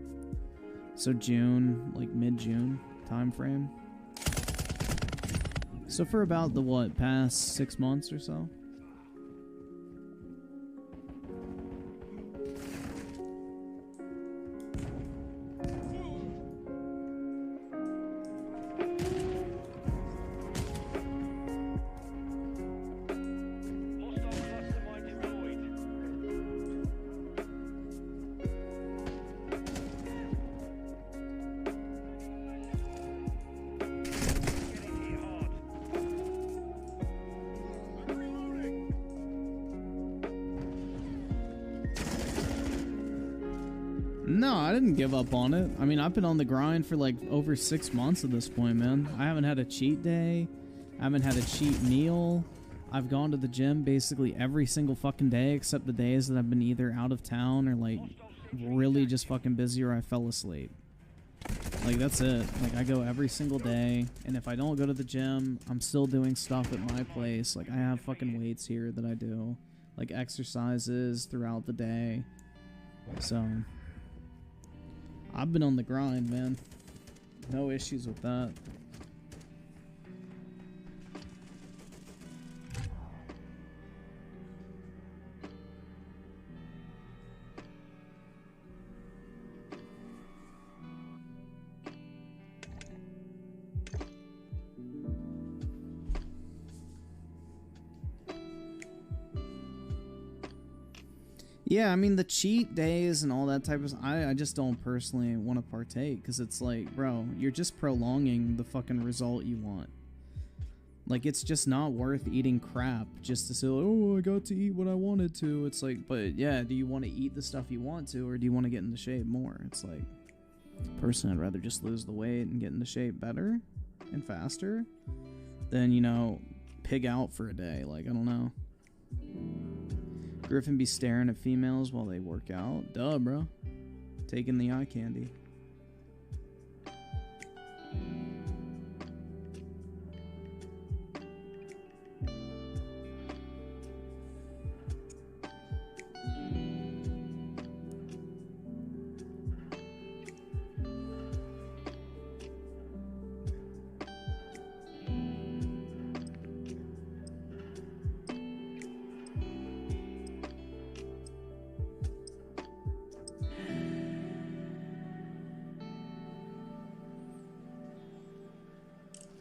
So June, like, mid-June time frame. So for about the, what, past 6 months or so? No, I didn't give up on it. I mean, I've been on the grind for like over 6 months at this point, man. I haven't had a cheat day. I haven't had a cheat meal. I've gone to the gym basically every single fucking day except the days that I've been either out of town or like really just fucking busy or I fell asleep. Like, that's it. Like, I go every single day, and if I don't go to the gym, I'm still doing stuff at my place. Like, I have fucking weights here that I do. Like, exercises throughout the day. So I've been on the grind, man. No issues with that. Yeah, I mean, the cheat days and all that type of... I just don't personally want to partake, because it's like, bro, you're just prolonging the fucking result you want. Like, it's just not worth eating crap just to say, oh, I got to eat what I wanted to. It's like, but yeah, do you want to eat the stuff you want to, or do you want to get into shape more? It's like, personally, I'd rather just lose the weight and get into shape better and faster than, you know, pig out for a day. Like, I don't know. Griffin be staring at females while they work out. Duh, bro. Taking the eye candy.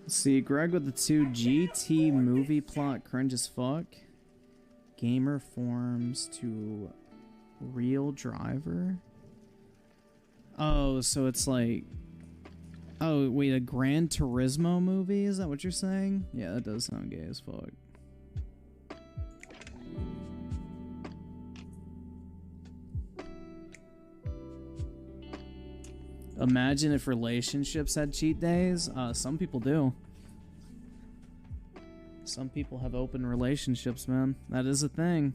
See, Greg with the 2 GT movie plot cringe as fuck. Gamer forms to real driver. Oh, so it's like... Oh, wait, a Gran Turismo movie? Is that what you're saying? Yeah, that does sound gay as fuck. Imagine if relationships had cheat days. Some people do. Some people have open relationships, man. That is a thing.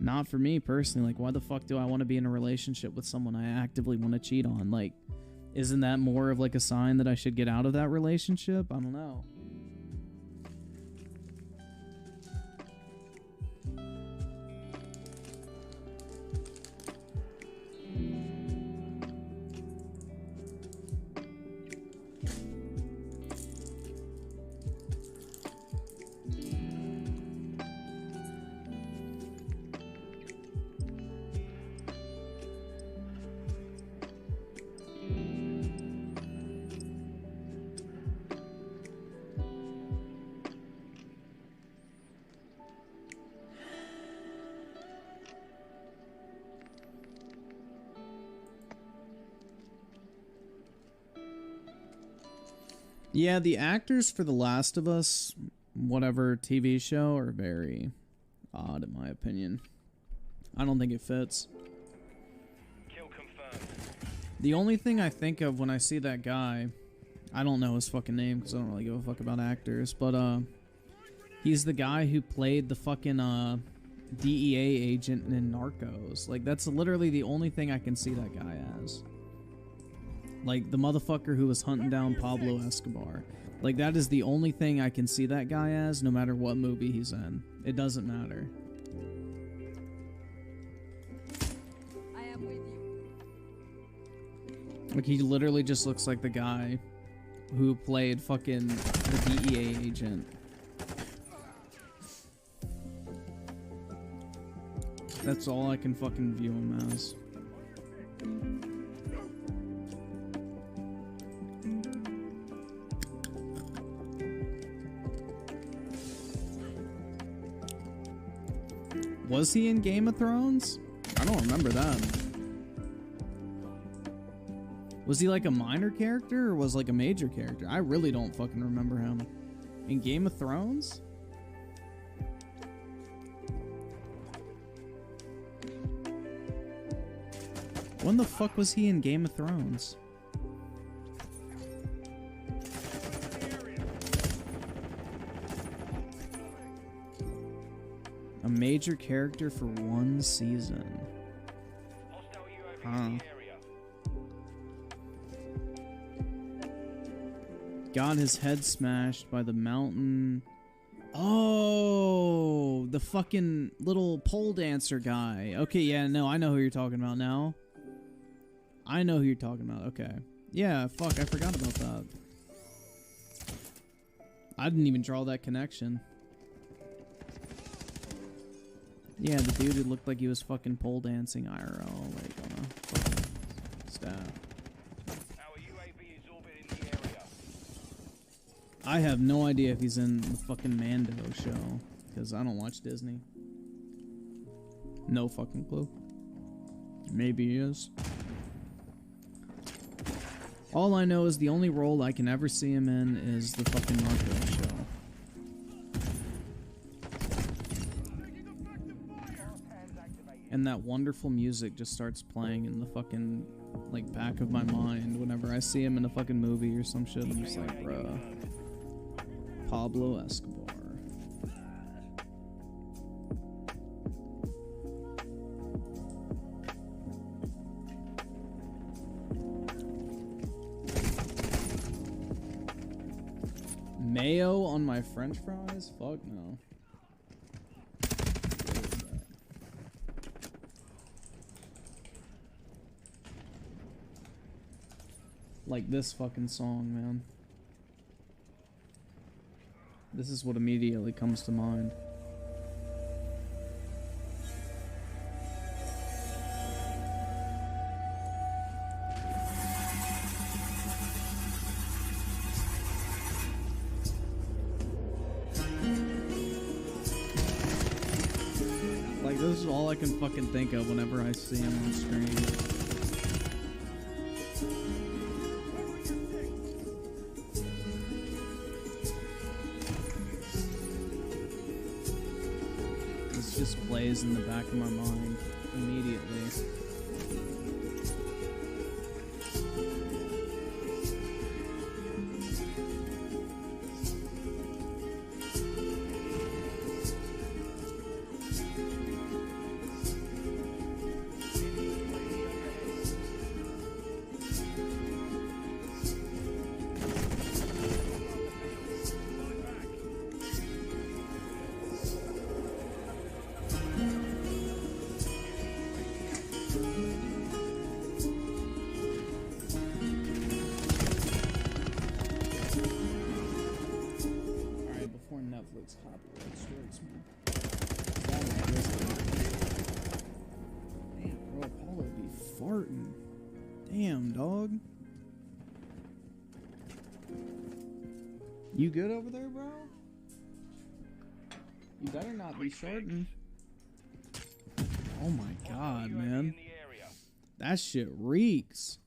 Not for me personally. Like, why the fuck do I want to be in a relationship with someone I actively want to cheat on? Like, isn't that more of like a sign that I should get out of that relationship? I don't know. Yeah, the actors for The Last of Us, whatever TV show, are very odd in my opinion. I don't think it fits. The only thing I think of when I see that guy, I don't know his fucking name because I don't really give a fuck about actors, but he's the guy who played the fucking DEA agent in Narcos. Like, that's literally the only thing I can see that guy as. Like, the motherfucker who was hunting down Pablo Escobar. Like, that is the only thing I can see that guy as, no matter what movie he's in. It doesn't matter. I am with you. Like, he literally just looks like the guy who played fucking the DEA agent. That's all I can fucking view him as. Was he in Game of Thrones? I don't remember that. Was he like a minor character or was like a major character? I really don't fucking remember him. In Game of Thrones? When the fuck was he in Game of Thrones? A major character for one season. Hostile UAV Huh. in the area. Got his head smashed by the mountain. Oh, the fucking little pole dancer guy. Okay, yeah, no, I know who you're talking about now. I know who you're talking about. Okay. Yeah, fuck, I forgot about that. I didn't even draw that connection. Yeah, the dude who looked like he was fucking pole dancing IRL, like on a fucking staff. Our UAV is orbiting the area. I have no idea if he's in the fucking Mando show, because I don't watch Disney. No fucking clue. Maybe he is. All I know is the only role I can ever see him in is the fucking Narcos show. And that wonderful music just starts playing in the fucking, like, back of my mind whenever I see him in a fucking movie or some shit. I'm just like, bruh. Pablo Escobar. Mayo on my french fries? Fuck no. Like this fucking song, man. This is what immediately comes to mind. Like, this is all I can fucking think of whenever I see him on screen. Just plays in the back of my mind immediately. Netflix copyright strikes me. Damn, bro, Apollo be farting. Damn, dog. You good over there, bro? You better not be shorting. Oh my god, man. That shit reeks.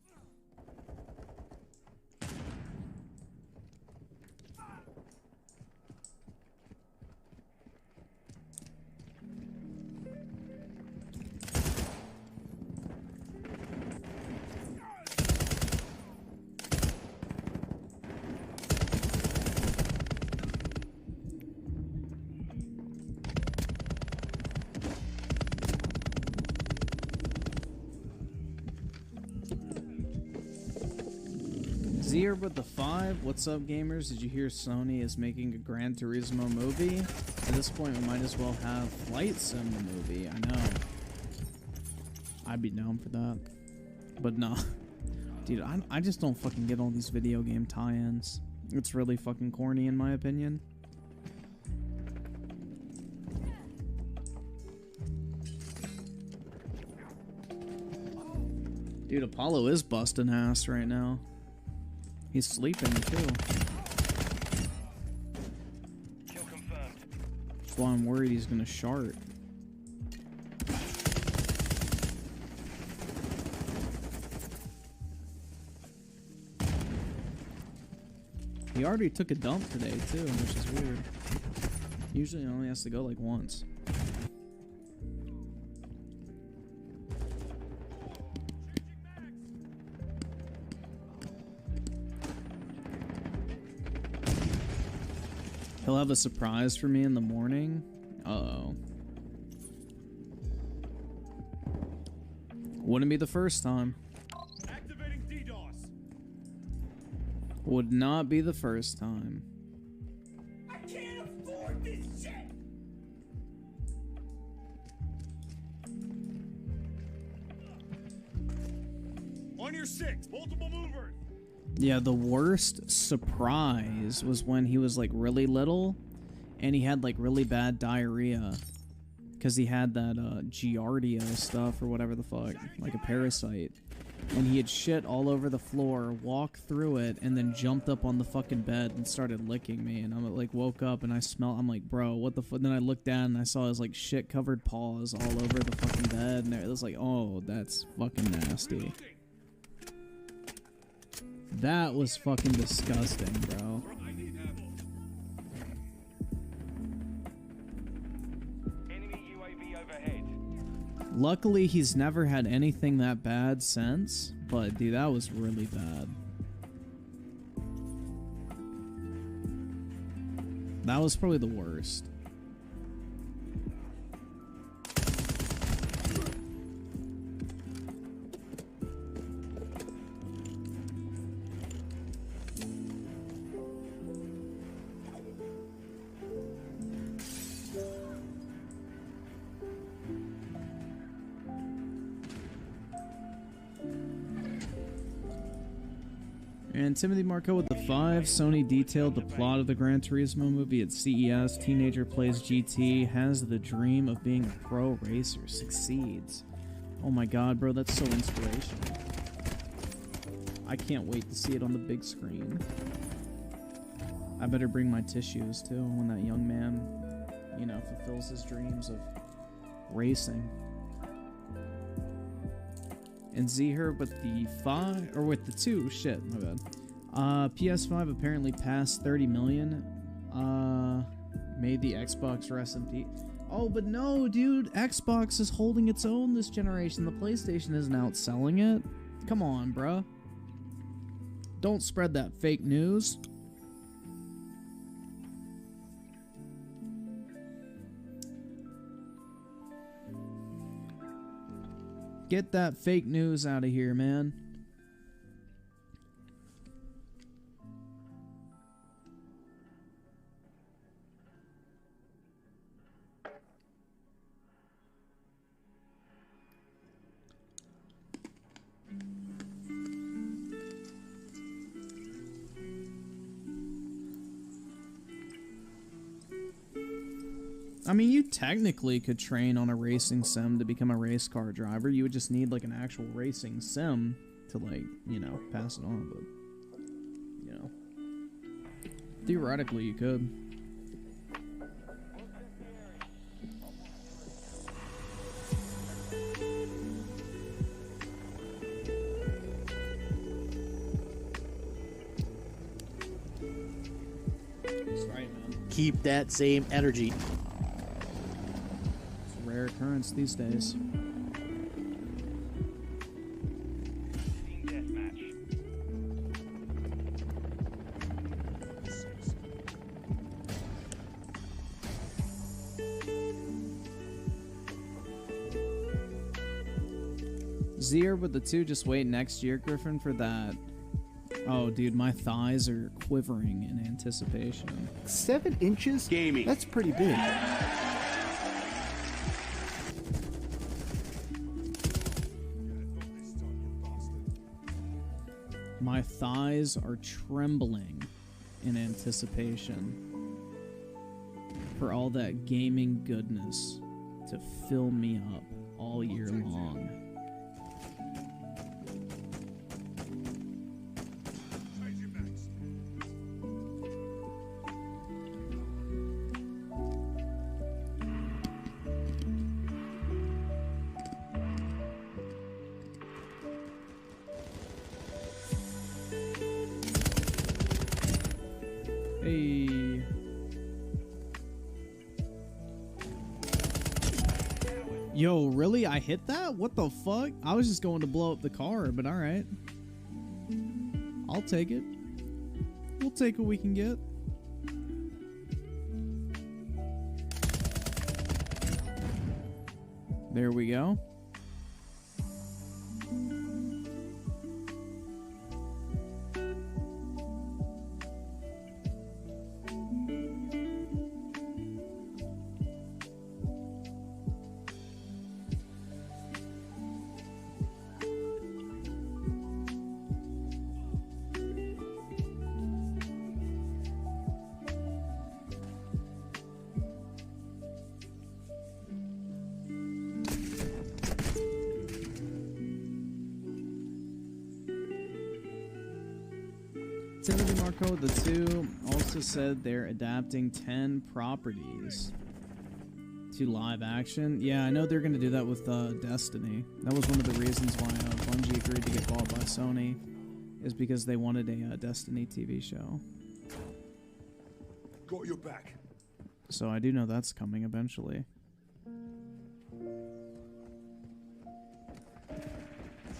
Zier with the 5. What's up, gamers? Did you hear Sony is making a Gran Turismo movie? At this point, we might as well have Flight Sim the movie. I know. I'd be down for that. But nah. Dude, I just don't fucking get all these video game tie-ins. It's really fucking corny in my opinion. Dude, Apollo is busting ass right now. He's sleeping too. Kill confirmed. That's why I'm worried he's gonna shart. He already took a dump today too, which is weird. Usually he only has to go like once. He'll have a surprise for me in the morning. Uh-oh. Wouldn't be the first time. Activating DDoS. Would not be the first time. I can't afford this shit! On your 6, multiple movers. Yeah, the worst surprise was when he was like really little and he had like really bad diarrhea because he had that Giardia stuff or whatever the fuck, like a parasite. And he had shit all over the floor, walked through it, and then jumped up on the fucking bed and started licking me. And I like woke up and I'm like, bro, what the fuck? Then I looked down and I saw his like shit covered paws all over the fucking bed, and it was like, oh, that's fucking nasty. That was fucking disgusting, bro. Enemy UAV overhead. Luckily, he's never had anything that bad since, but dude, that was really bad. That was probably the worst. And Timothy Marco with the 5. Sony detailed the plot of the Gran Turismo movie at CES. Teenager plays GT, has the dream of being a pro racer, succeeds. Oh my god, bro, that's so inspirational. I can't wait to see it on the big screen. I better bring my tissues too when that young man, you know, fulfills his dreams of racing. And Zher with the 5, or with the 2, shit, my bad. PS5 apparently passed 30 million. Made the Xbox rest in peace. Oh, but no, dude, Xbox is holding its own this generation. The PlayStation isn't outselling it. Come on, bruh. Don't spread that fake news. Get that fake news out of here, man. I mean, you technically could train on a racing sim to become a race car driver. You would just need, like, an actual racing sim to, like, you know, pass it on, but, you know. Theoretically, you could. That's right, man. Keep that same energy. Rare occurrence these days. Team deathmatch. Zher with the 2, just wait next year, Griffin, for that Oh, dude, my thighs are quivering in anticipation. 7 inches? Gaming. That's pretty big. My thighs are trembling in anticipation for all that gaming goodness to fill me up all year long. Hey. Yo, really? I hit that? What the fuck? I was just going to blow up the car, but alright. I'll take it. We'll take what we can get. There we go. Timothy Marco, the 2, also said they're adapting 10 properties to live action. Yeah, I know they're going to do that with Destiny. That was one of the reasons why Bungie agreed to get bought by Sony, is because they wanted a Destiny TV show. Got your back. So I do know that's coming eventually.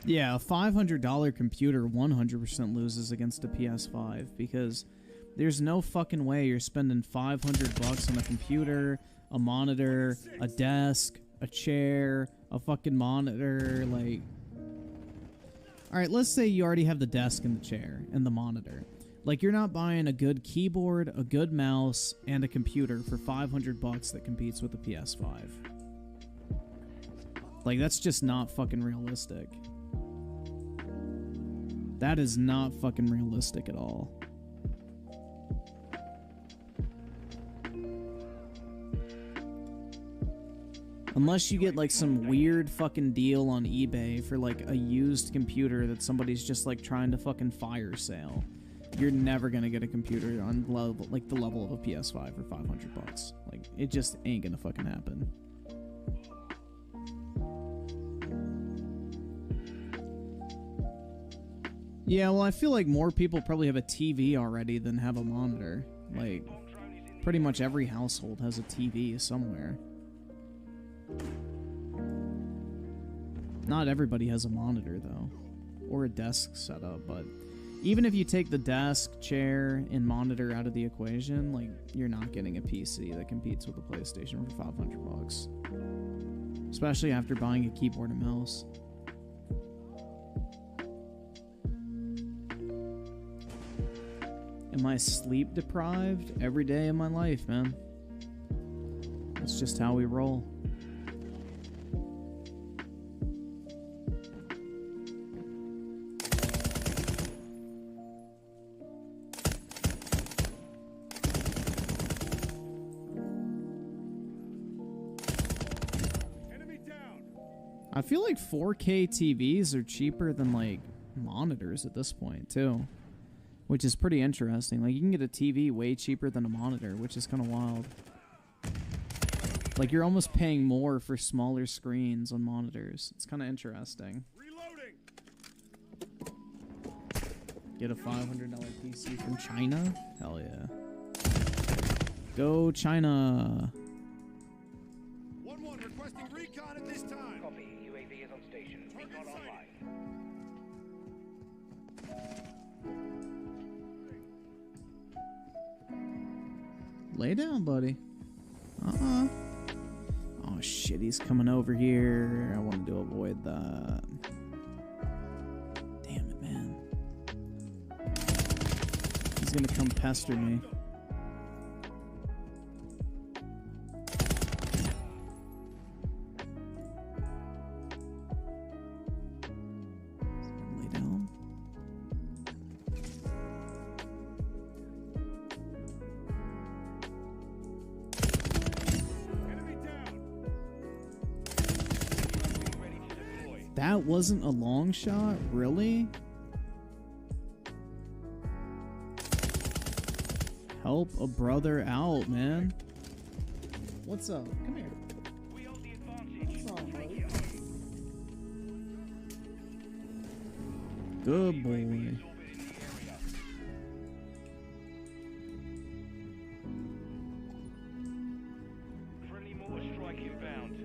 Yeah, a $500 computer 100% loses against a PS5 because there's no fucking way you're spending $500 on a computer, a monitor, a desk, a chair, a fucking monitor, like... Alright, let's say you already have the desk and the chair and the monitor. Like, you're not buying a good keyboard, a good mouse, and a computer for $500 that competes with the PS5. Like, that's just not fucking realistic. That is not fucking realistic at all. Unless you get like some weird fucking deal on eBay for like a used computer that somebody's just like trying to fucking fire sale, you're never gonna get a computer on level, like the level of a PS5 for $500. Like, it just ain't gonna fucking happen. Yeah, well, I feel like more people probably have a TV already than have a monitor. Like, pretty much every household has a TV somewhere. Not everybody has a monitor, though. Or a desk setup, but even if you take the desk, chair, and monitor out of the equation, like, you're not getting a PC that competes with a PlayStation for $500. Especially after buying a keyboard and mouse. Am I sleep deprived? Every day of my life, man. That's just how we roll. Enemy down. I feel like 4K TVs are cheaper than, like, monitors at this point, too. Which is pretty interesting. Like, you can get a TV way cheaper than a monitor, which is kind of wild. Like, you're almost paying more for smaller screens on monitors. It's kind of interesting. Reloading. Get a $500 PC from China? Hell yeah. Go China! 1-1 requesting recon at this time. Copy. UAV is on station. Recon online. Lay down, buddy. Oh shit, he's coming over here. I wanted to avoid that. Damn it, man. gonna come pester me. Lay down. Enemy down. Ready to deploy. That wasn't a long shot? Really? Help a brother out, man. What's up? Come here. We hold the advantage. What's up, Take buddy? it. Good UAV boy. is orbiting the area. Friendly mortar strike inbound.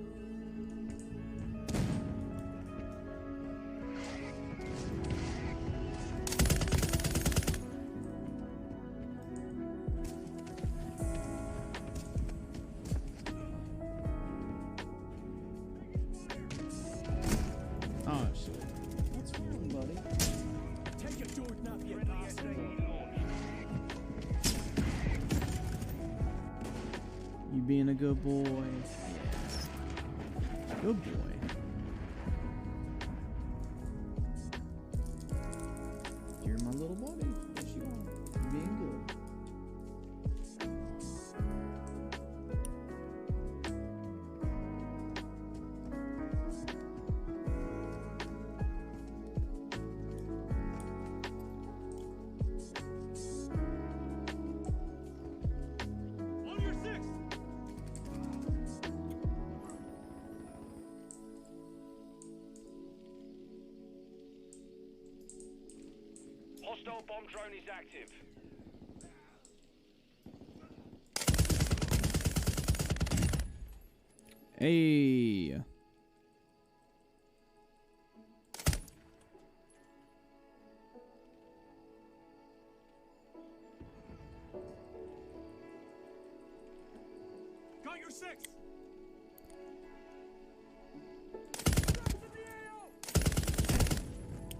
Oh shit. What's wrong, buddy? Take a Jordan up, you Friendly bastard. SAE launched. You being a good boy. Yeah. Good boy. You're my little buddy. What you want? You're being good. On your six. Hostile bomb drone is active. Hey. Got your six.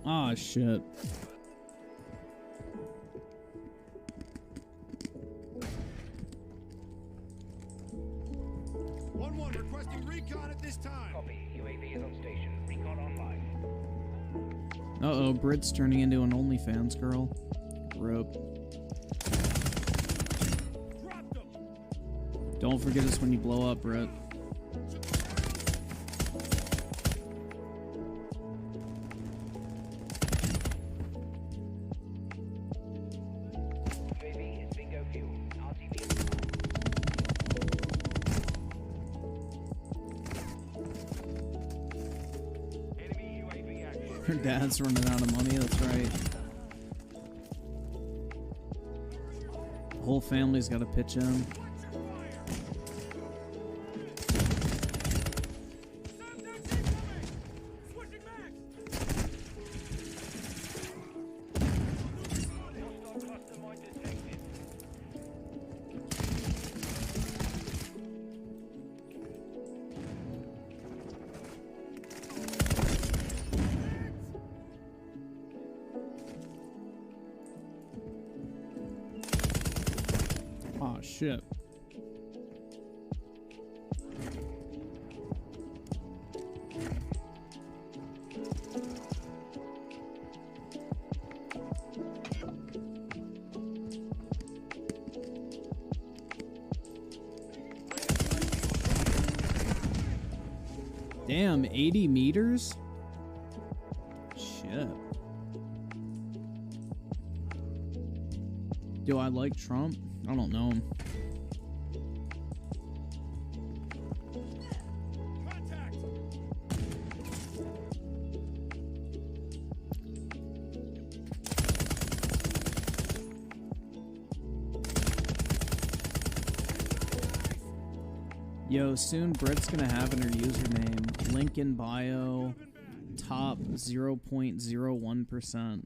Ah, shit. One requesting recon at this time. Copy. UAV is on station. Recon online. Uh-oh, Brit's turning into an OnlyFans girl. Rope. Dropped them. Don't forget us when you blow up, Brit. UAV is bingo fuel. RTV is enemy UAV active. Her dad's running out of money, that's right. The whole family's got to pitch in. Switching back. Hostile cluster mine detected. Ah, shit. Damn, 80 meters? Shit. Do I like Trump? I don't know him. Contact. Yo, soon Brit's gonna have in her username link in bio, top 0.01%.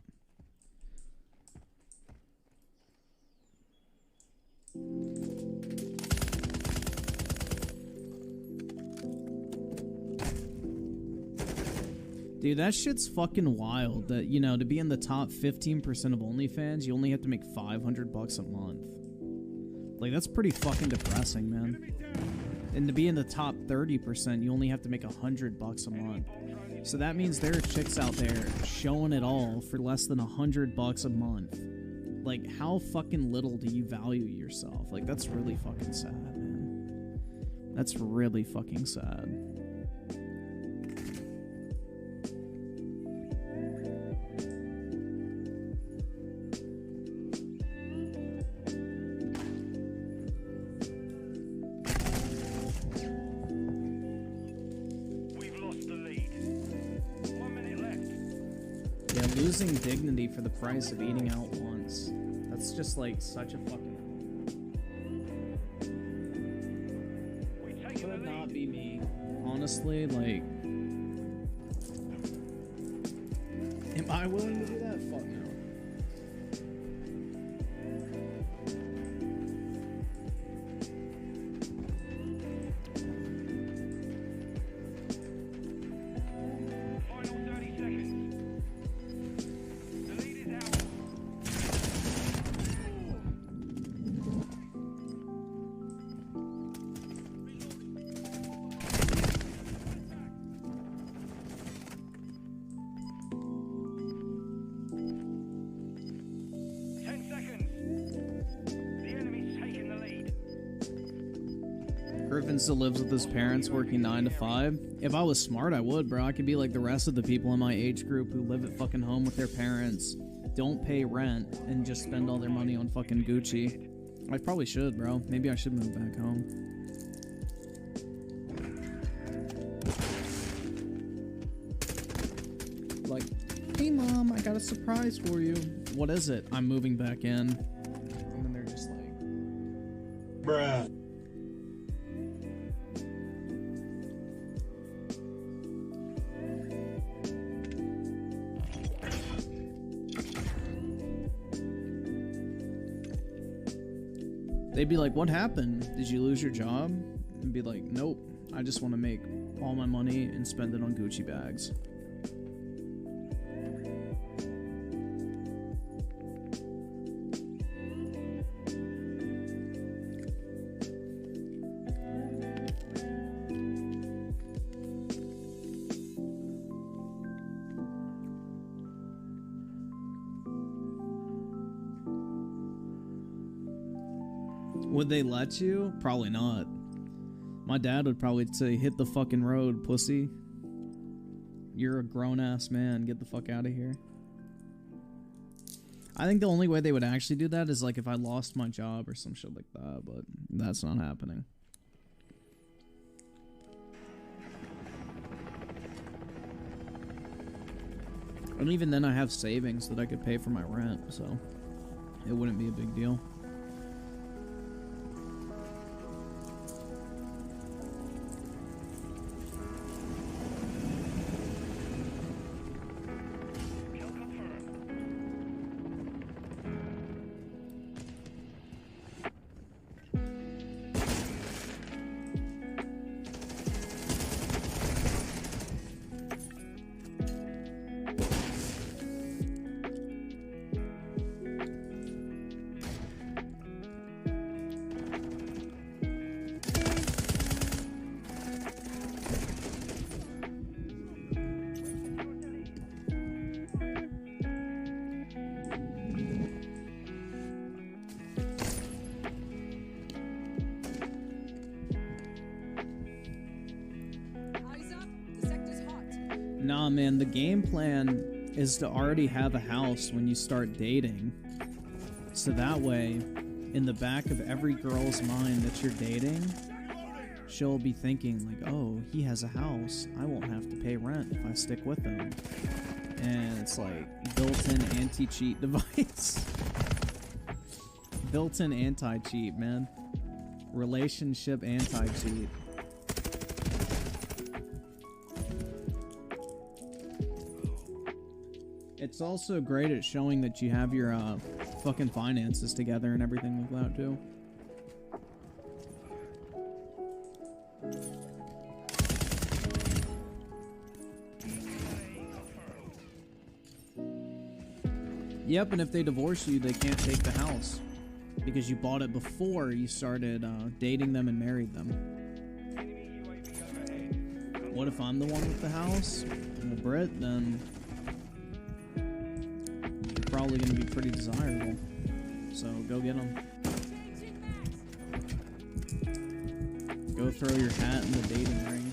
Dude, that shit's fucking wild. That, you know, to be in the top 15% of OnlyFans, you only have to make $500 a month. Like, that's pretty fucking depressing, man. And to be in the top 30%, you only have to make $100 a month. So that means there are chicks out there showing it all for less than $100 a month. Like, how fucking little do you value yourself? Like, that's really fucking sad, man. That's really fucking sad. We've lost the lead. 1 minute left. Yeah, losing dignity for the price of eating out once. That's just like such a fucking... Could not be me. Honestly, like... Am I willing to do that? Fuck no. Final 30 seconds. The lead is out. 10 seconds. The enemy's taking the lead. Griffin still lives with his parents, working 9 to 5. If I was smart, I would, bro. I could be like the rest of the people in my age group who live at fucking home with their parents, don't pay rent, and just spend all their money on fucking Gucci. I probably should, bro. Maybe I should move back home. Like, hey mom, I got a surprise for you. What is it? I'm moving back in. And then they're just like... Bruh. They'd be like, what happened? Did you lose your job? And be like, nope. I just want to make all my money and spend it on Gucci bags. Would they let you? Probably not. My dad would probably say, hit the fucking road, pussy. You're a grown-ass man. Get the fuck out of here. I think the only way they would actually do that is like if I lost my job or some shit like that, but that's not happening. And even then I have savings that I could pay for my rent, so it wouldn't be a big deal. Kill confirmed. Eyes up. The sector's hot. Nah, man, the game plan is to already have a house when you start dating. So that way, in the back of every girl's mind that you're dating, she'll be thinking like, oh, he has a house. I won't have to pay rent if I stick with him. And it's like built-in anti-cheat device. Built-in anti-cheat, man. Relationship anti-cheat. It's also great at showing that you have your fucking finances together and everything like that too. Yep, and if they divorce you, they can't take the house. Because you bought it before you started dating them and married them. What if I'm the one with the house? Well, Britt, then you're probably going to be pretty desirable. So go get them. Go throw your hat in the dating ring.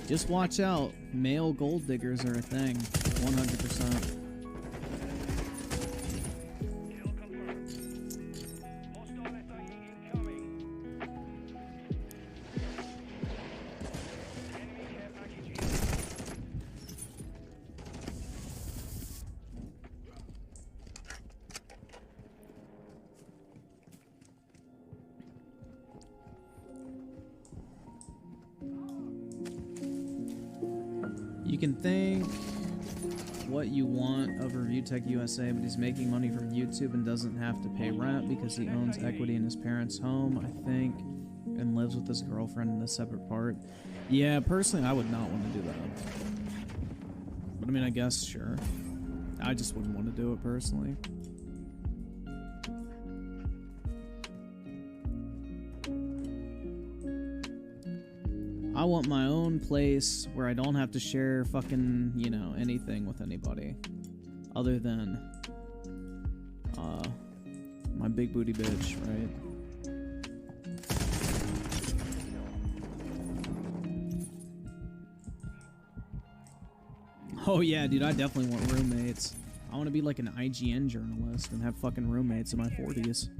Just watch out. Male gold diggers are a thing. 100%. You can think what you want of Review Tech USA, but he's making money from YouTube and doesn't have to pay rent because he owns equity in his parents' home, I think, and lives with his girlfriend in a separate part. Yeah, personally, I would not want to do that. But I mean, I guess, sure. I just wouldn't want to do it personally. I want my own place where I don't have to share fucking, you know, anything with anybody. Other than, my big booty bitch, right? Oh yeah, dude, I definitely want roommates. I want to be like an IGN journalist and have fucking roommates in my 40s.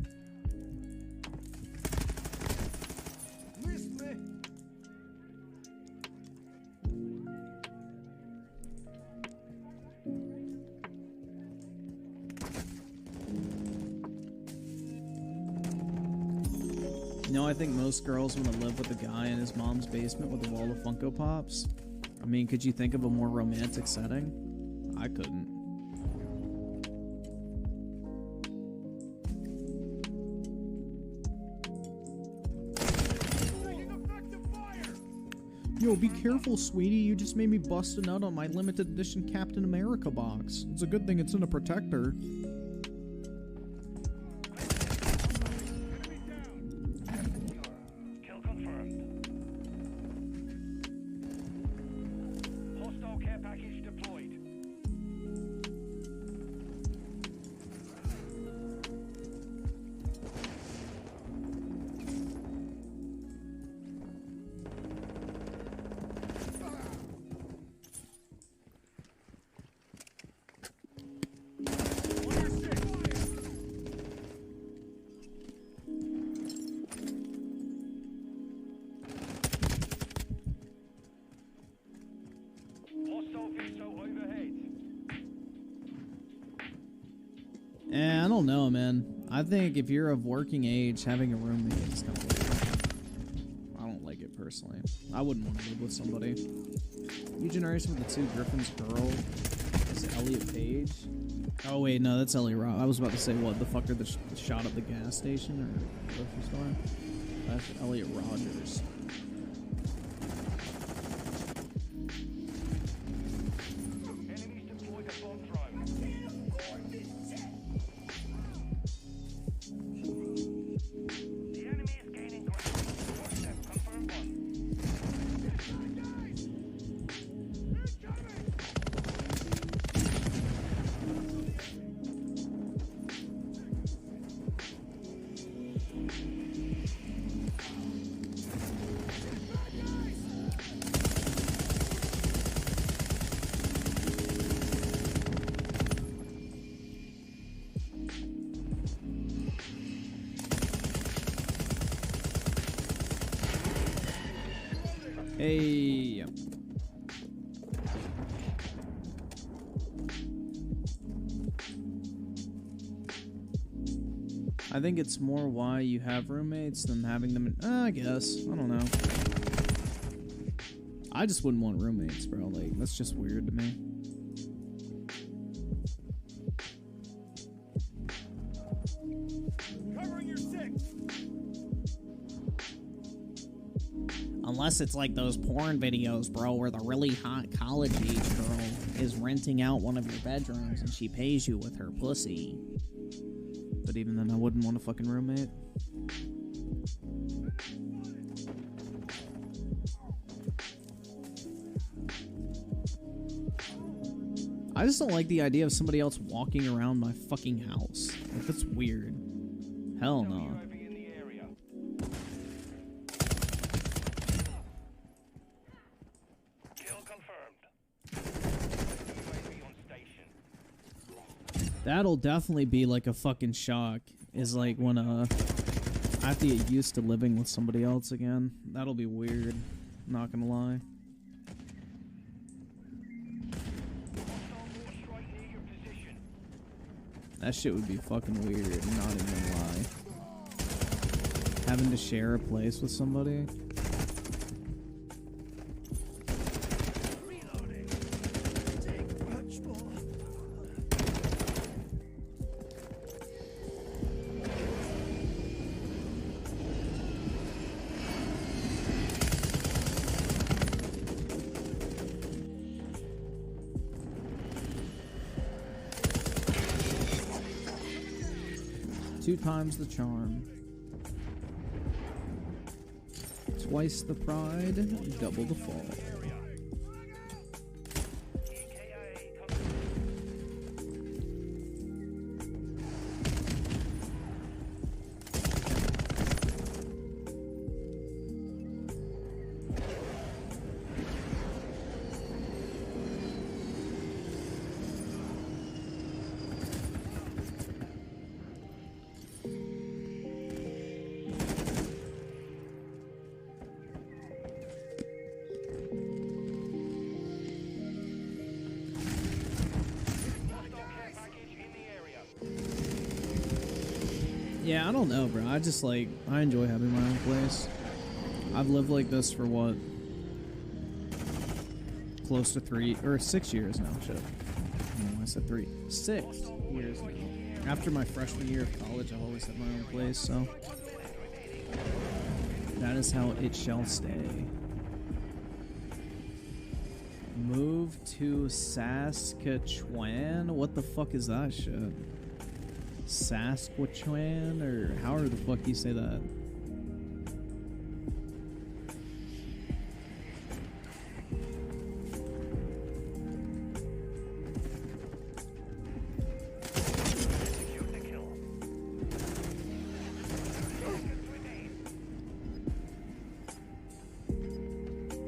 I think most girls want to live with a guy in his mom's basement with a wall of Funko Pops. I mean, could you think of a more romantic setting? I couldn't. Yo, be careful, sweetie. You just made me bust a nut on my limited edition Captain America box. It's a good thing it's in a protector. I don't know, man. I think if you're of working age, having a roommate is kind of weird. I don't like it personally. I wouldn't want to live with somebody. New Generation with the Two Griffins girl is Elliot Page. Oh wait, no, that's Elliot Rock. I was about to say, what the fuck are the shot at the gas station or grocery store? That's Elliot Rogers. Hey. I think it's more why you have roommates than having them in, I guess. I don't know. I just wouldn't want roommates, bro. Like, that's just weird to me. Unless it's like those porn videos, bro, where the really hot college-age girl is renting out one of your bedrooms and she pays you with her pussy. But even then, I wouldn't want a fucking roommate. I just don't like the idea of somebody else walking around my fucking house. Like, that's weird. Hell no. UAV in the area. Kill confirmed. UAV on station. That'll definitely be like a fucking shock. Is like when I have to get used to living with somebody else again. That'll be weird. Not gonna lie. Hostile mortar strike near your position. That shit would be fucking weird. Not even gonna lie. Having to share a place with somebody. Reloading. Take much more. 2 times the charm. Twice the pride, double the fall. Yeah, I don't know, bro. I just like, I enjoy having my own place. I've lived like this for what? Close to 3 or 6 years now. Shit. I said 3. 6 years now. After my freshman year of college, I've always had my own place, so that is how it shall stay. Move to Saskatchewan? What the fuck is that shit? Saskatchewan, or however the fuck you say that.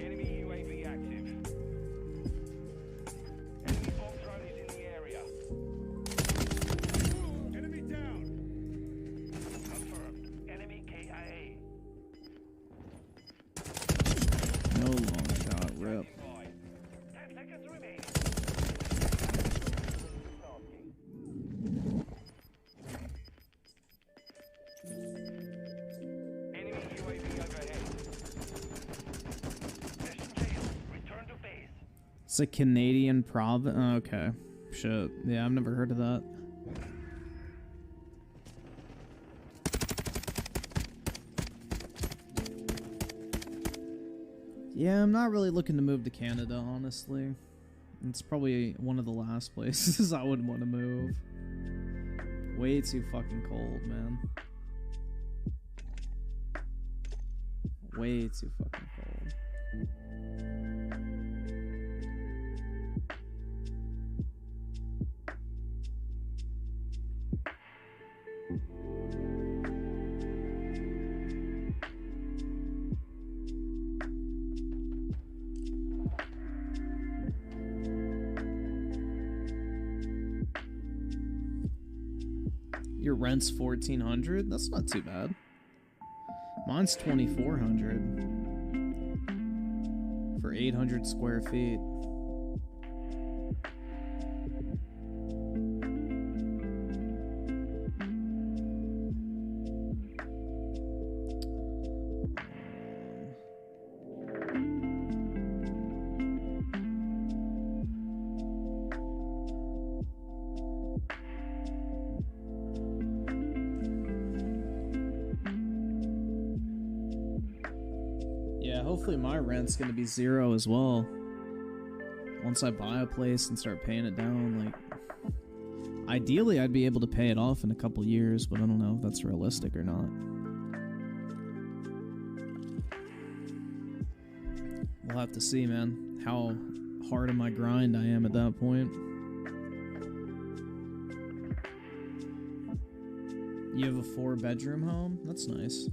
Enemy UAV active. Enemy bomb drone is in the area. Enemy down. Confirmed. Enemy KIA. No long shot, rip. By. 10 seconds remain. Enemy UAV overhead. Mission failed. Return to base. It's a Canadian province. Oh, okay. Shit. Yeah, I've never heard of that. Yeah, I'm not really looking to move to Canada, honestly. It's probably one of the last places I would want to move. Way too fucking cold, man. Way too fucking cold. Your rent's $1,400? That's not too bad. Mine's $2,400 for 800 square feet. Yeah, Yeah, hopefully my rent's gonna be 0 as well. Once I buy a place and start paying it down, like... Ideally, I'd be able to pay it off in a couple years, but I don't know if that's realistic or not. We'll have to see, man, how hard of my grind I am at that point. You have a 4-bedroom home? That's nice.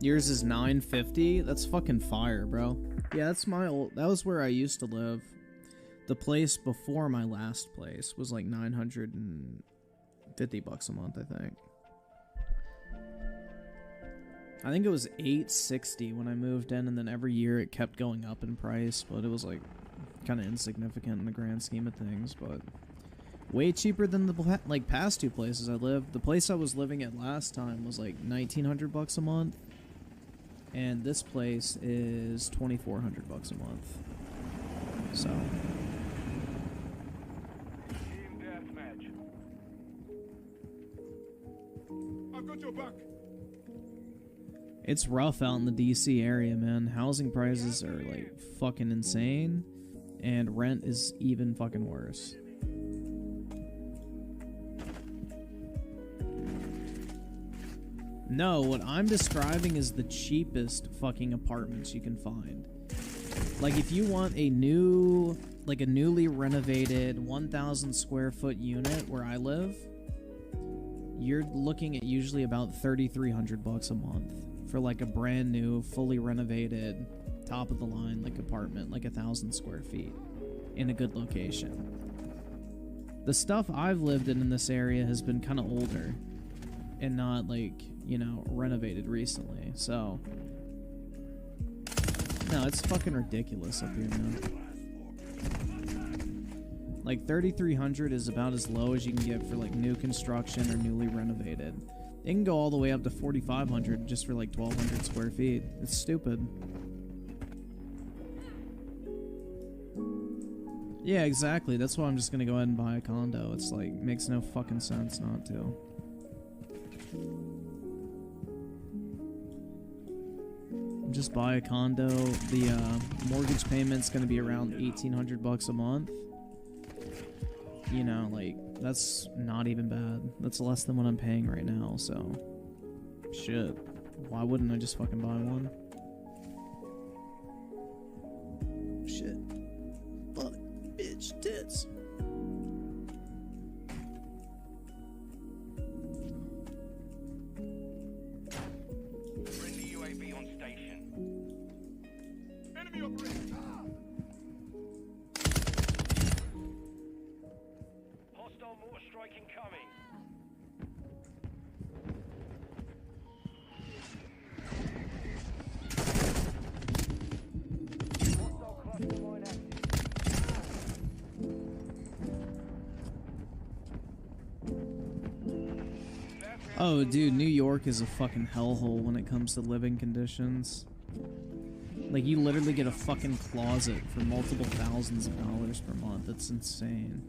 Yours is $950? That's fucking fire, bro. Yeah, that's my old... That was where I used to live. The place before my last place was like $950 a month, I think. I think it was $860 when I moved in, and then every year it kept going up in price, but it was like kind of insignificant in the grand scheme of things, but way cheaper than the like past 2 places I lived. The place I was living at last time was like $1,900 a month. And this place is $2,400 a month. So. Team deathmatch. I've got your back. It's rough out in the DC area, man. Housing prices are like fucking insane. And rent is even fucking worse. No, what I'm describing is the cheapest fucking apartments you can find. Like, if you want a new, like a newly renovated 1,000 square foot unit where I live, you're looking at usually about $3,300 a month for like a brand new, fully renovated, top of the line like apartment, like 1,000 square feet in a good location. The stuff I've lived in this area has been kind of older and not like, you know, renovated recently, so no, it's fucking ridiculous up here, man. Like 3,300 is about as low as you can get for like new construction or newly renovated. It can go all the way up to 4,500 just for like 1,200 square feet. It's stupid. Yeah, exactly. That's why I'm just gonna go ahead and buy a condo. It's like, makes no fucking sense not to. Just buy a condo. The mortgage payment's gonna be around $1,800 a month. You know, like, that's not even bad. That's less than what I'm paying right now, so shit. Why wouldn't I just fucking buy one? Shit. Fuck, bitch, tits. Friendly UAV on station. Enemy operator. Hostile mortar strike incoming. Hostile cluster mine active. Oh, dude, New York is a fucking hellhole when it comes to living conditions. Like, you literally get a fucking closet for multiple thousands of dollars per month. That's insane.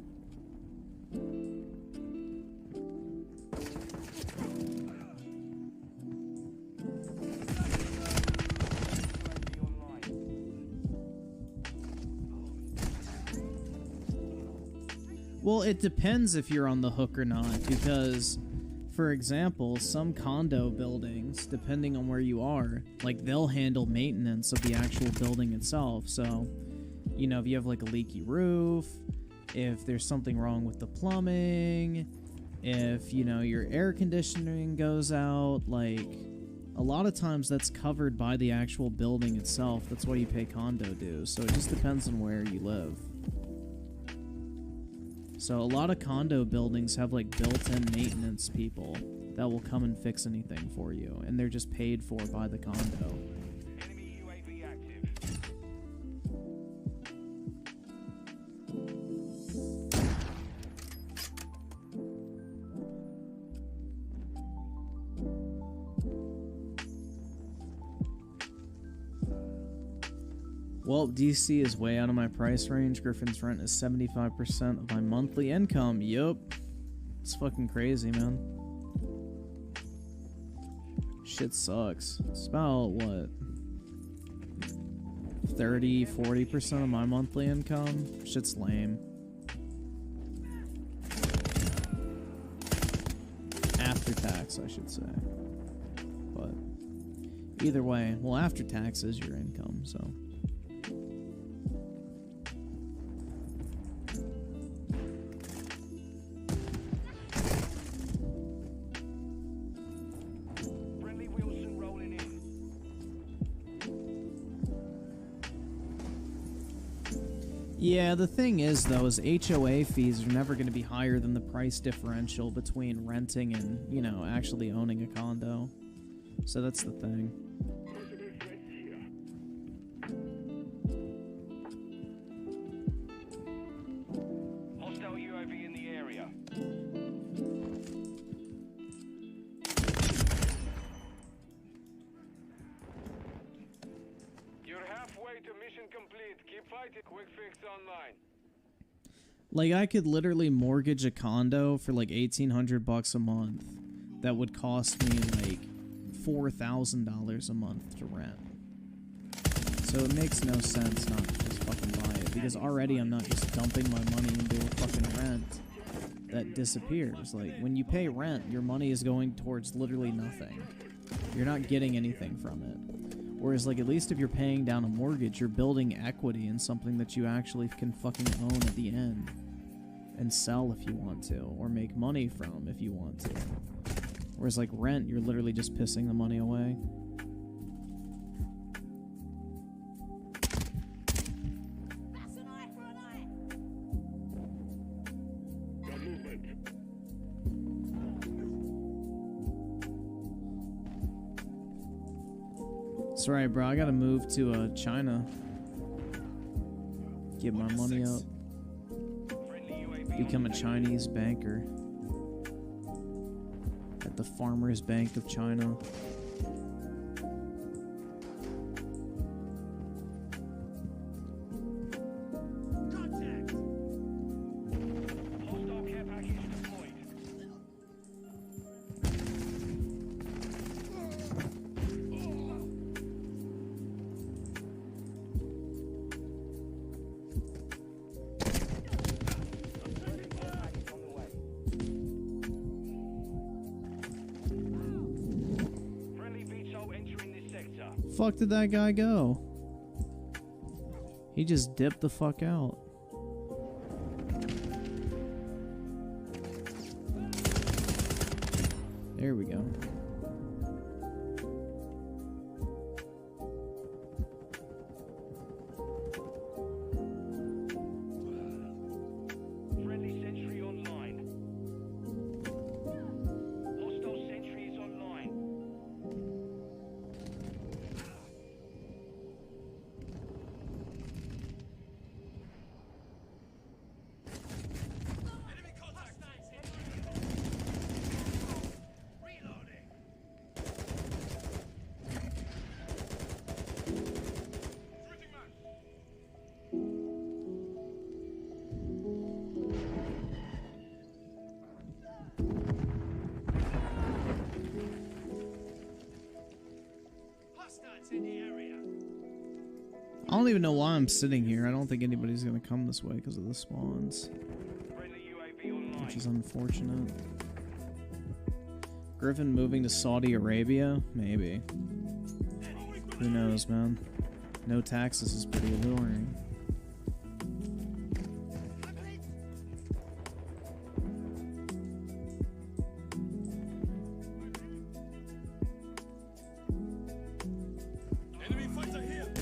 Well, it depends if you're on the hook or not, because, for example, some condo buildings, depending on where you are, like, they'll handle maintenance of the actual building itself. So, you know, if you have, like, a leaky roof, if there's something wrong with the plumbing, if, you know, your air conditioning goes out, like, a lot of times that's covered by the actual building itself. That's why you pay condo dues. So it just depends on where you live. So a lot of condo buildings have like built-in maintenance people that will come and fix anything for you, and they're just paid for by the condo. Enemy UAV active. Well, DC is way out of my price range. Griffin's rent is 75% of my monthly income. Yup. It's fucking crazy, man. Shit sucks. It's about, what? 30-40% of my monthly income? Shit's lame. After tax, I should say. But either way, well, after tax is your income, so... Friendly Wilson rolling in. Yeah, the thing is, though, is HOA fees are never going to be higher than the price differential between renting and, you know, actually owning a condo. So that's the thing. Hostile UAV in the area. You're halfway to mission complete. Keep fighting. Quick fix online. Like, I could literally mortgage a condo for like $1,800 a month. That would cost me like $4,000 a month to rent. So it makes no sense not to just fucking buy it, because already I'm not just dumping my money into a fucking rent that disappears. Like, when you pay rent, your money is going towards literally nothing. You're not getting anything from it. Whereas, like, at least if you're paying down a mortgage, you're building equity in something that you actually can fucking own at the end. And sell if you want to, or make money from if you want to. Whereas, like, rent, you're literally just pissing the money away. That's an eye for an eye. Got movement. It's alright, bro. I gotta move to China. Get my money up. Friendly UAV Become a Chinese banker. At the Farmers Bank of China. Contact. hostile care package deployed. Friendly VTOL entering this sector. Fuck did that guy go? He just dipped the fuck out. There we go. Friendly sentry online. Hostile sentry is online. Enemy contact. Reloading. Switching man. Hostiles in the area. I don't even know why I'm sitting here. I don't think anybody's gonna come this way because of the spawns, Friendly UAV online. which is unfortunate. Griffin moving to Saudi Arabia? Maybe. Who knows, man? No taxes is pretty alluring. Enemy fighter here.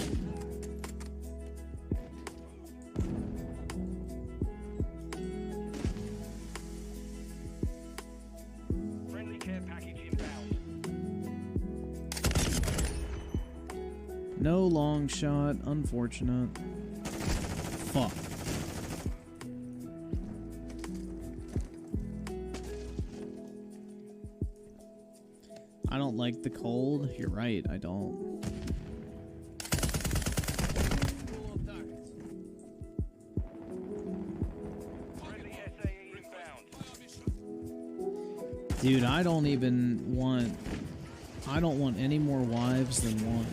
No long shot. Unfortunate. Fuck. I don't like the cold. You're right, I don't. Friendly SAE inbound. Dude, I don't want any more wives than one.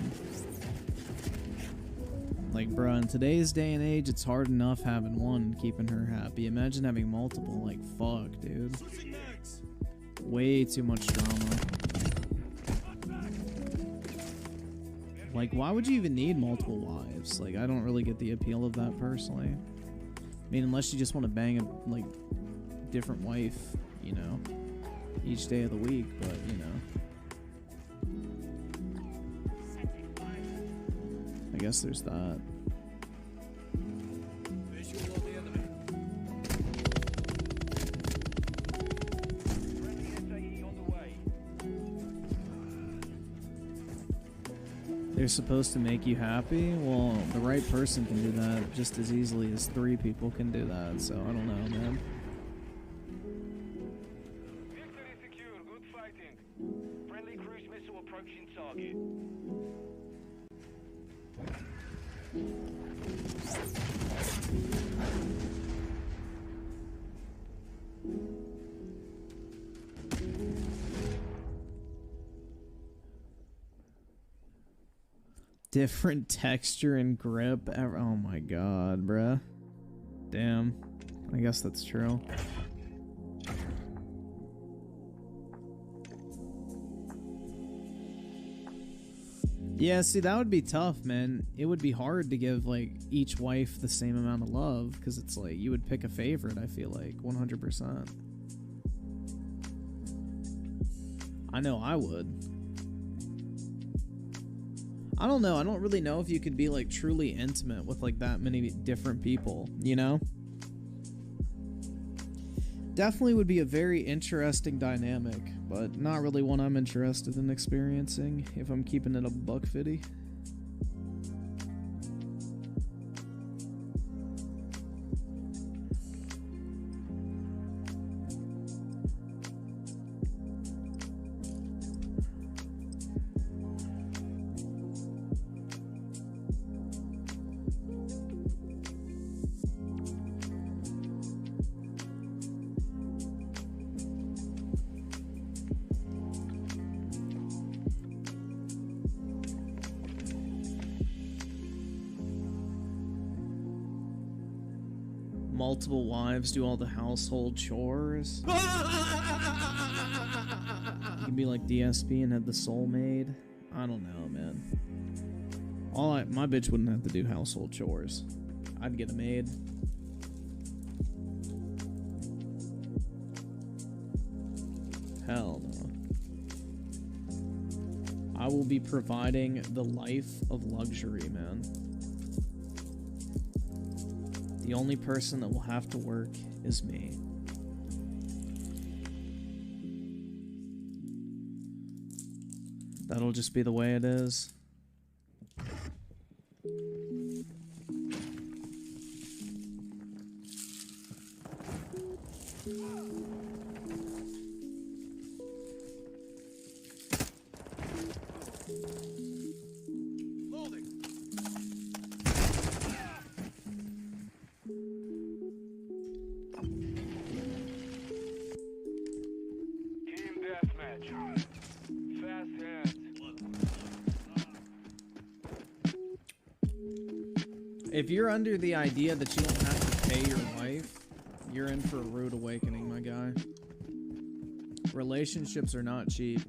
Like, bruh, in today's day and age, it's hard enough having one and keeping her happy. Imagine having multiple. Like, fuck, dude. Way too much drama. Like, why would you even need multiple wives? Like, I don't really get the appeal of that personally. I mean, unless you just want to bang a, like, different wife, you know, each day of the week, but, you know. I guess there's that. Visual on the enemy. Friendly SAE on the way. They're supposed to make you happy? Well, the right person can do that just as easily as 3 people can do that, so I don't know, man. Victory secure. Good fighting. Friendly cruise missile approaching target. Different texture and grip. Oh my god, bruh. Damn. I guess that's true. Yeah, see, that would be tough, man. It would be hard to give, like, each wife the same amount of love, because it's like, you would pick a favorite, I feel like, 100%. I know I would. I don't know, I don't really know if you could be, like, truly intimate with, like, that many different people, you know? Definitely would be a very interesting dynamic, but not really one I'm interested in experiencing, if I'm keeping it a buck fitty. Multiple wives do all the household chores. You can be like DSP and have the soul maid. I don't know, man. My bitch wouldn't have to do household chores. I'd get a maid. Hell no. I will be providing the life of luxury, man. The only person that will have to work is me. That'll just be the way it is. Team deathmatch. Fast hands. If you're under the idea that you don't have to pay your wife, you're in for a rude awakening, my guy. Relationships are not cheap.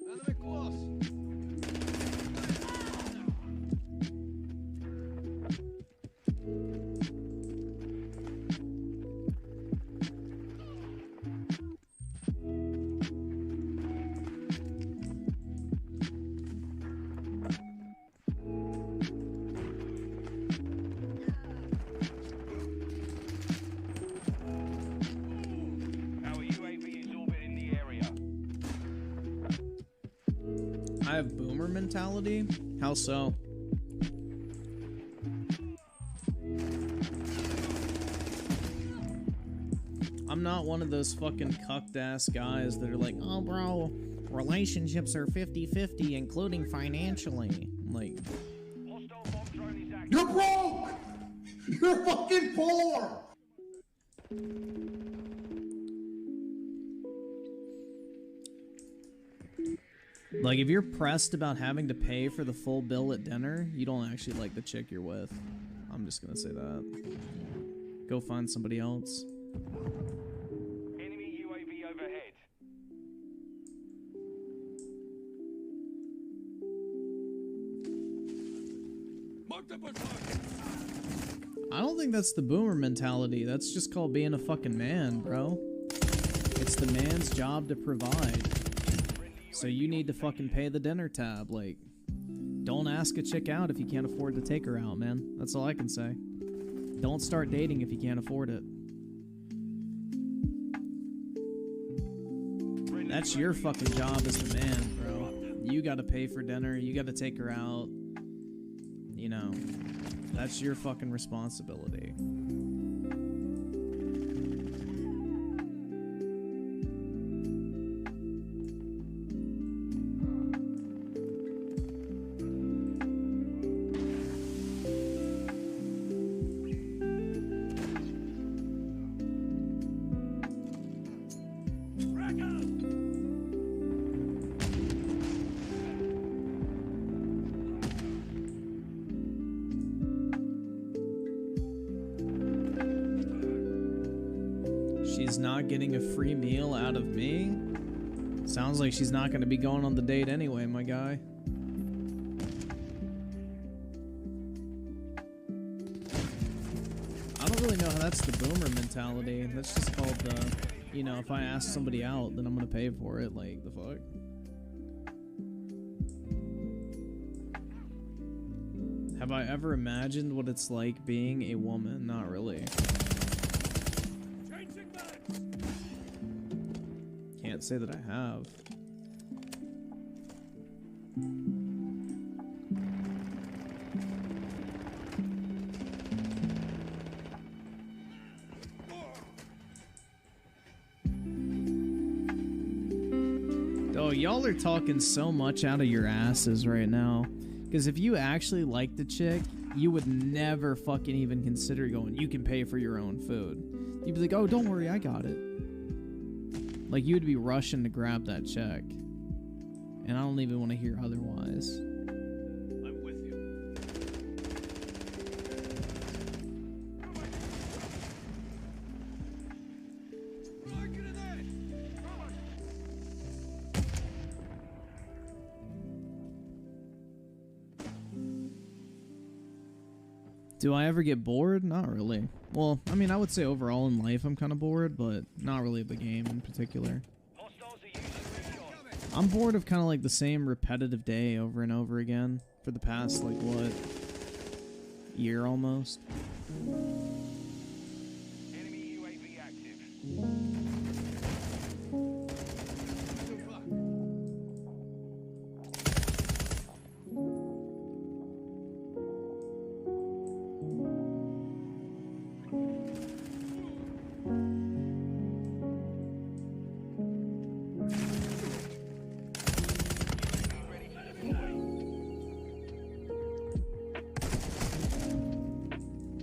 Enemy close. I have boomer mentality? How so? I'm not one of those fucking cucked ass guys that are like, oh bro, relationships are 50-50, including financially. Like, Hostile bomb drone is active. You're broke! You're fucking poor! like if you're pressed about having to pay for the full bill at dinner, you don't actually like the chick you're with. I'm just gonna say that. Go find somebody else. Enemy UAV overhead. Mark the target. I don't think that's the boomer mentality. That's just called being a fucking man, bro. It's the man's job to provide. So you need to fucking pay the dinner tab. Like, don't ask a chick out if you can't afford to take her out, man. That's all I can say. Don't start dating if you can't afford it. That's your fucking job as the man, bro. You gotta pay for dinner. You gotta take her out. You know, that's your fucking responsibility. She's not getting a free meal out of me? Sounds like she's not going to be going on the date anyway, my guy. I don't really know how that's the boomer mentality. That's just called the, you know, if I ask somebody out, then I'm going to pay for it. Like, the fuck? Have I ever imagined what it's like being a woman? Not really. Can't say that I have. Oh, y'all are talking so much out of your asses right now. Because if you actually liked the chick, you would never fucking even consider going, you can pay for your own food. You'd be like, oh, don't worry, I got it. Like, you'd be rushing to grab that check. And I don't even want to hear otherwise. I'm with you. Target in there. Do I ever get bored? Not really. Well, I mean, I would say overall in life I'm kind of bored, but not really of the game in particular. Hostiles are using recon. I'm bored of kind of like the same repetitive day over and over again for the past, like, what, year almost? Enemy UAV active.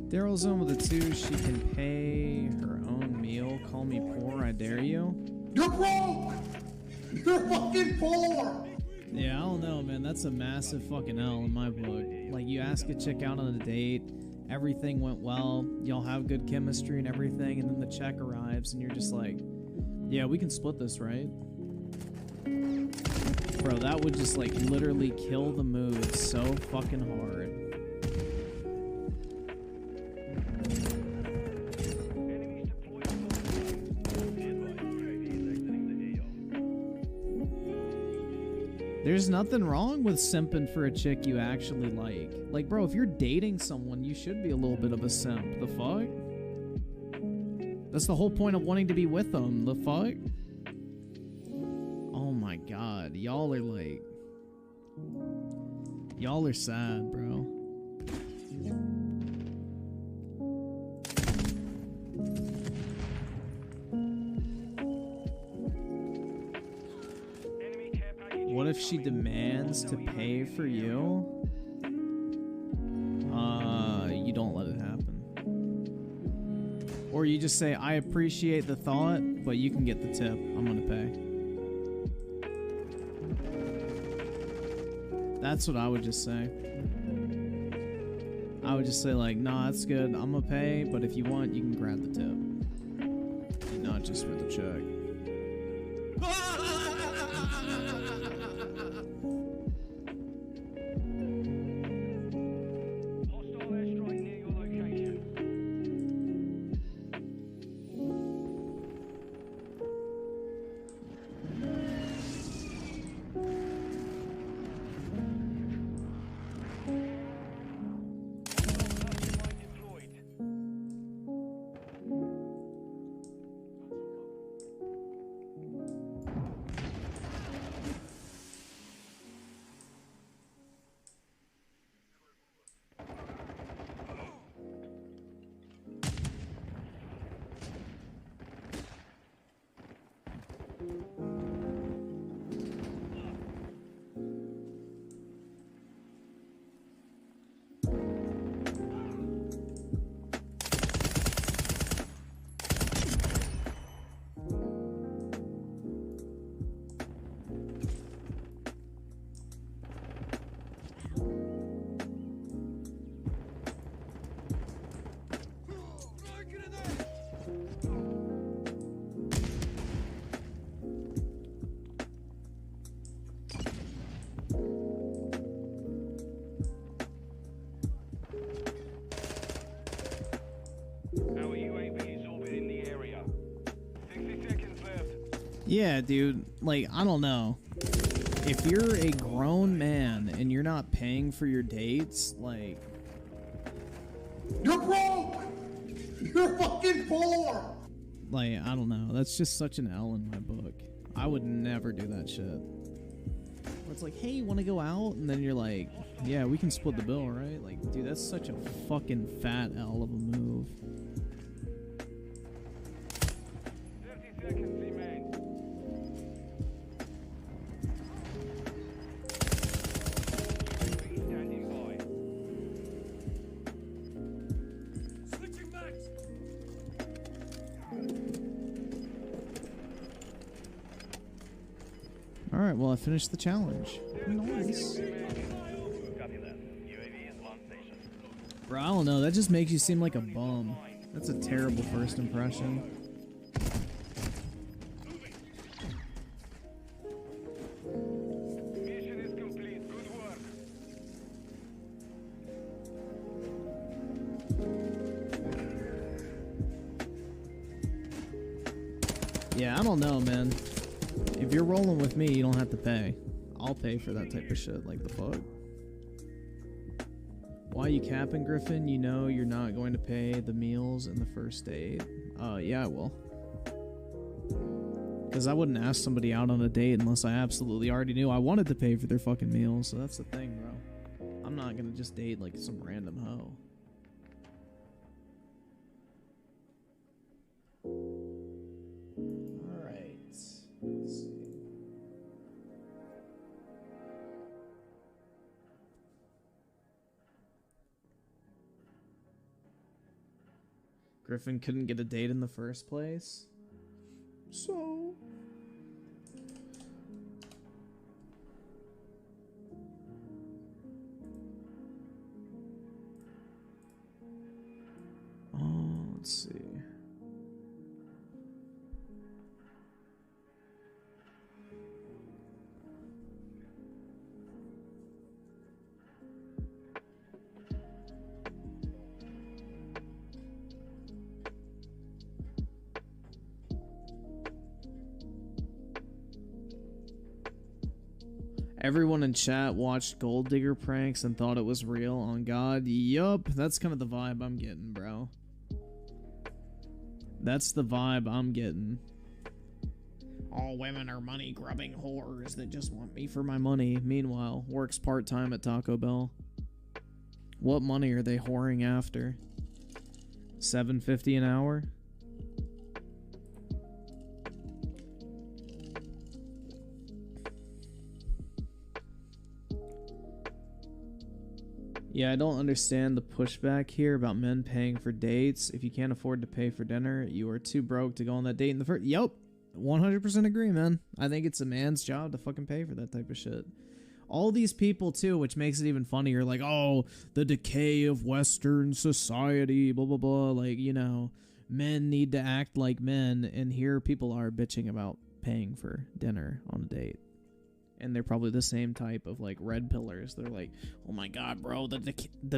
Daryl Zone with a 2, she can pay her own meal. Call me poor, I dare you. You're broke! You're fucking poor! Yeah, I don't know, man. That's a massive fucking L in my book. Like, you ask a chick out on a date, everything went well, y'all have good chemistry and everything, and then the check arrives, and you're just like, yeah, we can split this, right? Bro, that would just, like, literally kill the mood so fucking hard. Enemies deployed There's nothing wrong with simping for a chick you actually like. Like, bro, if you're dating someone, you should be a little bit of a simp. The fuck? That's the whole point of wanting to be with them. The fuck? Oh my god. Y'all are like... Y'all are sad, bro. Enemy care package. What if she demands to pay for you? You don't let it happen. Or you just say, I appreciate the thought, but you can get the tip. I'm gonna pay. That's what I would just say. I would just say like, nah, that's good. I'm gonna pay, but if you want, you can grab the tip. And not just for the check. Hostile airstrike near your location. Cluster mine deployed. Get in there! Our UAV is orbiting the area. 60 seconds left. Yeah, dude. Like, I don't know. If you're a grown man and you're not paying for your dates, like, You're broke! You're fucking poor! I don't know. That's just such an L in my book. I would never do that shit. Where it's like, hey, you want to go out? And then you're like, yeah, we can split the bill, right? Like, dude, that's such a fucking fat L of a move. 30 seconds remain. UAV standing by. Switching max! Alright, well, I finished the challenge. Nice. Copy that. UAV is on station. Bro, I don't know. That just makes you seem like a bum. That's a terrible first impression. Mission is complete. Good work. Yeah, I don't know, man. If you're rolling with me, you don't have to pay. I'll pay for that type of shit. Like, the fuck? Why you capping, Griffin? You know you're not going to pay the meals and the first aid. Yeah, I will. Because I wouldn't ask somebody out on a date unless I absolutely already knew I wanted to pay for their fucking meals. So that's the thing, bro. I'm not gonna just date, like, some random hoe. Alright. Let's see. Griffin couldn't get a date in the first place. So... let's see. Everyone in chat watched Gold Digger pranks and thought it was real. On God, yup. That's kind of the vibe I'm getting, bro. That's the vibe I'm getting. All women are money-grubbing whores that just want me for my money. Meanwhile, works part-time at Taco Bell. What money are they whoring after? $7.50 an hour? Yeah, I don't understand the pushback here about men paying for dates. If you can't afford to pay for dinner, you are too broke to go on that date in the first... Yep. 100% agree, man. I think it's a man's job to fucking pay for that type of shit. All these people, too, which makes it even funnier, like, oh, the decay of Western society, blah, blah, blah. Like, you know, men need to act like men, and here people are bitching about paying for dinner on a date. And they're probably the same type of, like, red pillars. They're like, oh my god, bro, the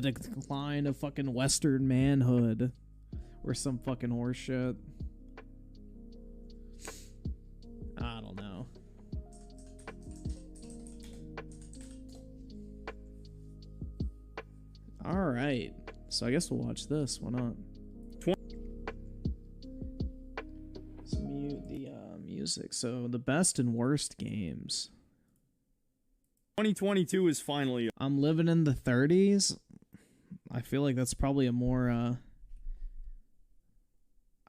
decline of fucking Western manhood. Or some fucking horse shit. I don't know. Alright. So I guess we'll watch this. Why not? Let's mute the music. So the best and worst games. 2022 is finally... I'm living in the 30s. I feel like that's probably a more... I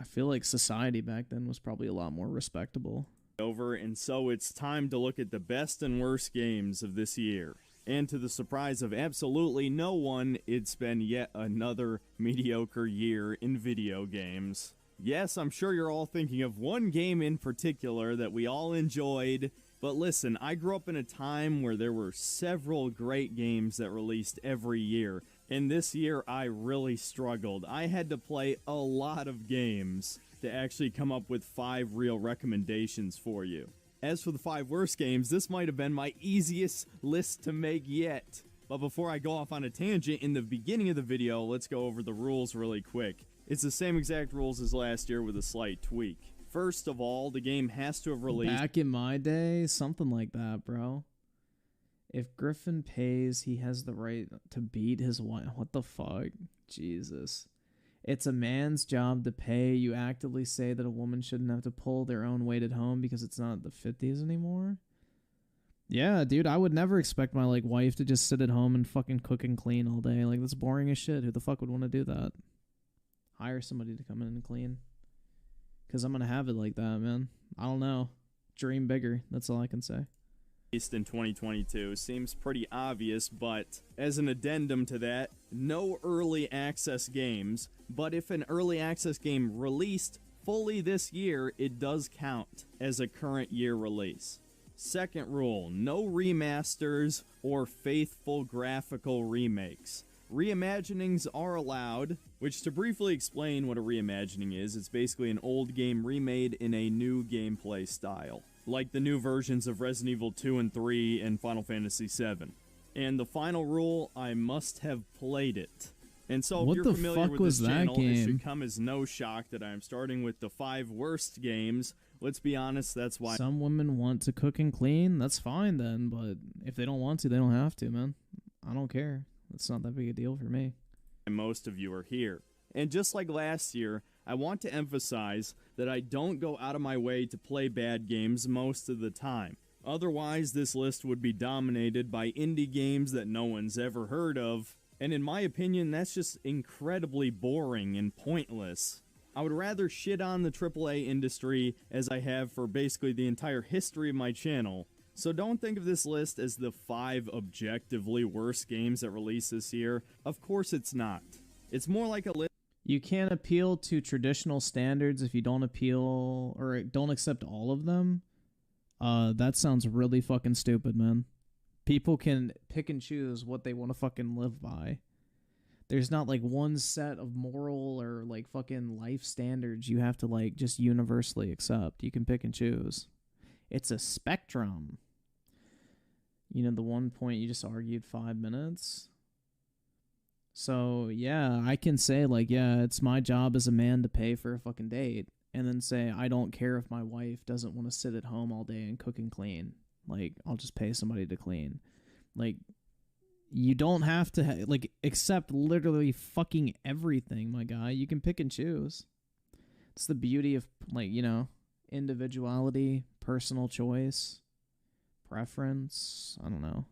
feel like society back then was probably a lot more respectable. over, and so it's time to look at the best and worst games of this year. And to the surprise of absolutely no one, it's been yet another mediocre year in video games. Yes, I'm sure you're all thinking of one game in particular that we all enjoyed, but listen, I grew up in a time where there were several great games that released every year, and this year I really struggled. I had to play a lot of games to actually come up with 5 real recommendations for you. As for the 5 worst games, this might have been my easiest list to make yet. But before I go off on a tangent, in the beginning of the video, let's go over the rules really quick. It's the same exact rules as last year with a slight tweak. First of all, the game has to have released... Back in my day, something like that, bro. If Griffin pays, he has the right to beat his wife. What the fuck? Jesus. It's a man's job to pay. You actively say that a woman shouldn't have to pull their own weight at home because it's not the 50s anymore? Yeah, dude, I would never expect my, like, wife to just sit at home and fucking cook and clean all day. Like, that's boring as shit. Who the fuck would want to do that? Hire somebody to come in and clean. Because I'm going to have it like that, man. I don't know. Dream bigger. That's all I can say. In 2022 seems pretty obvious, but as an addendum to that, no early access games, but if an early access game released fully this year, it does count as a current year release. Second rule, no remasters or faithful graphical remakes. Reimaginings are allowed, which, to briefly explain what a reimagining is, it's basically an old game remade in a new gameplay style, like the new versions of Resident Evil 2 and 3 and Final Fantasy 7. And the final rule, I must have played it. And so if What you're the familiar fuck with was this that channel, it game? should come as no shock that I'm starting with the 5 worst games. Let's be honest, that's why Some women want to cook and clean. That's fine then, but if they don't want to, they don't have to, man. I don't care. It's not that big a deal for me. most of you are here. And just like last year, I want to emphasize that I don't go out of my way to play bad games most of the time. Otherwise, this list would be dominated by indie games that no one's ever heard of, and in my opinion, that's just incredibly boring and pointless. I would rather shit on the AAA industry as I have for basically the entire history of my channel. So don't think of this list as the 5 objectively worst games that released this year. Of course it's not. It's more like a list. You can't appeal to traditional standards if you don't appeal or don't accept all of them. That sounds really fucking stupid, man. People can pick and choose what they want to fucking live by. There's not like one set of moral or like fucking life standards you have to like just universally accept. You can pick and choose. It's a spectrum. You know, the one point you just argued 5 minutes. So, yeah, I can say, like, yeah, it's my job as a man to pay for a fucking date. And then say, I don't care if my wife doesn't want to sit at home all day and cook and clean. Like, I'll just pay somebody to clean. Like, you don't have to, like, accept literally fucking everything, my guy. You can pick and choose. It's the beauty of, like, you know, individuality, personal choice, preference. I don't know.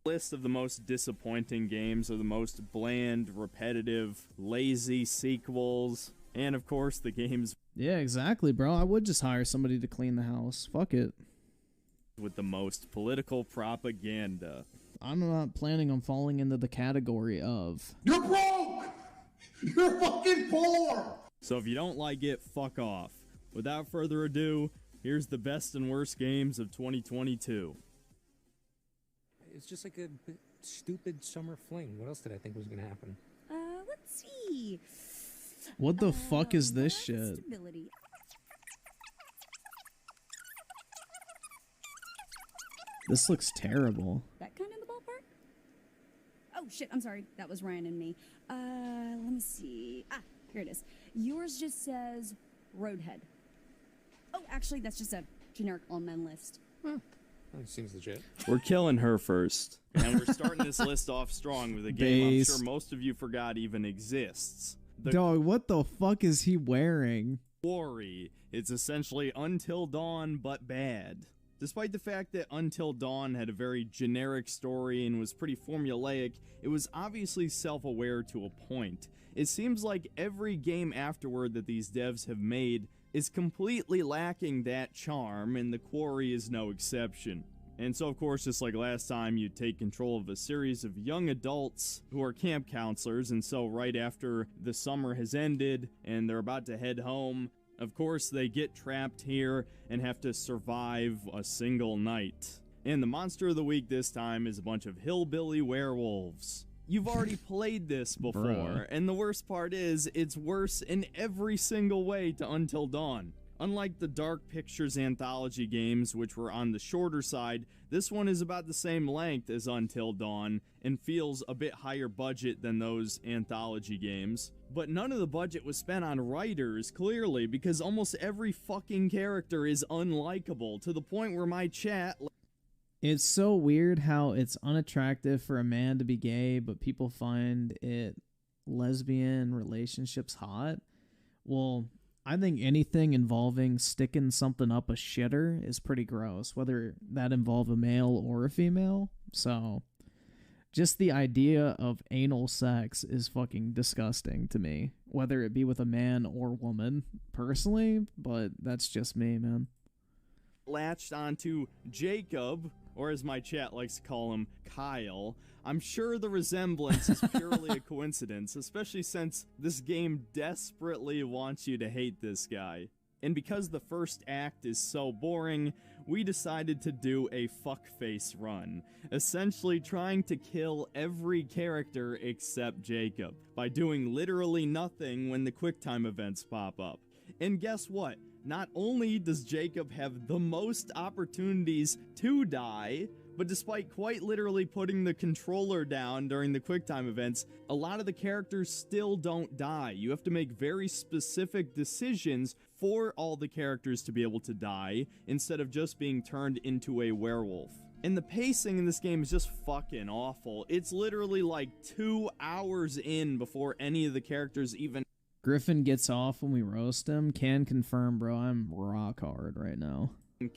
List of the most disappointing games or the most bland, repetitive, lazy sequels, and of course the games Yeah, exactly, bro. I would just hire somebody to clean the house. Fuck it. with the most political propaganda. I'm not planning on falling into the category of. You're broke! You're fucking poor! So if you don't like it, fuck off. Without further ado, here's the best and worst games of 2022. It's just like a stupid summer fling. What else did I think was gonna happen? Let's see. What the fuck is this shit? Stability. This looks terrible. That kind of the ballpark? Oh shit, I'm sorry. That was Ryan and me. Let me see. Ah, here it is. Yours just says Roadhead. Oh, actually, that's just a generic all-men list. That seems legit. We're killing her first. And we're starting this list off strong with a game I'm Base. sure most of you forgot even exists. The Dog, what the fuck is he wearing? Quarry. It's essentially Until Dawn, but bad. Despite the fact that Until Dawn had a very generic story and was pretty formulaic, it was obviously self-aware to a point. It seems like every game afterward that these devs have made is completely lacking that charm, and The Quarry is no exception. And so, of course, just like last time, you take control of a series of young adults who are camp counselors, and so right after the summer has ended and they're about to head home, of course, they get trapped here and have to survive a single night. And the monster of the week this time is a bunch of hillbilly werewolves. You've already played this before, Bruh. and the worst part is, it's worse in every single way to Until Dawn. Unlike the Dark Pictures anthology games, which were on the shorter side, this one is about the same length as Until Dawn, and feels a bit higher budget than those anthology games. But none of the budget was spent on writers, clearly, because almost every fucking character is unlikable, to the point where my chat... It's so weird how it's unattractive for a man to be gay, but people find it lesbian relationships hot. Well, I think anything involving sticking something up a shitter is pretty gross, whether that involve a male or a female. So, just the idea of anal sex is fucking disgusting to me, whether it be with a man or woman, personally, but that's just me, man. latched onto Jacob, or as my chat likes to call him, Kyle. I'm sure the resemblance is purely a coincidence, especially since this game desperately wants you to hate this guy. And because the first act is so boring, we decided to do a fuckface run, essentially trying to kill every character except Jacob, by doing literally nothing when the QuickTime events pop up. And guess what? Not only does Jacob have the most opportunities to die, but despite quite literally putting the controller down during the QuickTime events, a lot of the characters still don't die. You have to make very specific decisions for all the characters to be able to die, instead of just being turned into a werewolf. And the pacing in this game is just fucking awful. It's literally like 2 hours in before any of the characters even Griffin gets off when we roast him. Can confirm, bro. I'm rock hard right now.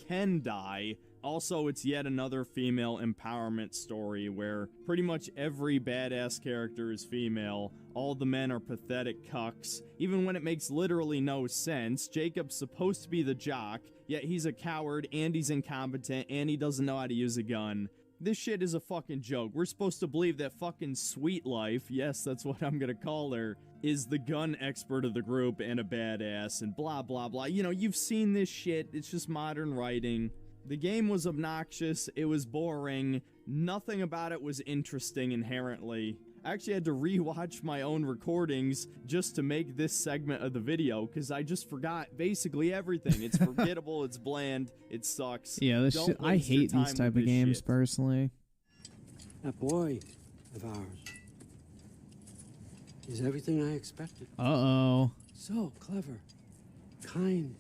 can die. Also, it's yet another female empowerment story where pretty much every badass character is female. All the men are pathetic cucks, even when it makes literally no sense. Jacob's supposed to be the jock, yet he's a coward, and he's incompetent, and he doesn't know how to use a gun. This shit is a fucking joke. We're supposed to believe that fucking Sweet Life, yes, that's what I'm gonna call her, is the gun expert of the group and a badass and blah blah blah. You know, you've seen this shit. It's just modern writing. The game was obnoxious. It was boring. Nothing about it was interesting inherently. I actually had to rewatch my own recordings just to make this segment of the video because I just forgot basically everything. It's forgettable, it's bland, it sucks. Yeah, this shit, I hate these type of games personally. That boy of ours is everything I expected. Uh-oh. So clever, kind.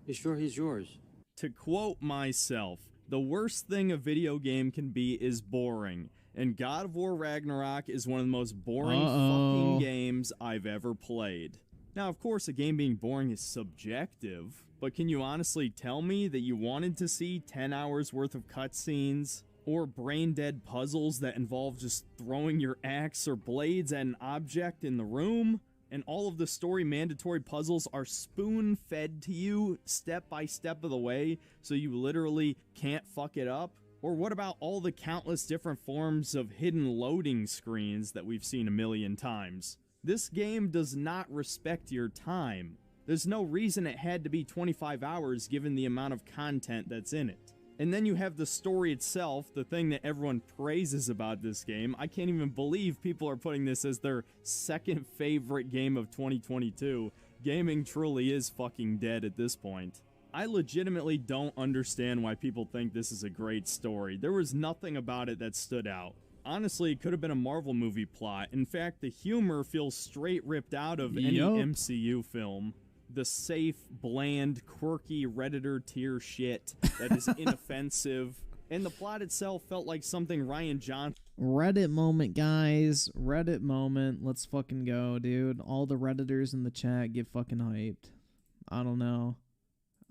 You sure he's yours? To quote myself, the worst thing a video game can be is boring. And God of War Ragnarok is one of the most boring fucking games I've ever played. Now, of course, a game being boring is subjective, But can you honestly tell me that you wanted to see 10 hours worth of cutscenes? Or brain-dead puzzles that involve just throwing your axe or blades at an object in the room? And all of the story mandatory puzzles are spoon-fed to you step by step of the way, so you literally can't fuck it up? Or what about all the countless different forms of hidden loading screens that we've seen a million times? This game does not respect your time. There's no reason it had to be 25 hours given the amount of content that's in it. And then you have the story itself, the thing that everyone praises about this game. I can't even believe people are putting this as their second favorite game of 2022. Gaming truly is fucking dead at this point. I legitimately don't understand why people think this is a great story. There was nothing about it that stood out. Honestly, it could have been a Marvel movie plot. In fact, the humor feels straight ripped out of any MCU film. The safe, bland, quirky Redditor tier shit that is inoffensive. And the plot itself felt like something Ryan Johnson... Reddit moment, guys. Reddit moment. Let's fucking go, dude. All the Redditors in the chat get fucking hyped. I don't know.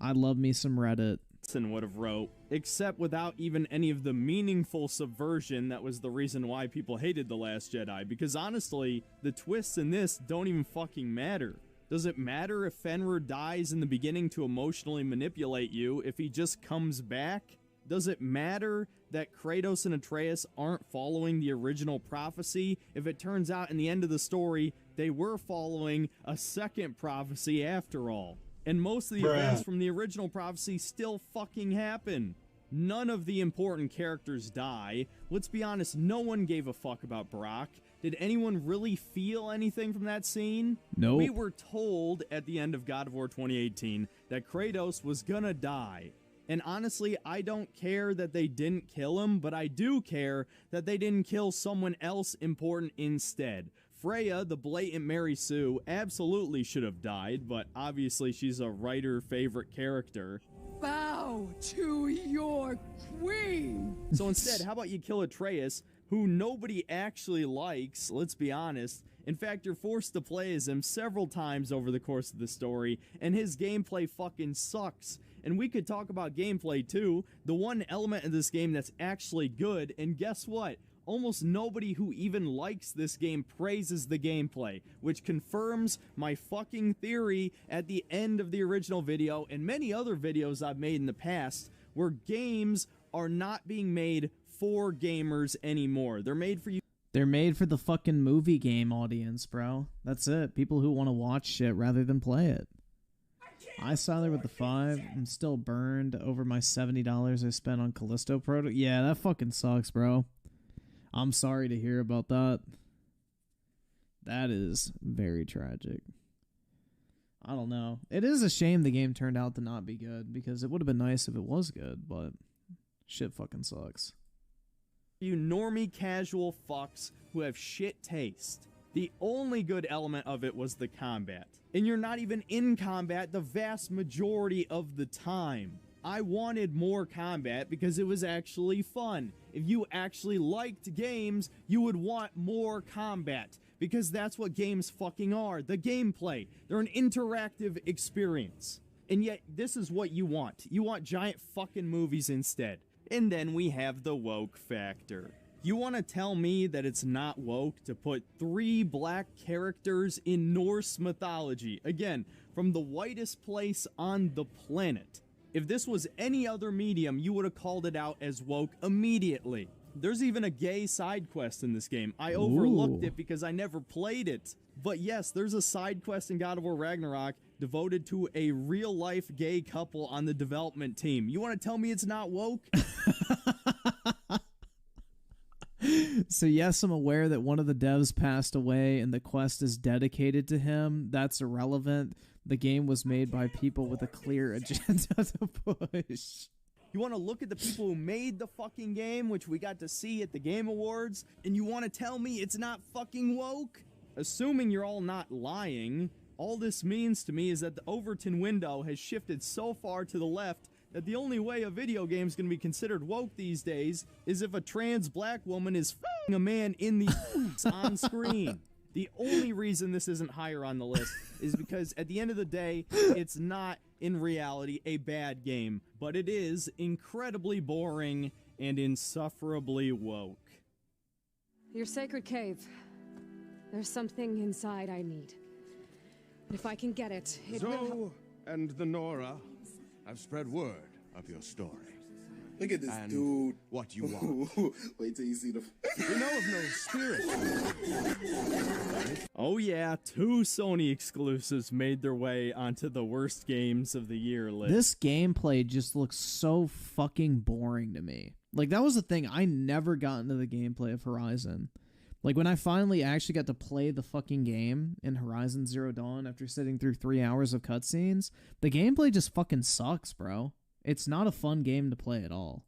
I love me some Reddit. Would have wrote, except without even any of the meaningful subversion that was the reason why people hated The Last Jedi. Because honestly, the twists in this don't even fucking matter. Does it matter if Fenrir dies in the beginning to emotionally manipulate you if he just comes back? Does it matter that Kratos and Atreus aren't following the original prophecy if it turns out in the end of the story they were following a second prophecy after all? And most of the events from the original prophecy still fucking happen. None of the important characters die. Let's be honest, no one gave a fuck about Brock. Did anyone really feel anything from that scene? Nope. We were told at the end of God of War 2018 that Kratos was gonna die. And honestly, I don't care that they didn't kill him, but I do care that they didn't kill someone else important instead. Freya, the blatant Mary Sue, absolutely should have died, but obviously she's a writer favorite character. Bow to your queen! So instead, how about you kill Atreus, who nobody actually likes, let's be honest. In fact, you're forced to play as him several times over the course of the story, and his gameplay fucking sucks. And we could talk about gameplay too, the one element of this game that's actually good, and guess what? Almost nobody who even likes this game praises the gameplay, which confirms my fucking theory at the end of the original video and many other videos I've made in the past, where games are not being made for gamers anymore. They're made for you. They're made for the fucking movie game audience, bro. That's it. People who want to watch shit rather than play it. I saw there with the 5. I'm still burned over my $70 I spent on Callisto Proto. Yeah, that fucking sucks, bro. I'm sorry to hear about that. That is very tragic. I don't know. It is a shame the game turned out to not be good, because it would have been nice if it was good, but shit fucking sucks. You normie casual fucks who have shit taste. The only good element of it was the combat. And you're not even in combat the vast majority of the time. I wanted more combat because it was actually fun. If you actually liked games, you would want more combat, because that's what games fucking are. The gameplay. They're an interactive experience. And yet, this is what you want. You want giant fucking movies instead. And then we have the woke factor. You want to tell me that it's not woke to put 3 black characters in Norse mythology, again, from the whitest place on the planet? If this was any other medium, you would have called it out as woke immediately. There's even a gay side quest in this game. I overlooked it because I never played it. But yes, there's a side quest in God of War Ragnarok devoted to a real-life gay couple on the development team. You want to tell me it's not woke? So yes, I'm aware that one of the devs passed away and the quest is dedicated to him. That's irrelevant. The game was made by people with a clear agenda to push. You want to look at the people who made the fucking game, which we got to see at the Game Awards, and you want to tell me it's not fucking woke? Assuming you're all not lying, all this means to me is that the Overton window has shifted so far to the left that the only way a video game is going to be considered woke these days is if a trans black woman is f***ing a man in the on screen. The only reason this isn't higher on the list is because at the end of the day, it's not in reality, a bad game, but it is incredibly boring and insufferably woke. Your sacred cave. There's something inside I need. If I can get it, it will help. Zoe and the Nora have spread word of your story. Look at this and dude. What you want. Wait till you see the. We know of no spirit. Oh yeah, 2 Sony exclusives made their way onto the worst games of the year list. This gameplay just looks so fucking boring to me. Like, that was the thing. I never got into the gameplay of Horizon. Like, when I finally actually got to play the fucking game in Horizon Zero Dawn after sitting through 3 hours of cutscenes, the gameplay just fucking sucks, bro. It's not a fun game to play at all.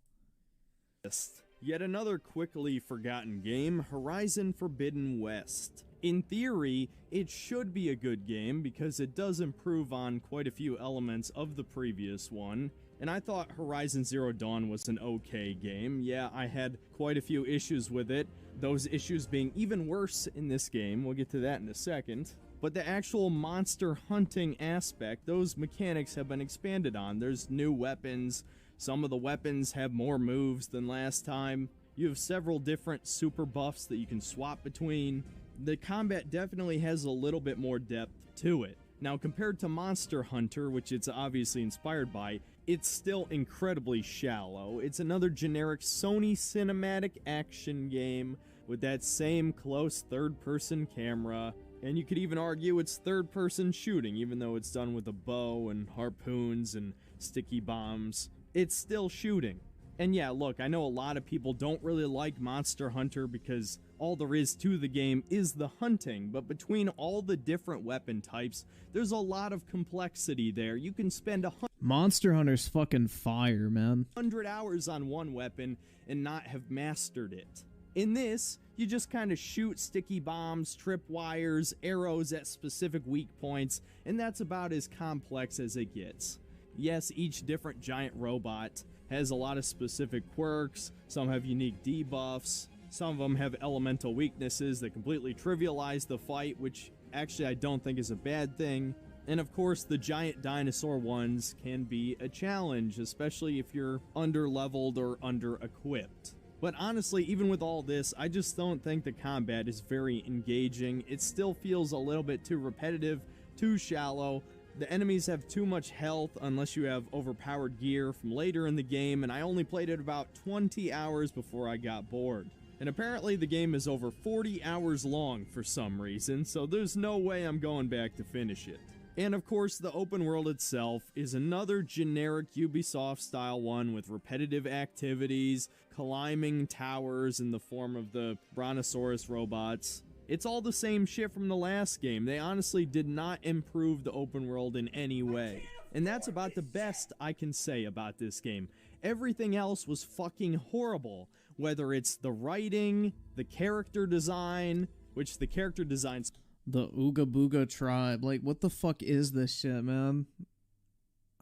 Yet another quickly forgotten game, Horizon Forbidden West. In theory, it should be a good game because it does improve on quite a few elements of the previous one, and I thought Horizon Zero Dawn was an okay game. Yeah, I had quite a few issues with it, those issues being even worse in this game. We'll get to that in a second. But the actual monster hunting aspect, those mechanics have been expanded on. There's new weapons. Some of the weapons have more moves than last time. You have several different super buffs that you can swap between. The combat definitely has a little bit more depth to it. Now, compared to Monster Hunter, which it's obviously inspired by, it's still incredibly shallow. It's another generic Sony cinematic action game with that same close third-person camera. And you could even argue it's third-person shooting, even though it's done with a bow and harpoons and sticky bombs. It's still shooting. And yeah, look, I know a lot of people don't really like Monster Hunter because all there is to the game is the hunting, but between all the different weapon types, there's a lot of complexity there. You can spend Monster Hunter's fucking fire, man. 100 hours on one weapon and not have mastered it. In this, you just kind of shoot sticky bombs, trip wires, arrows at specific weak points, and that's about as complex as it gets. Yes, each different giant robot has a lot of specific quirks, some have unique debuffs, some of them have elemental weaknesses that completely trivialize the fight, which actually I don't think is a bad thing. And of course, the giant dinosaur ones can be a challenge, especially if you're under-leveled or under-equipped. But honestly, even with all this, I just don't think the combat is very engaging. It still feels a little bit too repetitive, too shallow. The enemies have too much health unless you have overpowered gear from later in the game, and I only played it about 20 hours before I got bored. And apparently the game is over 40 hours long for some reason, so there's no way I'm going back to finish it. And of course, the open world itself is another generic Ubisoft-style one with repetitive activities, climbing towers in the form of the Brontosaurus robots. It's all the same shit from the last game. They honestly did not improve the open world in any way. And that's about the best I can say about this game. Everything else was fucking horrible. Whether it's the writing, the character design, which the character designs... The Ooga Booga tribe. Like, what the fuck is this shit, man?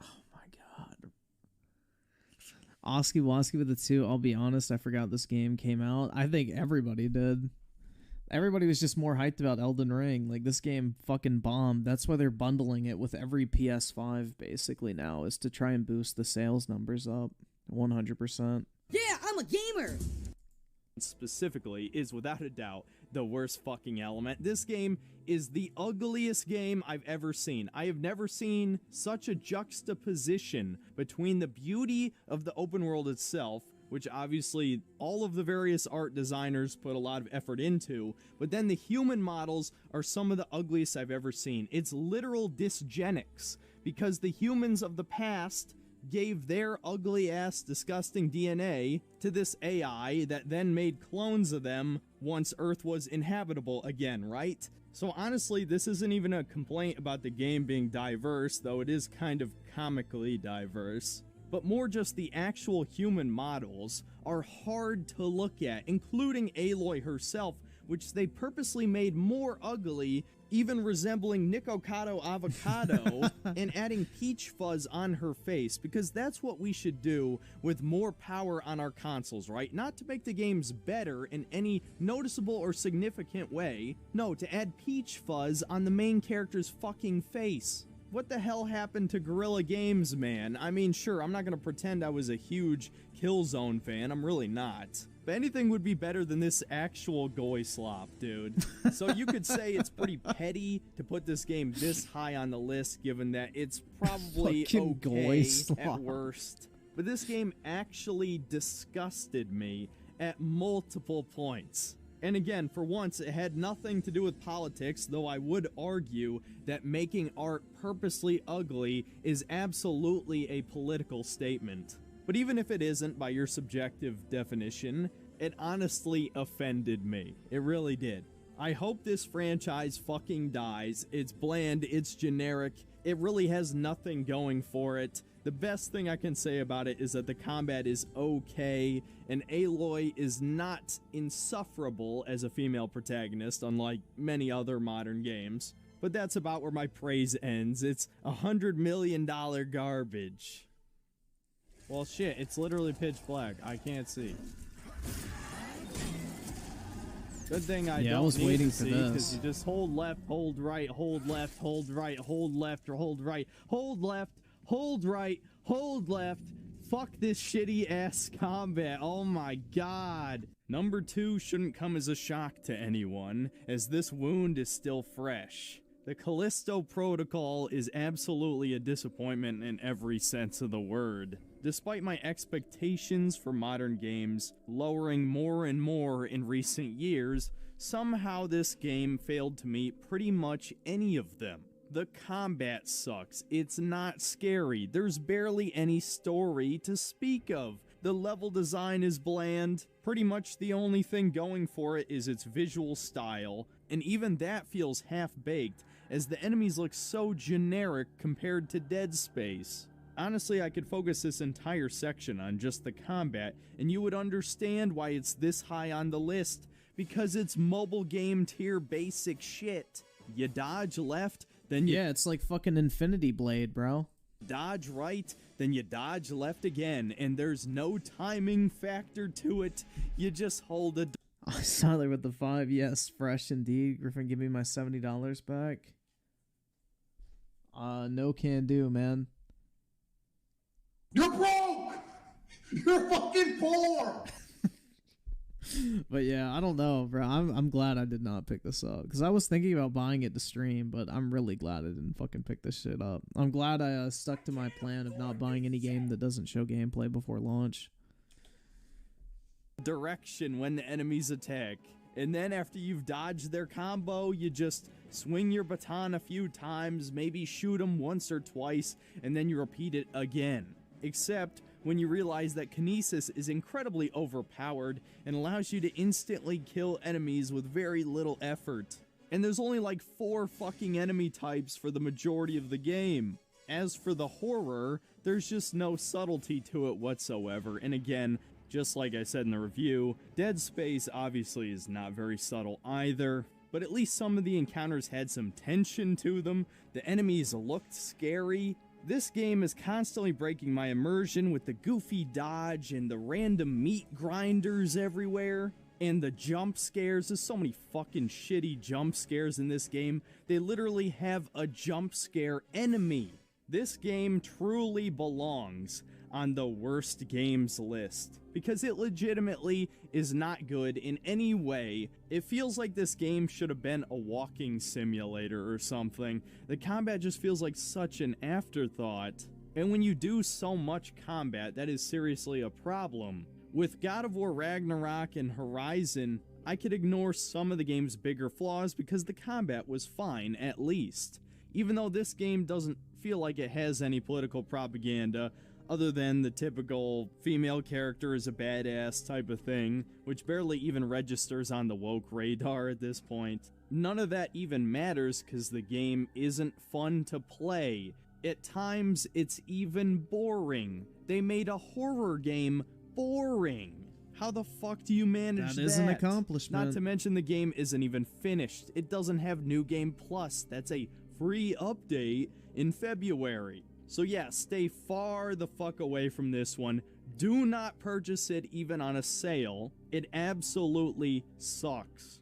Oh my god. Oski Woski with the 2. I'll be honest, I forgot this game came out. I think everybody did. Everybody was just more hyped about Elden Ring. Like, this game fucking bombed. That's why they're bundling it with every PS5, basically, now, is to try and boost the sales numbers up. 100%. Yeah, I'm a gamer! Specifically is without a doubt the worst fucking element. This game is the ugliest game I've ever seen. I have never seen such a juxtaposition between the beauty of the open world itself, which obviously all of the various art designers put a lot of effort into, but then the human models are some of the ugliest I've ever seen. It's literal dysgenics, because the humans of the past gave their ugly-ass, disgusting DNA to this AI that then made clones of them once Earth was inhabitable again, right? So honestly, this isn't even a complaint about the game being diverse, though it is kind of comically diverse, but more just the actual human models are hard to look at, including Aloy herself, which they purposely made more ugly, even resembling Nikocado Avocado, and adding peach fuzz on her face, because that's what we should do with more power on our consoles, right? Not to make the games better in any noticeable or significant way. No, to add peach fuzz on the main character's fucking face. what the hell happened to Guerrilla Games, man? I mean, sure, I'm not gonna pretend I was a huge Killzone fan. I'm really not. But anything would be better than this actual goy slop, dude. So you could say it's pretty petty to put this game this high on the list, given that it's probably Fucking goy okay slop. at worst. But this game actually disgusted me at multiple points. And again, for once, it had nothing to do with politics, though I would argue that making art purposely ugly is absolutely a political statement. But even if it isn't by your subjective definition, it honestly offended me. It really did. I hope this franchise fucking dies. It's bland, it's generic, it really has nothing going for it. The best thing I can say about it is that the combat is okay, and Aloy is not insufferable as a female protagonist, unlike many other modern games. But that's about where my praise ends. It's $100 million garbage. Well, shit, it's literally pitch black. I can't see. Good thing I don't was need waiting to for see, this. because you just hold left, hold right, hold left, hold right, hold left, or hold right, hold left, hold right, hold left. Fuck this shitty ass combat. Oh my god. Number 2 shouldn't come as a shock to anyone, as this wound is still fresh. The Callisto Protocol is absolutely a disappointment in every sense of the word. Despite my expectations for modern games lowering more and more in recent years, somehow this game failed to meet pretty much any of them. The combat sucks. It's not scary. There's barely any story to speak of. The level design is bland. Pretty much the only thing going for it is its visual style, and even that feels half-baked, as the enemies look so generic compared to Dead Space. Honestly, I could focus this entire section on just the combat, and you would understand why it's this high on the list, because it's mobile game tier basic shit. You dodge left, then you it's like fucking Infinity Blade, bro. dodge right, then you dodge left again, and there's no timing factor to it. You just hold a... Solid with the 5, yes, fresh indeed. Griffin, give me my $70 back. No can do, man. You're broke! You're fucking poor! But yeah, I don't know, bro. I'm glad I did not pick this up, because I was thinking about buying it to stream, but I'm really glad I didn't fucking pick this shit up. I'm glad I stuck to my plan of not buying any game that doesn't show gameplay before launch. Direction when the enemies attack, and then after you've dodged their combo, you just swing your baton a few times, maybe shoot them once or twice, and then you repeat it again. Except when you realize that Kinesis is incredibly overpowered and allows you to instantly kill enemies with very little effort. And there's only like 4 fucking enemy types for the majority of the game. As for the horror, there's just no subtlety to it whatsoever, and again, just like I said in the review, Dead Space obviously is not very subtle either, but at least some of the encounters had some tension to them, the enemies looked scary. This game is constantly breaking my immersion with the goofy dodge and the random meat grinders everywhere. And the jump scares, there's so many fucking shitty jump scares in this game. They literally have a jump scare enemy. This game truly belongs on the worst games list, because it legitimately is not good in any way. It feels like this game should have been a walking simulator or something. The combat just feels like such an afterthought. And when you do so much combat, that is seriously a problem. With God of War Ragnarok and Horizon, I could ignore some of the game's bigger flaws because the combat was fine, at least. Even though this game doesn't feel like it has any political propaganda, other than the typical female character is a badass type of thing, which barely even registers on the woke radar at this point. None of that even matters because the game isn't fun to play. At times, it's even boring. They made a horror game boring. How the fuck do you manage that? That is an accomplishment. Not to mention the game isn't even finished. It doesn't have New Game Plus. That's a free update in February. So yeah, stay far the fuck away from this one. Do not purchase it even on a sale. It absolutely sucks.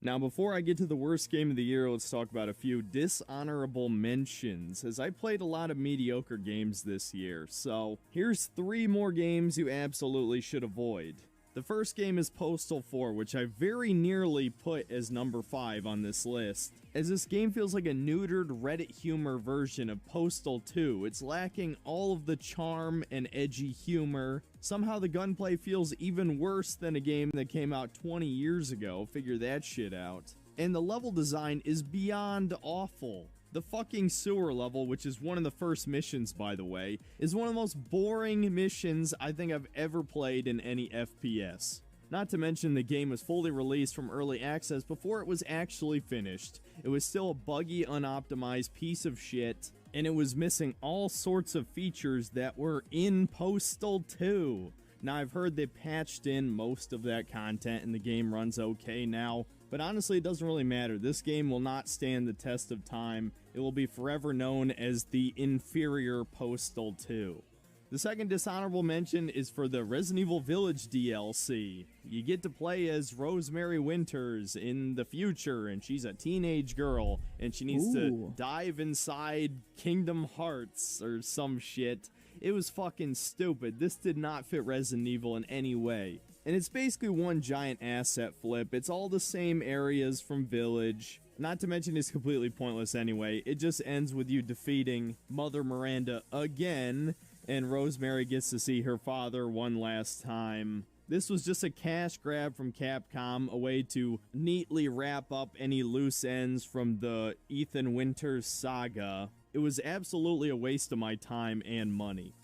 Now, before I get to the worst game of the year, let's talk about a few dishonorable mentions, as I played a lot of mediocre games this year. So, here's 3 more games you absolutely should avoid. The first game is Postal 4, which I very nearly put as number 5 on this list, as this game feels like a neutered Reddit humor version of Postal 2. It's lacking all of the charm and edgy humor. Somehow the gunplay feels even worse than a game that came out 20 years ago, figure that shit out. And the level design is beyond awful. The fucking sewer level, which is one of the first missions, by the way, is one of the most boring missions I think I've ever played in any FPS. Not to mention the game was fully released from early access before it was actually finished. It was still a buggy, unoptimized piece of shit, and it was missing all sorts of features that were in Postal 2. Now, I've heard they patched in most of that content and the game runs okay now, but honestly, it doesn't really matter. This game will not stand the test of time. It will be forever known as the inferior Postal 2. The second dishonorable mention is for the Resident Evil Village DLC. You get to play as Rosemary Winters in the future, and she's a teenage girl, and she needs to dive inside Kingdom Hearts or some shit. It was fucking stupid. This did not fit Resident Evil in any way. And it's basically one giant asset flip. It's all the same areas from Village. Not to mention it's completely pointless anyway. It just ends with you defeating Mother Miranda again, and Rosemary gets to see her father one last time. This was just a cash grab from Capcom, a way to neatly wrap up any loose ends from the Ethan Winters saga. It was absolutely a waste of my time and money.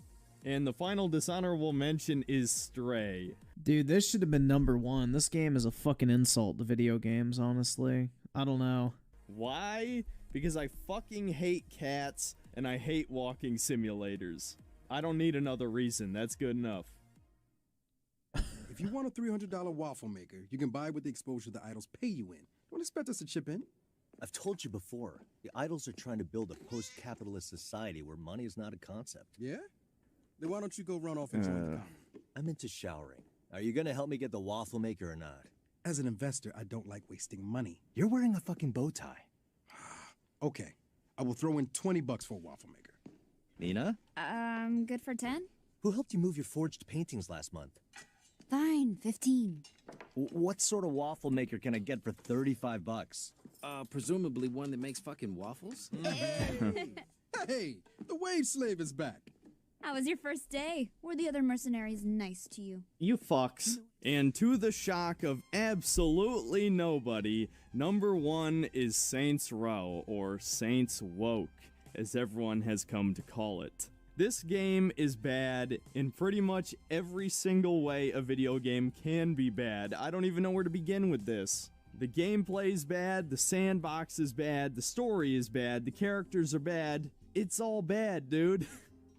And the final dishonorable mention is Stray. Dude, this should have been number 1. This game is a fucking insult to video games, honestly. I don't know. Why? Because I fucking hate cats and I hate walking simulators. I don't need another reason. That's good enough. If you want a $300 waffle maker, you can buy with the exposure the idols pay you in. Don't expect us to chip in. I've told you before, the idols are trying to build a post-capitalist society where money is not a concept. Yeah? Then why don't you go run off and join the commune? I'm into showering. Are you gonna help me get the waffle maker or not? As an investor, I don't like wasting money. You're wearing a fucking bow tie. Okay, I will throw in $20 for a waffle maker. Nina? Good for 10? Who helped you move your forged paintings last month? Fine, 15. What sort of waffle maker can I get for $35? Presumably one that makes fucking waffles? Hey, the wage slave is back. How was your first day? Were the other mercenaries nice to you? You fucks. And to the shock of absolutely nobody, number 1 is Saints Row, or Saints Woke, as everyone has come to call it. This game is bad in pretty much every single way a video game can be bad. I don't even know where to begin with this. The gameplay is bad, the sandbox is bad, the story is bad, the characters are bad. It's all bad, dude.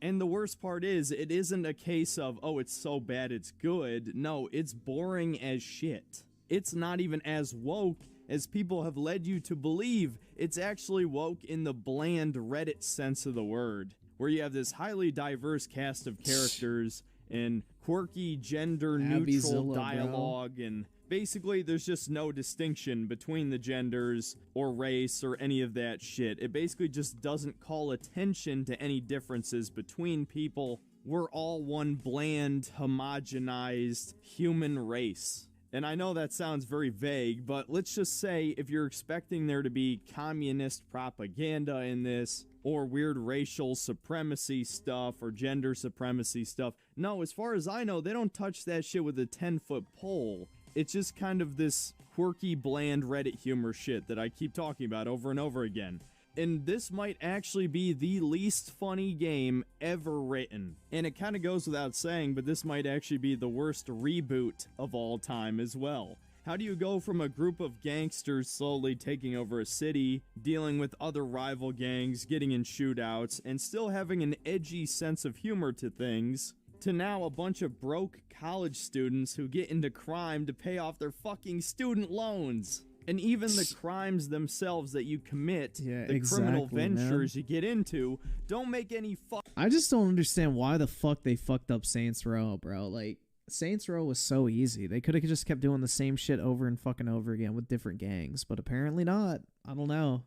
And the worst part is, it isn't a case of, oh, it's so bad it's good. No, it's boring as shit. It's not even as woke as people have led you to believe. It's actually woke in the bland Reddit sense of the word, where you have this highly diverse cast of characters and quirky gender-neutral dialogue, and basically there's just no distinction between the genders or race or any of that shit. It basically just doesn't call attention to any differences between people. We're all one bland, homogenized human race. And I know that sounds very vague, but let's just say if you're expecting there to be communist propaganda in this, or weird racial supremacy stuff, or gender supremacy stuff, no, as far as I know, they don't touch that shit with a 10-foot pole. It's just kind of this quirky, bland Reddit humor shit that I keep talking about over and over again. And this might actually be the least funny game ever written. And it kind of goes without saying, but this might actually be the worst reboot of all time as well. How do you go from a group of gangsters slowly taking over a city, dealing with other rival gangs, getting in shootouts, and still having an edgy sense of humor to things, to now a bunch of broke college students who get into crime to pay off their fucking student loans? And even the crimes themselves that you commit, the criminal ventures you get into, don't make any I just don't understand why the fuck they fucked up Saints Row, bro. Like, Saints Row was so easy. They could have just kept doing the same shit over and fucking over again with different gangs, but apparently not. I don't know.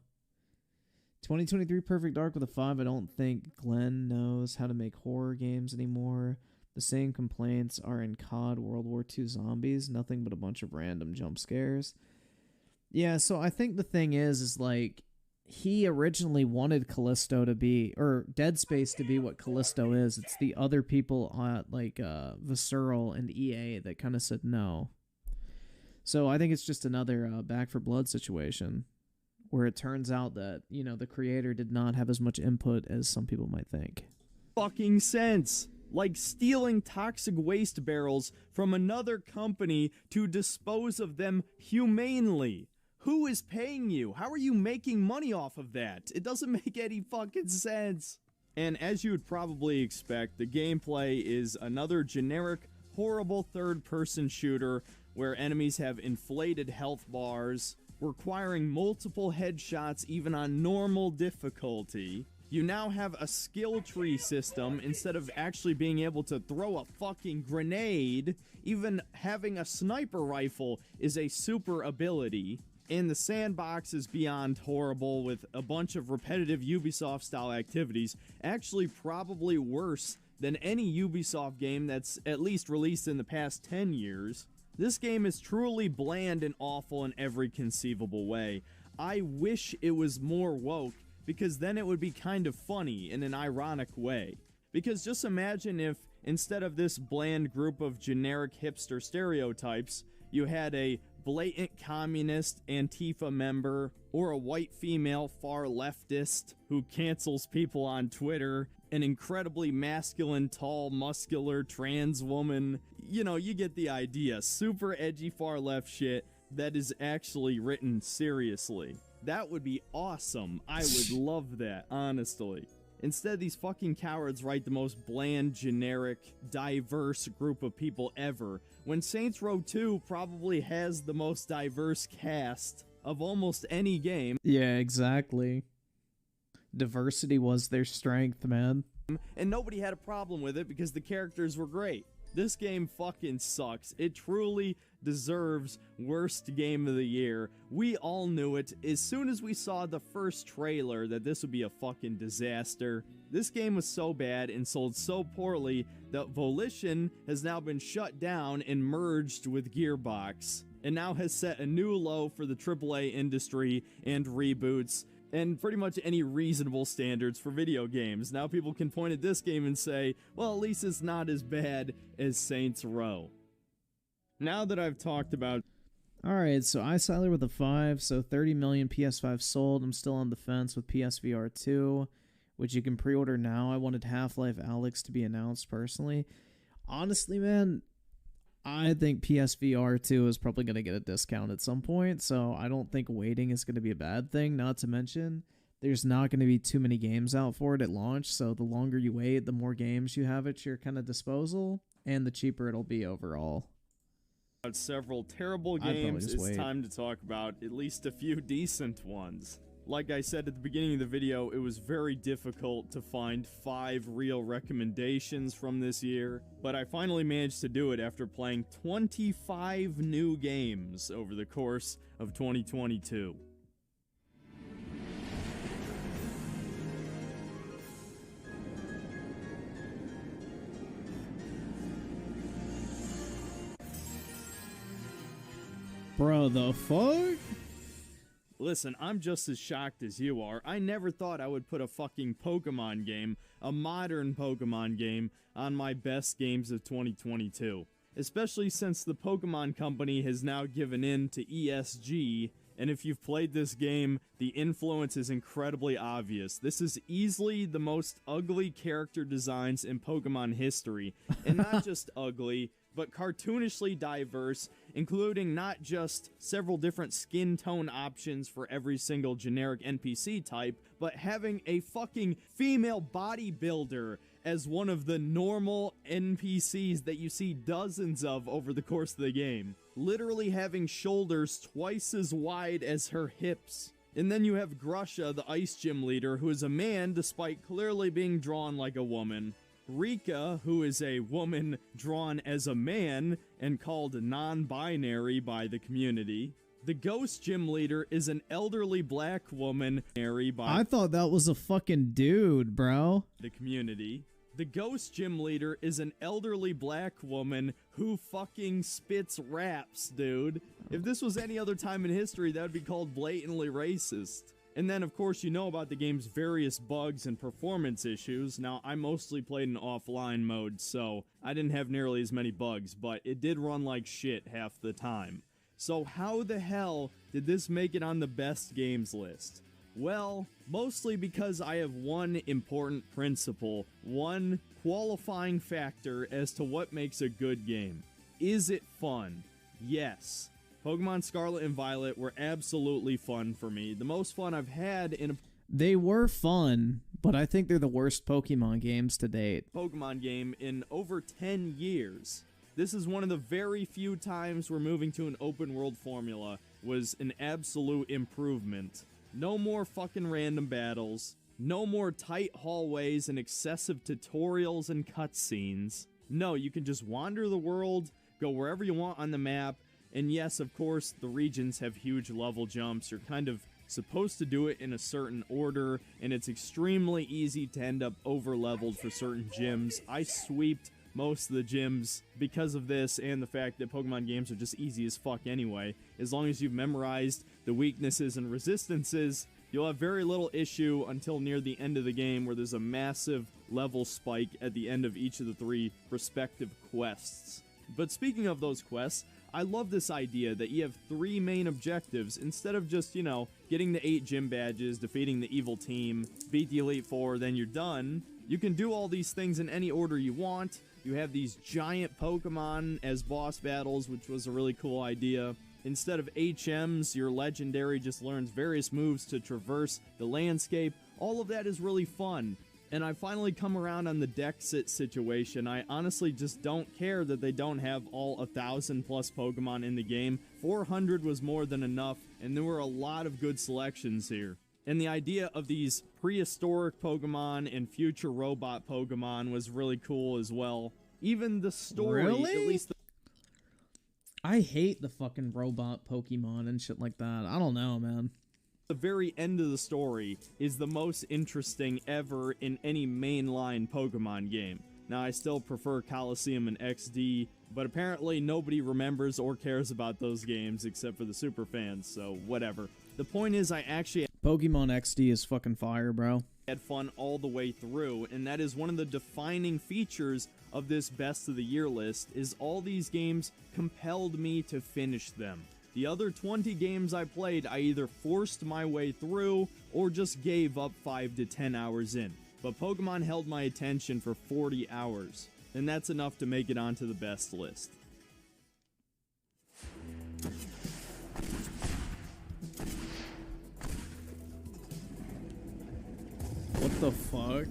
2023 Perfect Dark with a 5. I don't think Glenn knows how to make horror games anymore. The same complaints are in COD World War II Zombies. Nothing but a bunch of random jump scares. Yeah, so I think the thing is like, he originally wanted Callisto to be, or Dead Space to be what Callisto is. It's the other people at like Visceral and EA that kind of said no. So I think it's just another Back 4 Blood situation, where it turns out that, you know, the creator did not have as much input as some people might think. Fucking sense. Like stealing toxic waste barrels from another company to dispose of them humanely. Who is paying you? How are you making money off of that? It doesn't make any fucking sense. And as you would probably expect, the gameplay is another generic, horrible third-person shooter where enemies have inflated health bars, requiring multiple headshots even on normal difficulty. You now have a skill tree system instead of actually being able to throw a fucking grenade. Even having a sniper rifle is a super ability. And the sandbox is beyond horrible with a bunch of repetitive Ubisoft-style activities, actually probably worse than any Ubisoft game that's at least released in the past 10 years. This game is truly bland and awful in every conceivable way. I wish it was more woke, because then it would be kind of funny in an ironic way. Because just imagine if, instead of this bland group of generic hipster stereotypes, you had a blatant communist Antifa member, or a white female far leftist who cancels people on Twitter, an incredibly masculine, tall, muscular trans woman. You know, you get the idea. Super edgy far left shit that is actually written seriously. That would be awesome. I would love that, honestly. Instead, these fucking cowards write the most bland, generic, diverse group of people ever, when Saints Row 2 probably has the most diverse cast of almost any game. Yeah, exactly. Diversity was their strength, man. And nobody had a problem with it because the characters were great. This game fucking sucks. It truly deserves worst game of the year. We all knew it as soon as we saw the first trailer that this would be a fucking disaster. This game was so bad and sold so poorly that Volition has now been shut down and merged with Gearbox, and now has set a new low for the AAA industry and reboots, and pretty much any reasonable standards for video games. Now people can point at this game and say, well, at least it's not as bad as Saints Row. Now that I've talked about... Alright, so iSiler with a 5, so 30 million PS5 sold. I'm still on the fence with PSVR 2, which you can pre-order now. I wanted Half-Life Alyx to be announced personally. Honestly, man, I think PSVR 2 is probably going to get a discount at some point, so I don't think waiting is going to be a bad thing. Not to mention, there's not going to be too many games out for it at launch, so the longer you wait, the more games you have at your kind of disposal, and the cheaper it'll be overall. Several terrible games, it's time to talk about at least a few decent ones. Like I said at the beginning of the video, it was very difficult to find 5 real recommendations from this year, but I finally managed to do it after playing 25 new games over the course of 2022. Bro, the fuck? Listen, I'm just as shocked as you are. I never thought I would put a fucking Pokemon game, a modern Pokemon game, on my best games of 2022. Especially since the Pokemon Company has now given in to ESG, and if you've played this game, the influence is incredibly obvious. This is easily the most ugly character designs in Pokemon history, and not just ugly, but cartoonishly diverse, including not just several different skin tone options for every single generic NPC type, but having a fucking female bodybuilder as one of the normal NPCs that you see dozens of over the course of the game. Literally having shoulders twice as wide as her hips. And then you have Grusha, the ice gym leader, who is a man despite clearly being drawn like a woman. Rika, who is a woman drawn as a man and called non-binary by the community. The ghost gym leader is an elderly black woman married by I thought that was a fucking dude, bro. the community. The ghost gym leader is an elderly black woman who fucking spits raps, dude. If this was any other time in history, that would be called blatantly racist. And then, of course, you know about the game's various bugs and performance issues. Now, I mostly played in offline mode, so I didn't have nearly as many bugs, but it did run like shit half the time. So how the hell did this make it on the best games list? Well, mostly because I have one important principle, one qualifying factor as to what makes a good game. Is it fun? Yes. Pokemon Scarlet and Violet were absolutely fun for me. The most fun I've had in a They were fun, but I think they're the worst Pokemon games to date. Pokemon game in over 10 years. This is one of the very few times where moving to an open world formula was an absolute improvement. No more fucking random battles. No more tight hallways and excessive tutorials and cutscenes. No, you can just wander the world, go wherever you want on the map, and yes, of course, the regions have huge level jumps. You're kind of supposed to do it in a certain order, and it's extremely easy to end up over-leveled for certain gyms. I sweeped most of the gyms because of this and the fact that Pokemon games are just easy as fuck anyway. As long as you've memorized the weaknesses and resistances, you'll have very little issue until near the end of the game where there's a massive level spike at the end of each of the 3 respective quests. But speaking of those quests, I love this idea that you have 3 main objectives instead of just, getting the 8 gym badges, defeating the evil team, beat the Elite Four, then you're done. You can do all these things in any order you want. You have these giant Pokemon as boss battles, which was a really cool idea. Instead of HMs, your legendary just learns various moves to traverse the landscape. All of that is really fun. And I finally come around on the Dexit situation. I honestly just don't care that they don't have all 1,000 plus Pokemon in the game. 400 was more than enough, and there were a lot of good selections here. And the idea of these prehistoric Pokemon and future robot Pokemon was really cool as well. Even the story, Really? at least I hate the fucking robot Pokemon and shit like that. I don't know, man. the very end of the story is the most interesting ever in any mainline Pokemon game. Now, I still prefer Coliseum and XD, but apparently nobody remembers or cares about those games except for the super fans, so whatever. The point is, I actually Pokemon XD is fucking fire, bro. Had fun all the way through, and that is one of the defining features of this best of the year list, is all these games compelled me to finish them. The other 20 games I played, I either forced my way through or just gave up 5 to 10 hours in. But Pokemon held my attention for 40 hours, and that's enough to make it onto the best list. What the fuck?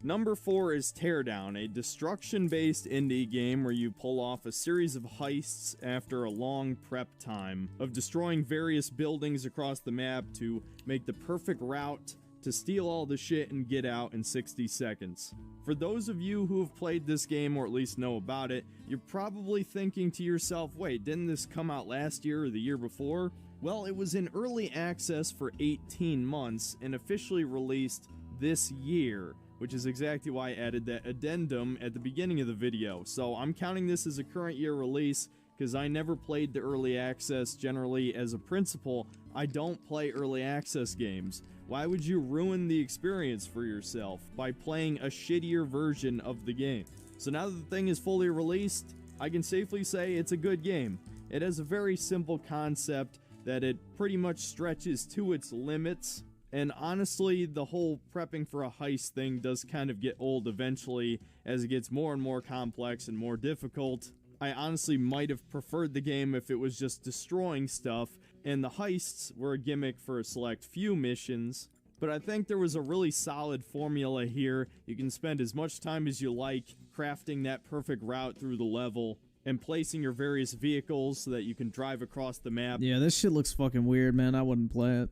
Number 4 is Teardown, a destruction-based indie game where you pull off a series of heists after a long prep time of destroying various buildings across the map to make the perfect route to steal all the shit and get out in 60 seconds. For those of you who have played this game or at least know about it, you're probably thinking to yourself, wait, didn't this come out last year or the year before? Well, it was in early access for 18 months and officially released this year, which is exactly why I added that addendum at the beginning of the video. So I'm counting this as a current year release because I never played the early access. Generally, as a principle, I don't play early access games. Why would you ruin the experience for yourself by playing a shittier version of the game? So now that the thing is fully released, I can safely say it's a good game. It has a very simple concept that it pretty much stretches to its limits. And honestly, the whole prepping for a heist thing does kind of get old eventually as it gets more and more complex and more difficult. I honestly might have preferred the game if it was just destroying stuff, and the heists were a gimmick for a select few missions. But I think there was a really solid formula here. You can spend as much time as you like crafting that perfect route through the level and placing your various vehicles so that you can drive across the map. Yeah, this shit looks fucking weird, man. I wouldn't play it.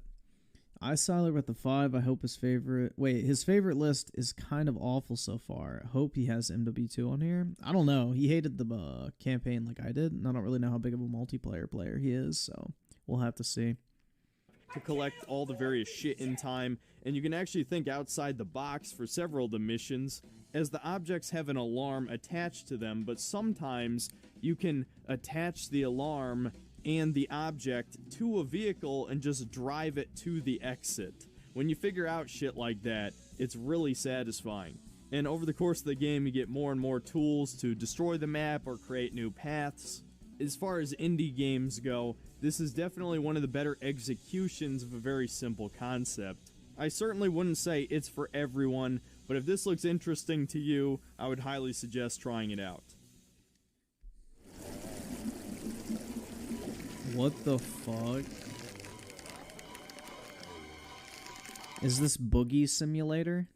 I sided with the 5. I hope his favorite... Wait, his favorite list is kind of awful so far. I hope he has MW2 on here. I don't know. He hated the campaign like I did, and I don't really know how big of a multiplayer player he is, so we'll have to see. To collect all the various shit in time, and you can actually think outside the box for several of the missions, as the objects have an alarm attached to them, but sometimes you can attach the alarm and the object to a vehicle and just drive it to the exit. When you figure out shit like that, it's really satisfying. And over the course of the game, you get more and more tools to destroy the map or create new paths. As far as indie games go, this is definitely one of the better executions of a very simple concept. I certainly wouldn't say it's for everyone, but if this looks interesting to you, I would highly suggest trying it out. What the fuck? Is this Boogie Simulator?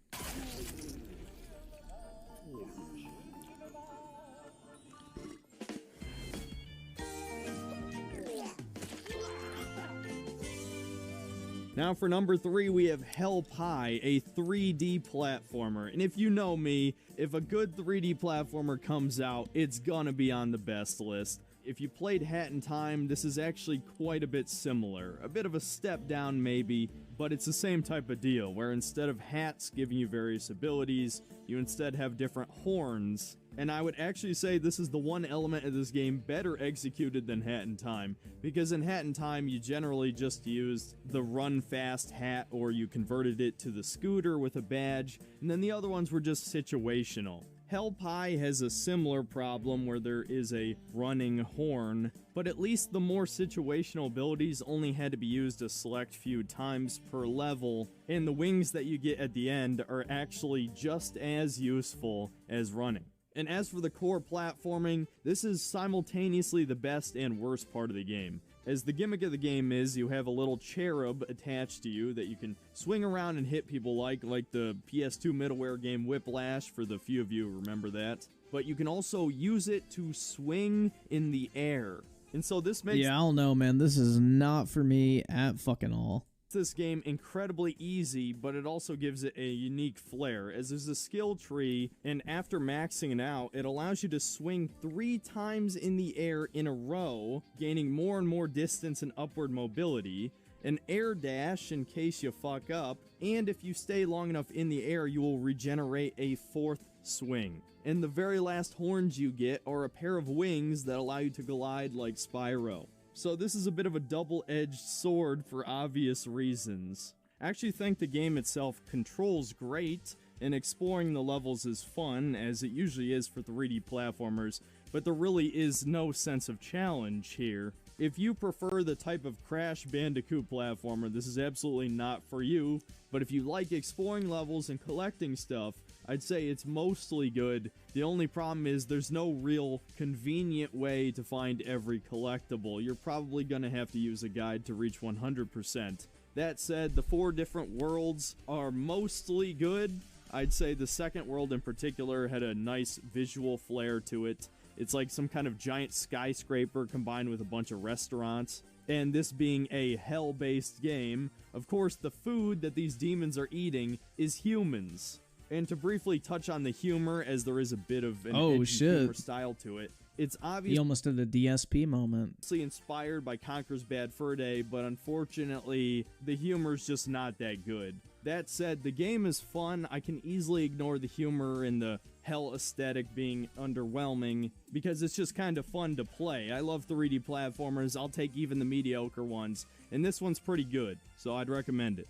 Now for number 3, we have Hell Pie, a 3D platformer. And if you know me, if a good 3D platformer comes out, it's gonna be on the best list. If you played Hat in Time, this is actually quite a bit similar. A bit of a step down maybe, but it's the same type of deal, where instead of hats giving you various abilities, you instead have different horns. And I would actually say this is the one element of this game better executed than Hat in Time, because in Hat in Time you generally just used the run fast hat, or you converted it to the scooter with a badge, and then the other ones were just situational. Hell Pie has a similar problem where there is a running horn, but at least the more situational abilities only had to be used a select few times per level, and the wings that you get at the end are actually just as useful as running. And as for the core platforming, this is simultaneously the best and worst part of the game. As the gimmick of the game is, you have a little cherub attached to you that you can swing around and hit people like the PS2 middleware game Whiplash, for the few of you who remember that. But you can also use it to swing in the air. And so this makes... Yeah, I don't know, man. This is not for me at fucking all. This game incredibly easy, but it also gives it a unique flair, as there's a skill tree, and after maxing it out, it allows you to swing 3 times in the air in a row, gaining more and more distance and upward mobility, an air dash in case you fuck up, and if you stay long enough in the air, you will regenerate a 4th swing. And the very last horns you get are a pair of wings that allow you to glide like Spyro. So this is a bit of a double-edged sword for obvious reasons. I actually think the game itself controls great, and exploring the levels is fun, as it usually is for 3D platformers, but there really is no sense of challenge here. If you prefer the type of Crash Bandicoot platformer, this is absolutely not for you, but if you like exploring levels and collecting stuff, I'd say it's mostly good. The only problem is there's no real convenient way to find every collectible. You're probably gonna have to use a guide to reach 100%. That said, the 4 different worlds are mostly good. I'd say the second world in particular had a nice visual flair to it. It's like some kind of giant skyscraper combined with a bunch of restaurants. And this being a hell-based game, of course the food that these demons are eating is humans. And to briefly touch on the humor, as there is a bit of an edgy humor style to it, it's obviously... He almost did a DSP moment. ...inspired by Conker's Bad Fur Day, but unfortunately, the humor's just not that good. That said, the game is fun. I can easily ignore the humor and the hell aesthetic being underwhelming, because it's just kind of fun to play. I love 3D platformers. I'll take even the mediocre ones, and this one's pretty good, so I'd recommend it.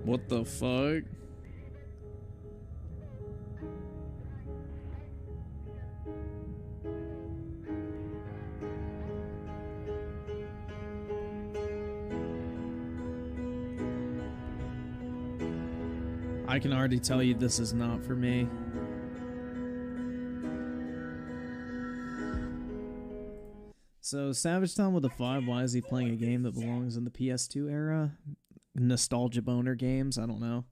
What the fuck? I can already tell you this is not for me. So, Savage Town with a 5, why is he playing a game that belongs in the PS2 era? Nostalgia boner games? I don't know.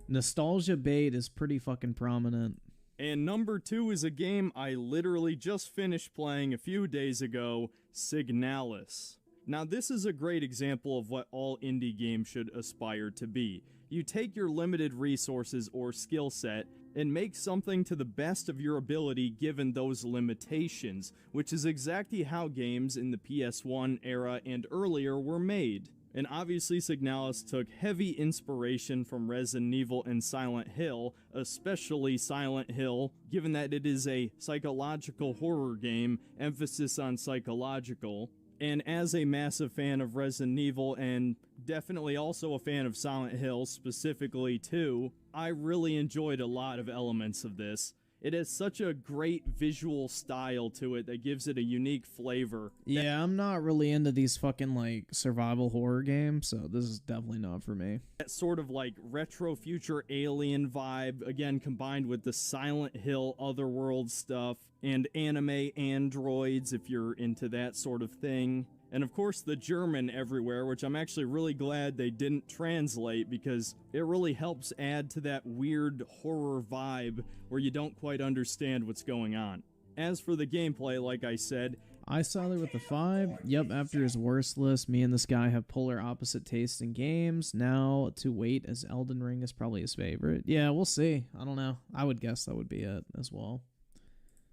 Nostalgia bait is pretty fucking prominent. And number 2 is a game I literally just finished playing a few days ago, Signalis. Now this is a great example of what all indie games should aspire to be. You take your limited resources or skill set and make something to the best of your ability given those limitations, which is exactly how games in the PS1 era and earlier were made. And obviously Signalis took heavy inspiration from Resident Evil and Silent Hill, especially Silent Hill, given that it is a psychological horror game, emphasis on psychological. And as a massive fan of Resident Evil and definitely also a fan of Silent Hill specifically too, I really enjoyed a lot of elements of this. It has such a great visual style to it that gives it a unique flavor. Yeah, I'm not really into these fucking, like, survival horror games, so this is definitely not for me. That sort of, like, retro future alien vibe, again, combined with the Silent Hill Otherworld stuff, and anime androids, if you're into that sort of thing. And of course the German everywhere, which I'm actually really glad they didn't translate because it really helps add to that weird horror vibe where you don't quite understand what's going on. As for the gameplay, like I said, I sided with the 5. Yep, after his worst list, me and this guy have polar opposite tastes in games. Now, to wait as Elden Ring is probably his favorite. Yeah, we'll see. I don't know. I would guess that would be it as well.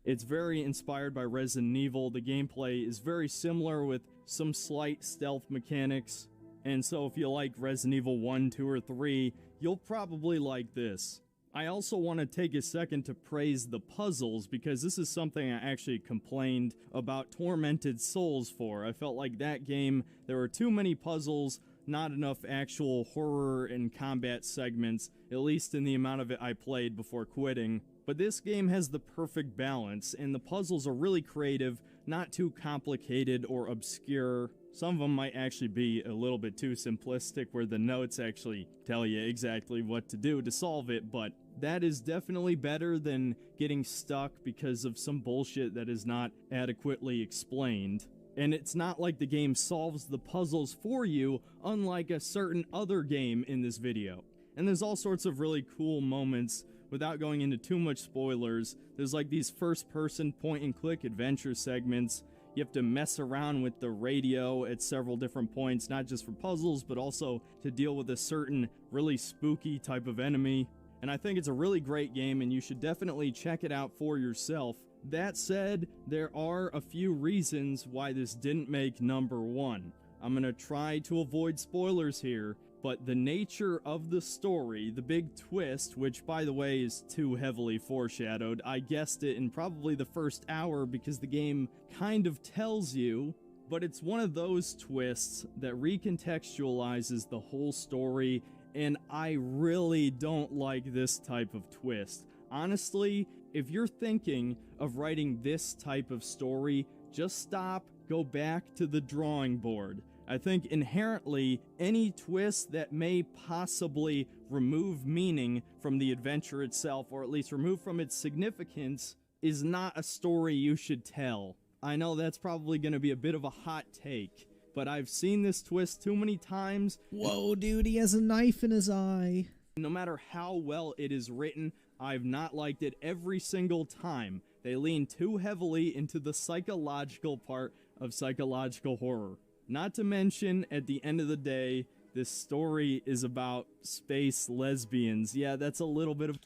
It's very inspired by Resident Evil. The gameplay is very similar with some slight stealth mechanics. And so if you like Resident Evil 1, 2, or 3, you'll probably like this. I also want to take a second to praise the puzzles because this is something I actually complained about Tormented Souls for. I felt like that game, there were too many puzzles, not enough actual horror and combat segments, at least in the amount of it I played before quitting. But this game has the perfect balance, and the puzzles are really creative, not too complicated or obscure. Some of them might actually be a little bit too simplistic, where the notes actually tell you exactly what to do to solve it, but that is definitely better than getting stuck because of some bullshit that is not adequately explained. And it's not like the game solves the puzzles for you, unlike a certain other game in this video. And there's all sorts of really cool moments. Without going into too much spoilers, there's like these first-person point-and-click adventure segments. You have to mess around with the radio at several different points, not just for puzzles, but also to deal with a certain really spooky type of enemy. And I think it's a really great game, and you should definitely check it out for yourself. That said, there are a few reasons why this didn't make number 1. I'm gonna try to avoid spoilers here, but the nature of the story, the big twist, which by the way is too heavily foreshadowed, I guessed it in probably the first hour because the game kind of tells you, but it's one of those twists that recontextualizes the whole story, and I really don't like this type of twist. Honestly, if you're thinking of writing this type of story, just stop, go back to the drawing board. I think inherently any twist that may possibly remove meaning from the adventure itself, or at least remove from its significance, is not a story you should tell. I know that's probably going to be a bit of a hot take, but I've seen this twist too many times. Whoa, dude, he has a knife in his eye. No matter how well it is written, I've not liked it every single time. They lean too heavily into the psychological part of psychological horror. Not to mention, at the end of the day, this story is about space lesbians. Yeah, that's a little bit of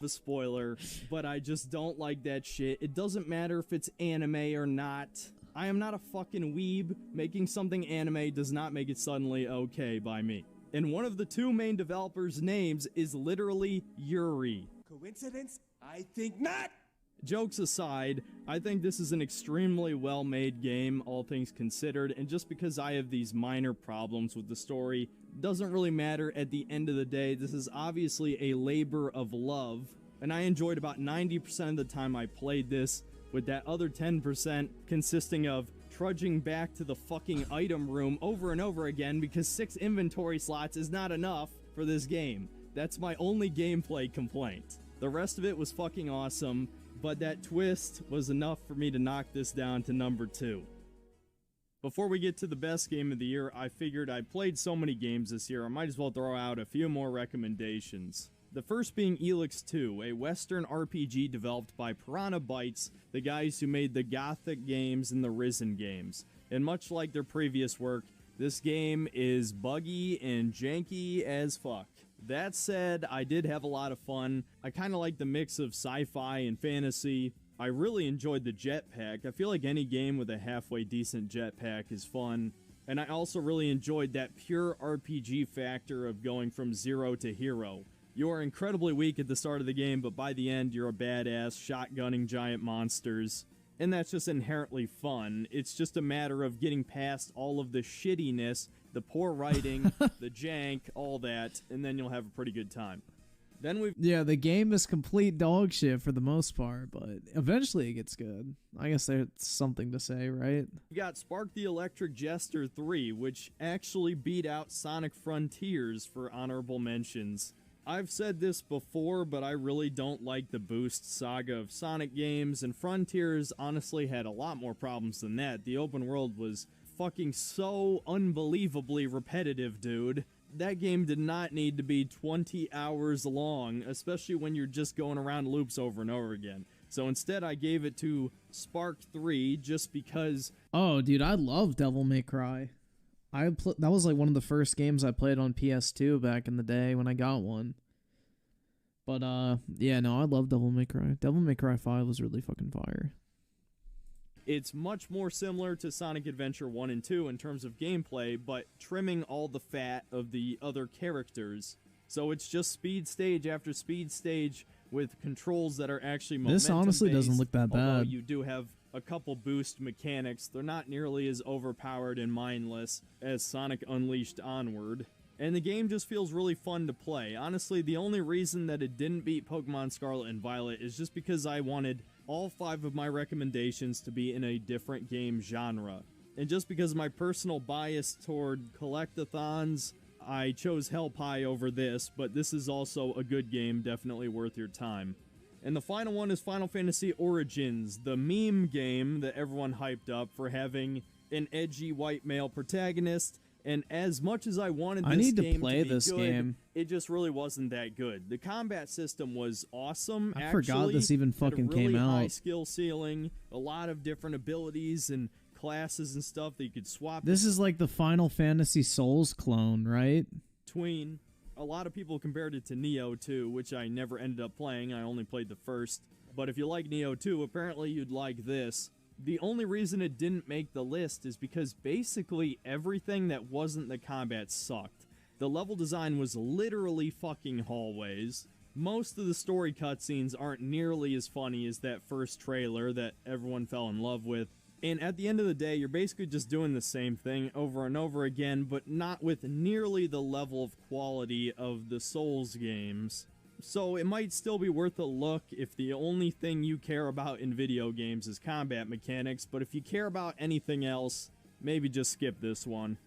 a spoiler, but I just don't like that shit. It doesn't matter if it's anime or not. I am not a fucking weeb. Making something anime does not make it suddenly okay by me. And one of the two main developers' names is literally Yuri. Coincidence? I think not! Jokes aside, I think this is an extremely well-made game, all things considered, and just because I have these minor problems with the story, doesn't really matter at the end of the day. This is obviously a labor of love, and I enjoyed about 90% of the time I played this, with that other 10% consisting of trudging back to the fucking item room over and over again because 6 inventory slots is not enough for this game. That's my only gameplay complaint. The rest of it was fucking awesome, but that twist was enough for me to knock this down to number 2. Before we get to the best game of the year, I figured I played so many games this year, I might as well throw out a few more recommendations. The first being Elix 2, a Western RPG developed by Piranha Bytes, the guys who made the Gothic games and the Risen games. And much like their previous work, this game is buggy and janky as fuck. That said, I did have a lot of fun. I kind of like the mix of sci-fi and fantasy. I really enjoyed the jetpack. I feel like any game with a halfway decent jetpack is fun. And I also really enjoyed that pure RPG factor of going from zero to hero. You are incredibly weak at the start of the game, but by the end, you're a badass shotgunning giant monsters. And that's just inherently fun. It's just a matter of getting past all of the shittiness, the poor writing, the jank, all that, and then you'll have a pretty good time. Then we've... Yeah, the game is complete dog shit for the most part, but eventually it gets good. I guess there's something to say, right? We got Spark the Electric Jester 3, which actually beat out Sonic Frontiers for honorable mentions. I've said this before, but I really don't like the Boost saga of Sonic games, and Frontiers honestly had a lot more problems than that. The open world was fucking so unbelievably repetitive, dude. That game did not need to be 20 hours long, especially when you're just going around loops over and over again. So instead, I gave it to Spark 3 just because... Oh, dude, I love Devil May Cry. That was like one of the first games I played on PS2 back in the day when I got one. But, yeah, no, I love Devil May Cry. Devil May Cry 5 was really fucking fire. It's much more similar to Sonic Adventure 1 and 2 in terms of gameplay, but trimming all the fat of the other characters. So it's just speed stage after speed stage with controls that are actually momentum-based. This honestly doesn't look that bad. Although you do have a couple boost mechanics. They're not nearly as overpowered and mindless as Sonic Unleashed Onward. And the game just feels really fun to play. Honestly, the only reason that it didn't beat Pokemon Scarlet and Violet is just because I wanted all 5 of my recommendations to be in a different game genre. And just because of my personal bias toward collectathons, I chose Hell Pie over this, but this is also a good game, definitely worth your time. And the final one is Final Fantasy Origins, the meme game that everyone hyped up for having an edgy white male protagonist. And as much as I wanted this game to be good, it just really wasn't that good. The combat system was awesome. I forgot this even fucking came out. High skill ceiling, a lot of different abilities and classes and stuff that you could swap. This is like the Final Fantasy Souls clone, right? Between a lot of people compared it to Neo 2, which I never ended up playing. I only played the first. But if you like Neo 2, apparently you'd like this. The only reason it didn't make the list is because basically everything that wasn't the combat sucked. The level design was literally fucking hallways. Most of the story cutscenes aren't nearly as funny as that first trailer that everyone fell in love with. And at the end of the day, you're basically just doing the same thing over and over again, but not with nearly the level of quality of the Souls games. So it might still be worth a look if the only thing you care about in video games is combat mechanics, but if you care about anything else, maybe just skip this one.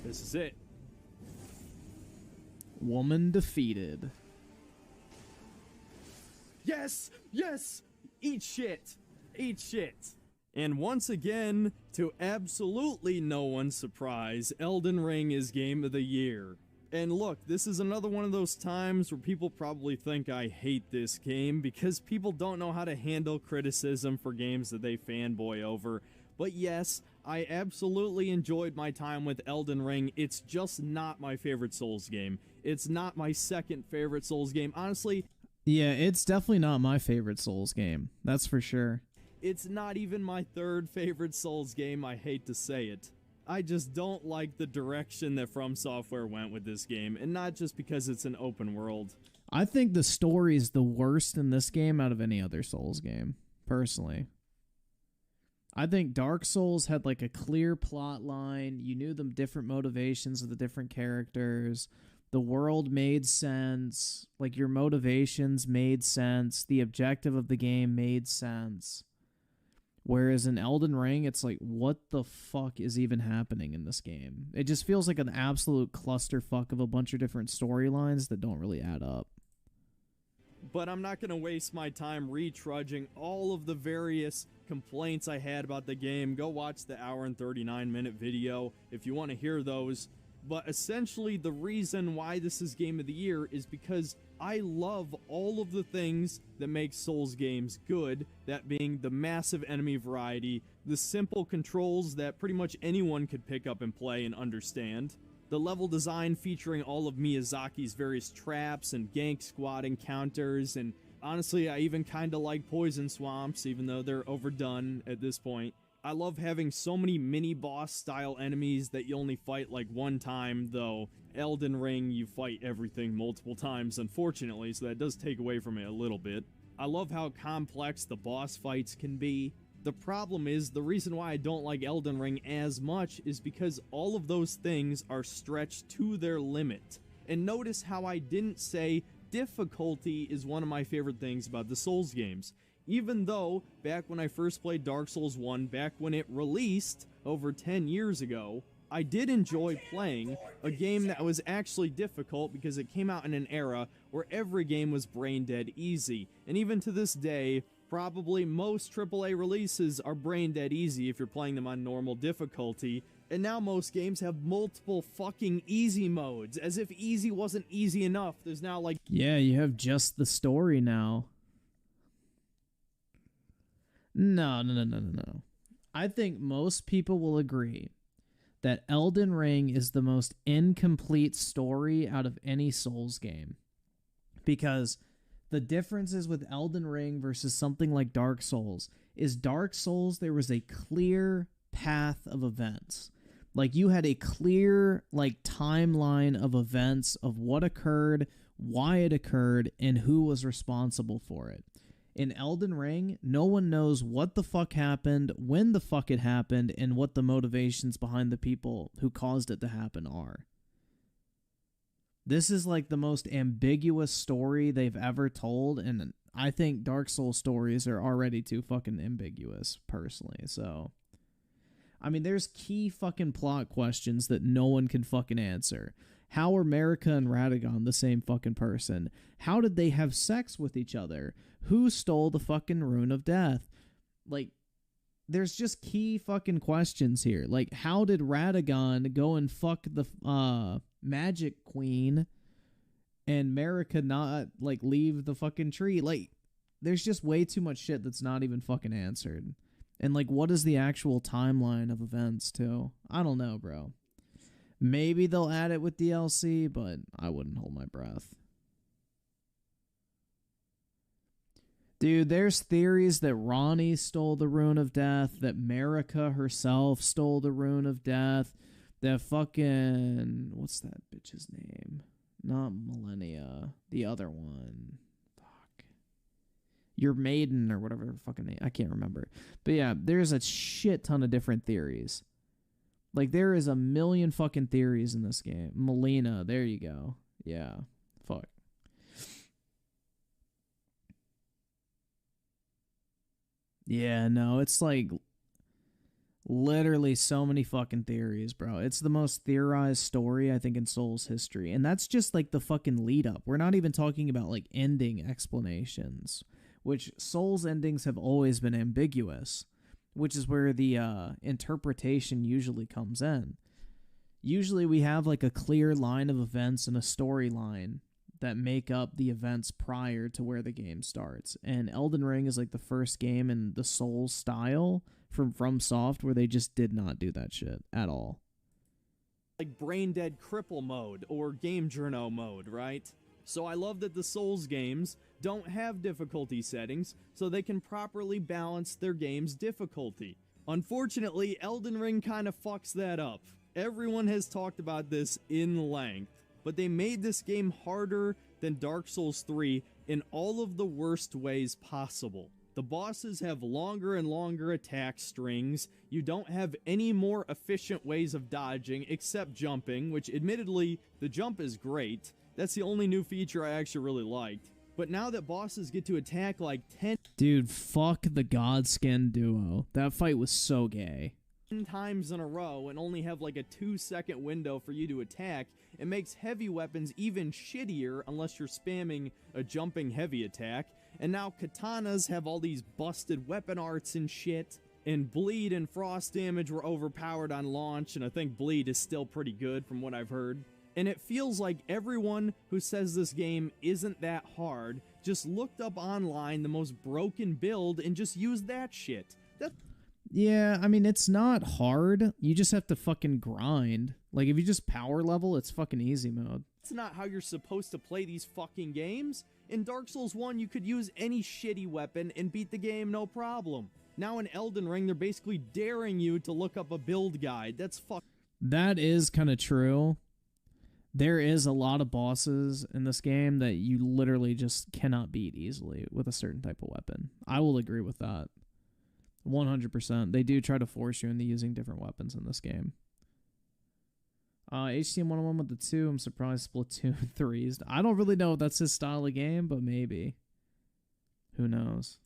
This is it. Woman defeated. Yes! Yes! Eat shit! Eat shit! And once again, to absolutely no one's surprise, Elden Ring is Game of the Year. And look, this is another one of those times where people probably think I hate this game because people don't know how to handle criticism for games that they fanboy over. But yes, I absolutely enjoyed my time with Elden Ring. It's just not my favorite Souls game. It's not my second favorite Souls game. Honestly, yeah, it's definitely not my favorite Souls game. That's for sure. It's not even my third favorite Souls game, I hate to say it. I just don't like the direction that From Software went with this game, and not just because it's an open world. I think the story is the worst in this game out of any other Souls game, personally. I think Dark Souls had like a clear plot line. You knew the different motivations of the different characters. The world made sense. Like, your motivations made sense. The objective of the game made sense. Whereas in Elden Ring, it's like, what the fuck is even happening in this game? It just feels like an absolute clusterfuck of a bunch of different storylines that don't really add up. but I'm not going to waste my time retrudging all of the various complaints I had about the game. Go watch the hour and 39-minute video if you want to hear those. But essentially, the reason why this is Game of the Year is because I love all of the things that make Souls games good, that being the massive enemy variety, the simple controls that pretty much anyone could pick up and play and understand, the level design featuring all of Miyazaki's various traps and gank squad encounters, and honestly, I even kinda like poison swamps, even though they're overdone at this point. I love having so many mini-boss style enemies that you only fight like one time, though Elden Ring you fight everything multiple times, unfortunately, so that does take away from it a little bit. I love how complex the boss fights can be. The problem is, the reason why I don't like Elden Ring as much is because all of those things are stretched to their limit. And notice how I didn't say difficulty is one of my favorite things about the Souls games. Even though, back when I first played Dark Souls 1, back when it released over 10 years ago, I did enjoy playing a game that was actually difficult because it came out in an era where every game was brain dead easy. And even to this day, probably most AAA releases are brain dead easy if you're playing them on normal difficulty. And now most games have multiple fucking easy modes. As if easy wasn't easy enough, there's now like... Yeah, you have just the story now. No. I think most people will agree that Elden Ring is the most incomplete story out of any Souls game. Because the differences with Elden Ring versus something like Dark Souls is Dark Souls, there was a clear path of events. Like, you had a clear, like, timeline of events of what occurred, why it occurred, and who was responsible for it. In Elden Ring, no one knows what the fuck happened, when the fuck it happened, and what the motivations behind the people who caused it to happen are. This is like the most ambiguous story they've ever told, and I think Dark Souls stories are already too fucking ambiguous, personally, so... I mean, there's key fucking plot questions that no one can fucking answer. How are Marika and Radagon the same fucking person? How did they have sex with each other? Who stole the fucking Rune of Death? Like, there's just key fucking questions here. Like, how did Radagon go and fuck the Magic Queen and Marika not, like, leave the fucking tree? Like, there's just way too much shit that's not even fucking answered. And, like, what is the actual timeline of events, too? I don't know, bro. Maybe they'll add it with DLC, but I wouldn't hold my breath. Dude, there's theories that Ronnie stole the Rune of Death, that Marika herself stole the Rune of Death, that fucking... What's that bitch's name? Not Millennia. The other one. Fuck. Your Maiden, or whatever her fucking name. I can't remember. But yeah, there's a shit ton of different theories. Like, there is a million fucking theories in this game. Melina, there you go. Yeah. Fuck. Yeah, no, it's like literally so many fucking theories, bro. It's the most theorized story, I think, in Souls history. And that's just like the fucking lead up. We're not even talking about like ending explanations, which Souls endings have always been ambiguous, which is where the interpretation usually comes in. Usually we have like a clear line of events and a storyline that make up the events prior to where the game starts. And Elden Ring is like the first game in the Souls style from FromSoft where they just did not do that shit at all. Like brain dead cripple mode or game journo mode, right? So I love that the Souls games don't have difficulty settings so they can properly balance their game's difficulty. Unfortunately, Elden Ring kind of fucks that up. Everyone has talked about this in length, but they made this game harder than Dark Souls 3 in all of the worst ways possible. The bosses have longer and longer attack strings. You don't have any more efficient ways of dodging except jumping, which admittedly, the jump is great. That's the only new feature I actually really liked. But now that bosses get to attack like 10... Dude, fuck the Godskin duo. That fight was so gay. 10 times in a row and only have like a 2-second window for you to attack, It makes heavy weapons even shittier unless you're spamming a jumping heavy attack. And now katanas have all these busted weapon arts and shit. And bleed and frost damage were overpowered on launch, and I think bleed is still pretty good from what I've heard. And it feels like everyone who says this game isn't that hard just looked up online the most broken build and just used that shit. Yeah, I mean, it's not hard. You just have to fucking grind. Like, if you just power level, it's fucking easy mode. That's not how you're supposed to play these fucking games. In Dark Souls 1, you could use any shitty weapon and beat the game no problem. Now in Elden Ring, they're basically daring you to look up a build guide. That's That is kind of true. There is a lot of bosses in this game that you literally just cannot beat easily with a certain type of weapon. I will agree with that. 100%. They do try to force you into using different weapons in this game. HTM 101 with the 2. I'm surprised Splatoon 3's. I don't really know if that's his style of game, but maybe. Who knows?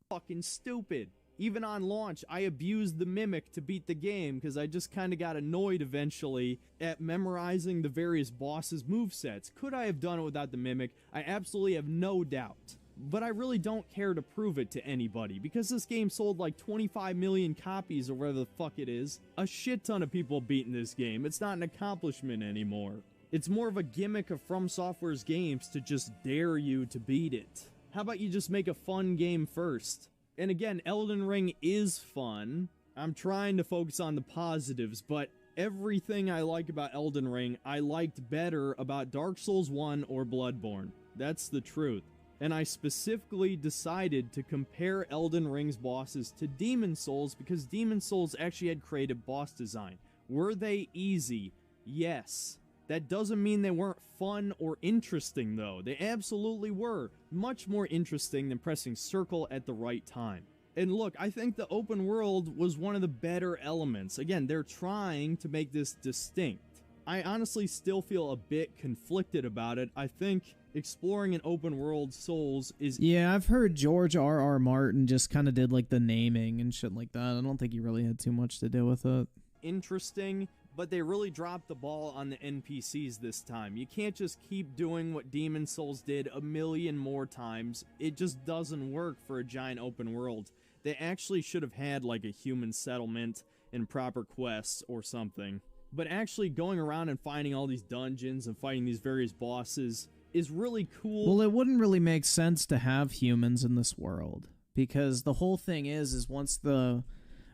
fucking stupid. Even on launch, I abused the Mimic to beat the game because I just kind of got annoyed eventually at memorizing the various bosses' movesets. Could I have done it without the Mimic? I absolutely have no doubt. But I really don't care to prove it to anybody because this game sold like 25 million copies or whatever the fuck it is. A shit ton of people beating this game. It's not an accomplishment anymore. It's more of a gimmick of From Software's games to just dare you to beat it. How about you just make a fun game first? And again, Elden Ring is fun. I'm trying to focus on the positives, but everything I like about Elden Ring, I liked better about Dark Souls 1 or Bloodborne. That's the truth. And I specifically decided to compare Elden Ring's bosses to Demon Souls because Demon Souls actually had creative boss design. Were they easy? Yes. That doesn't mean they weren't fun or interesting, though. They absolutely were. Much more interesting than pressing circle at the right time. And look, I think the open world was one of the better elements. Again, they're trying to make this distinct. I honestly still feel a bit conflicted about it. I think exploring an open world Souls is... Yeah, I've heard George R.R. Martin just kind of did like the naming and shit like that. I don't think he really had too much to do with it. Interesting, but they really dropped the ball on the NPCs this time. You can't just keep doing what Demon Souls did a million more times. It just doesn't work for a giant open world. They actually should have had like a human settlement and proper quests or something. But actually going around and finding all these dungeons and fighting these various bosses is really cool. Well, it wouldn't really make sense to have humans in this world because the whole thing is once the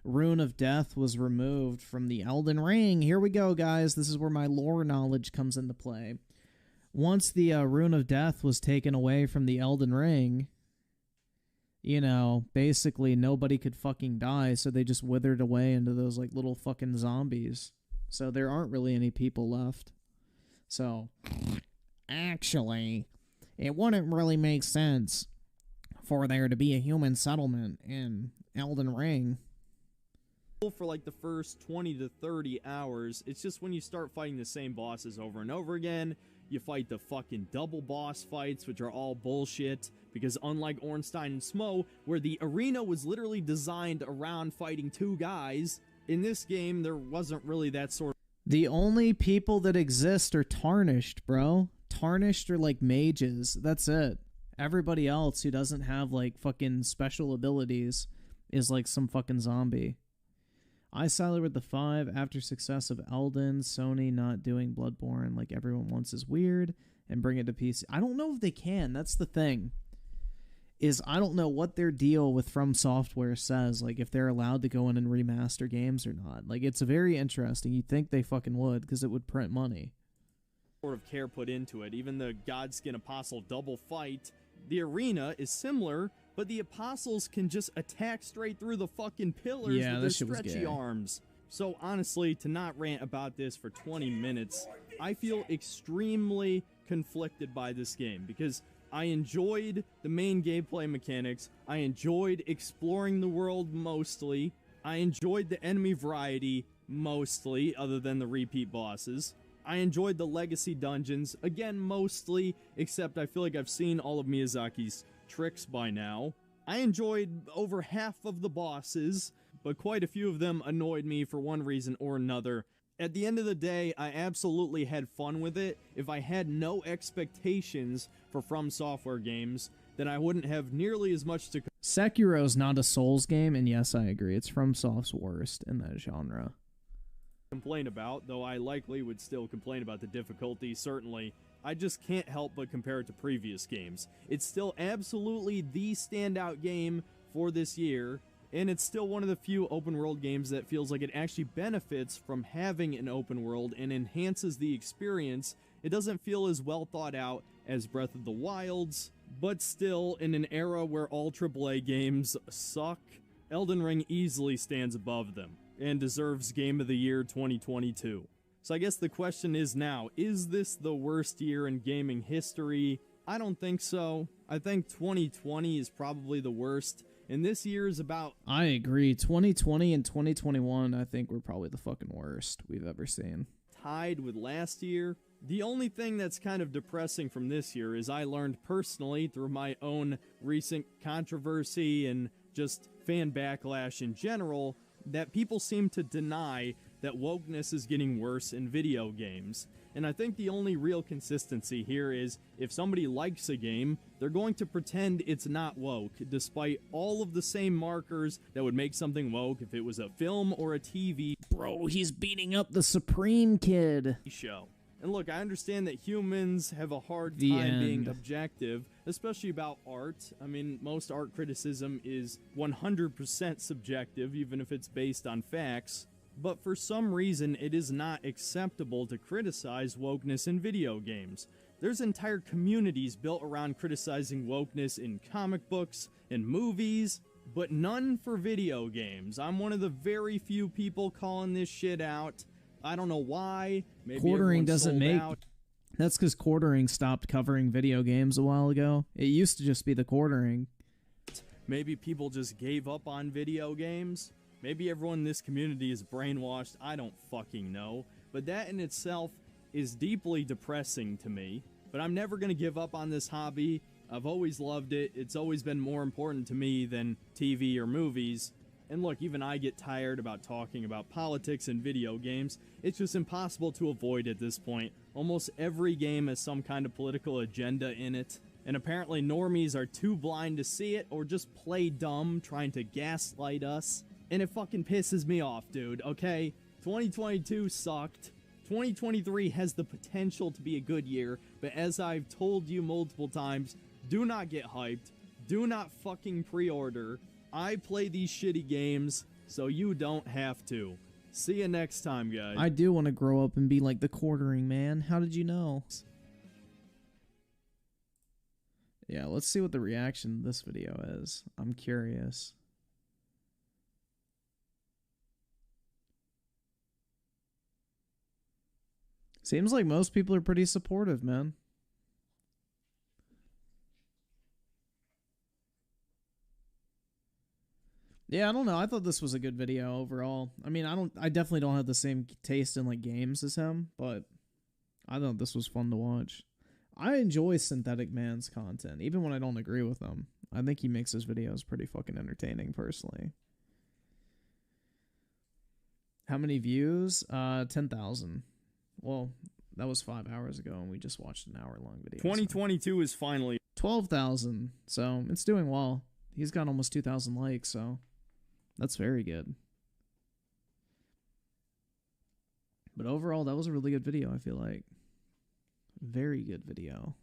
Rune of Death was removed from the Elden Ring, here we go, guys. This is where my lore knowledge comes into play. Once the Rune of Death was taken away from the Elden Ring, you know, basically nobody could fucking die, so they just withered away into those like little fucking zombies. So there aren't really any people left. So, actually, it wouldn't really make sense for there to be a human settlement in Elden Ring. For like the first 20 to 30 hours, it's just when you start fighting the same bosses over and over again, you fight the fucking double boss fights, which are all bullshit, because unlike Ornstein and Smo, where the arena was literally designed around fighting two guys, in this game, there wasn't really that sort of... The only people that exist are Tarnished, bro. Tarnished are like mages. That's it. Everybody else who doesn't have like fucking special abilities is like some fucking zombie. I sided with the 5 after success of Elden. Sony not doing Bloodborne like everyone wants is weird and bring it to PC. I don't know if they can. That's the thing. Is I don't know what their deal with From Software says, like if they're allowed to go in and remaster games or not. Like it's very interesting. You'd think they fucking would because it would print money. Sort of care put into it. Even the Godskin Apostle double fight, the arena is similar, but the apostles can just attack straight through the fucking pillars with their stretchy arms. So honestly, to not rant about this for 20 minutes, I feel extremely conflicted by this game because I enjoyed the main gameplay mechanics, I enjoyed exploring the world mostly, I enjoyed the enemy variety mostly, other than the repeat bosses. I enjoyed the legacy dungeons, again mostly, except I feel like I've seen all of Miyazaki's tricks by now. I enjoyed over half of the bosses, but quite a few of them annoyed me for one reason or another. At the end of the day, I absolutely had fun with it. If I had no expectations for From Software games, then I wouldn't have nearly as much to... Sekiro's not a Souls game, and yes, I agree. It's FromSoft's worst in that genre. ...complain about, though I likely would still complain about the difficulty, certainly. I just can't help but compare it to previous games. It's still absolutely the standout game for this year, and it's still one of the few open-world games that feels like it actually benefits from having an open world and enhances the experience. It doesn't feel as well thought out as Breath of the Wild's, but still, in an era where all AAA games suck, Elden Ring easily stands above them and deserves Game of the Year 2022. So I guess the question is now, is this the worst year in gaming history? I don't think so. I think 2020 is probably the worst, and this year is about... I agree. 2020 and 2021, I think, were probably the fucking worst we've ever seen. ...tied with last year. The only thing that's kind of depressing from this year is I learned personally through my own recent controversy and just fan backlash in general that people seem to deny that wokeness is getting worse in video games. And I think the only real consistency here is if somebody likes a game, they're going to pretend it's not woke, despite all of the same markers that would make something woke if it was a film or a TV Bro, he's beating up the Supreme Kid show. And look, I understand that humans have a hard time being objective, especially about art. I mean, most art criticism is 100% subjective, even if it's based on facts. But for some reason, it is not acceptable to criticize wokeness in video games. There's entire communities built around criticizing wokeness in comic books and movies, but none for video games. I'm one of the very few people calling this shit out. I don't know why. Maybe quartering doesn't make... out. That's because quartering stopped covering video games a while ago. It used to just be the quartering. Maybe people just gave up on video games. Maybe everyone in this community is brainwashed. I don't fucking know. But that in itself is deeply depressing to me. But I'm never going to give up on this hobby. I've always loved it. It's always been more important to me than TV or movies. And look, even I get tired about talking about politics and video games. It's just impossible to avoid at this point. Almost every game has some kind of political agenda in it. And apparently normies are too blind to see it or just play dumb trying to gaslight us. And it fucking pisses me off, dude, okay? 2022 sucked. 2023 has the potential to be a good year, but as I've told you multiple times, do not get hyped. Do not fucking pre-order. I play these shitty games, so you don't have to. See you next time, guys. I do want to grow up and be like the quartering man. How did you know? Yeah, let's see what the reaction to this video is. I'm curious. Seems like most people are pretty supportive, man. Yeah, I don't know. I thought this was a good video overall. I mean, I definitely don't have the same taste in like games as him, but I thought this was fun to watch. I enjoy Synthetic Man's content, even when I don't agree with him. I think he makes his videos pretty fucking entertaining, personally. How many views? 10,000. Well, that was 5 hours ago, and we just watched an hour-long video. 2022 is finally 12,000, so it's doing well. He's got almost 2,000 likes, so that's very good. But overall, that was a really good video, I feel like. Very good video.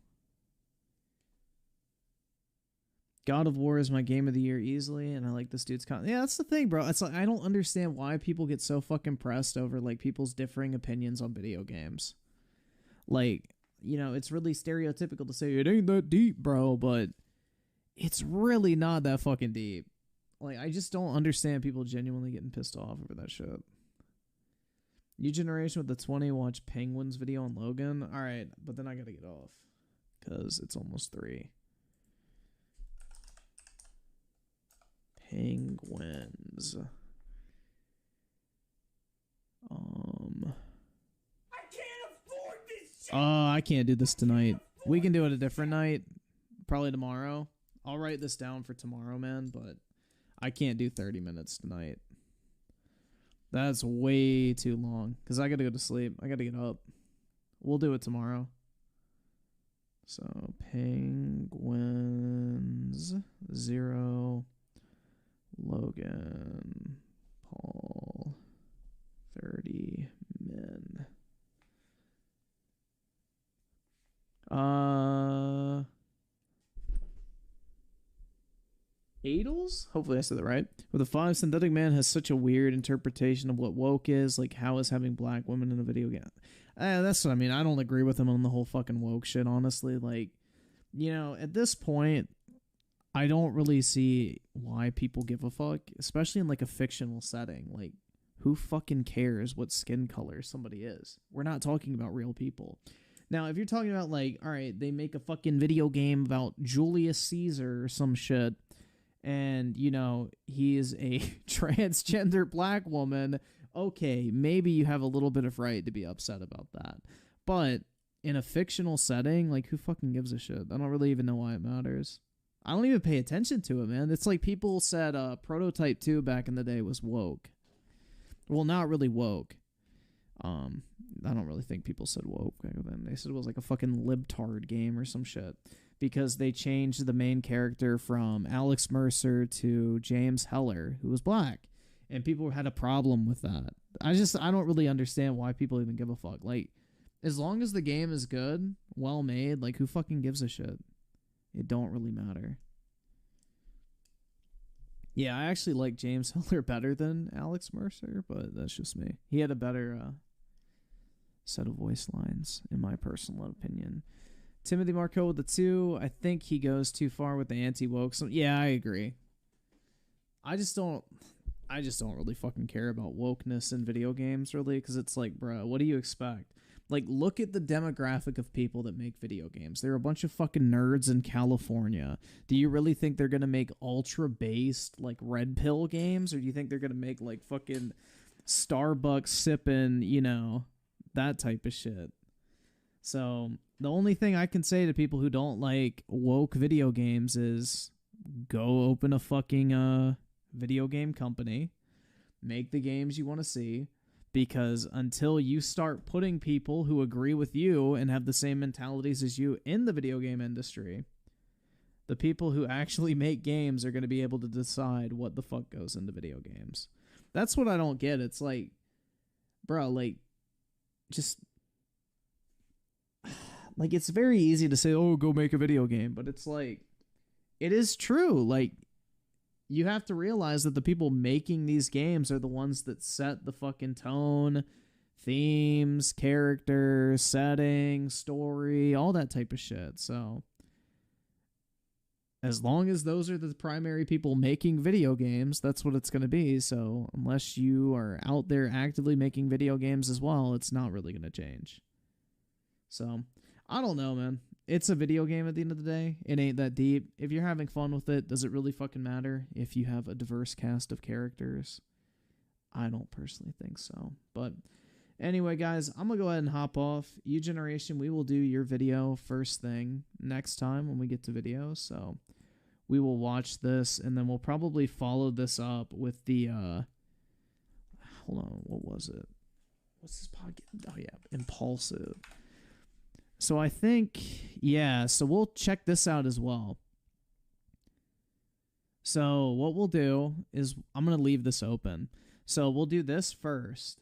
God of War is my game of the year easily, and I like this dude's content. Yeah, that's the thing, bro. It's like, I don't understand why people get so fucking pressed over, like, people's differing opinions on video games. Like, you know, it's really stereotypical to say, it ain't that deep, bro, but it's really not that fucking deep. Like, I just don't understand people genuinely getting pissed off over that shit. New generation with the 20 watch Penguins video on Logan. Alright, but then I gotta get off. Because it's almost 3. Penguins. I can't afford this shit. I can't do this tonight. We can do it a different night. Probably tomorrow. I'll write this down for tomorrow, man, but I can't do 30 minutes tonight. That's way too long. Because I gotta go to sleep. I gotta get up. We'll do it tomorrow. So, Penguins 0, Logan Paul 30 men. Adels? Hopefully I said that right. With the 5, Synthetic Man has such a weird interpretation of what woke is. Like, how is having black women in a video game? That's what I mean. I don't agree with him on the whole fucking woke shit, honestly. Like, you know, at this point, I don't really see why people give a fuck, especially in, like, a fictional setting. Like, who fucking cares what skin color somebody is? We're not talking about real people. Now, if you're talking about, like, all right, they make a fucking video game about Julius Caesar or some shit, and, you know, he is a transgender black woman, okay, maybe you have a little bit of right to be upset about that. But in a fictional setting, like, who fucking gives a shit? I don't really even know why it matters. I don't even pay attention to it, man. It's like people said Prototype 2 back in the day was woke. Well, not really woke. I don't really think people said woke back then. They said it was like a fucking libtard game or some shit. Because they changed the main character from Alex Mercer to James Heller, who was black. And people had a problem with that. I don't really understand why people even give a fuck. Like, as long as the game is good, well made, like, who fucking gives a shit? It don't really matter. Yeah, I actually like James Heller better than Alex Mercer, but that's just me. He had a better set of voice lines, in my personal opinion. Timothy Marco with the 2. I think he goes too far with the anti-woke. So, yeah, I agree. I just don't really fucking care about wokeness in video games, really, because it's like, bro, what do you expect? Like, look at the demographic of people that make video games. They're a bunch of fucking nerds in California. Do you really think they're gonna make ultra-based, like, red pill games? Or do you think they're gonna make, like, fucking Starbucks sipping, you know, that type of shit? So, the only thing I can say to people who don't like woke video games is go open a fucking video game company, make the games you want to see, because until you start putting people who agree with you and have the same mentalities as you in the video game industry, the people who actually make games are going to be able to decide what the fuck goes into video games. That's what I don't get. It's like, bro, like, just... Like, it's very easy to say, oh, go make a video game. But it's like, it is true. Like, you have to realize that the people making these games are the ones that set the fucking tone, themes, characters, setting, story, all that type of shit. So, as long as those are the primary people making video games, that's what it's going to be. So, unless you are out there actively making video games as well, it's not really going to change. So, I don't know, man. It's a video game at the end of the day. It ain't that deep. If you're having fun with it, does it really fucking matter if you have a diverse cast of characters? I don't personally think so. But anyway, guys, I'm going to go ahead and hop off. You Generation, we will do your video first thing next time when we get to video. So we will watch this, and then we'll probably follow this up with the... hold on, what was it? What's this podcast? Oh, yeah, Impulsive. So I think, yeah, so we'll check this out as well. So what we'll do is, I'm going to leave this open. So we'll do this first.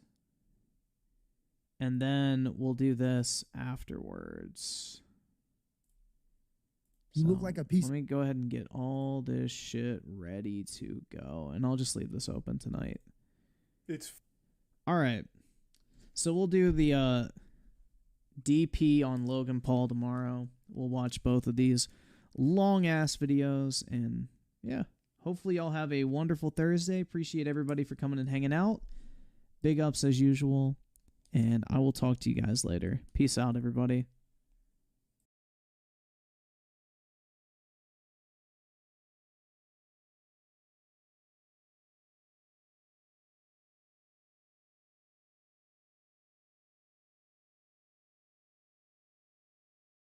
And then we'll do this afterwards. You look like a piece. Let me go ahead and get all this shit ready to go. And I'll just leave this open tonight. All right. So we'll do the... DP on Logan Paul tomorrow. We'll watch both of these long-ass videos, and yeah, hopefully y'all have a wonderful Thursday. Appreciate everybody for coming and hanging out. Big ups as usual, and I will talk to you guys later. Peace out, everybody.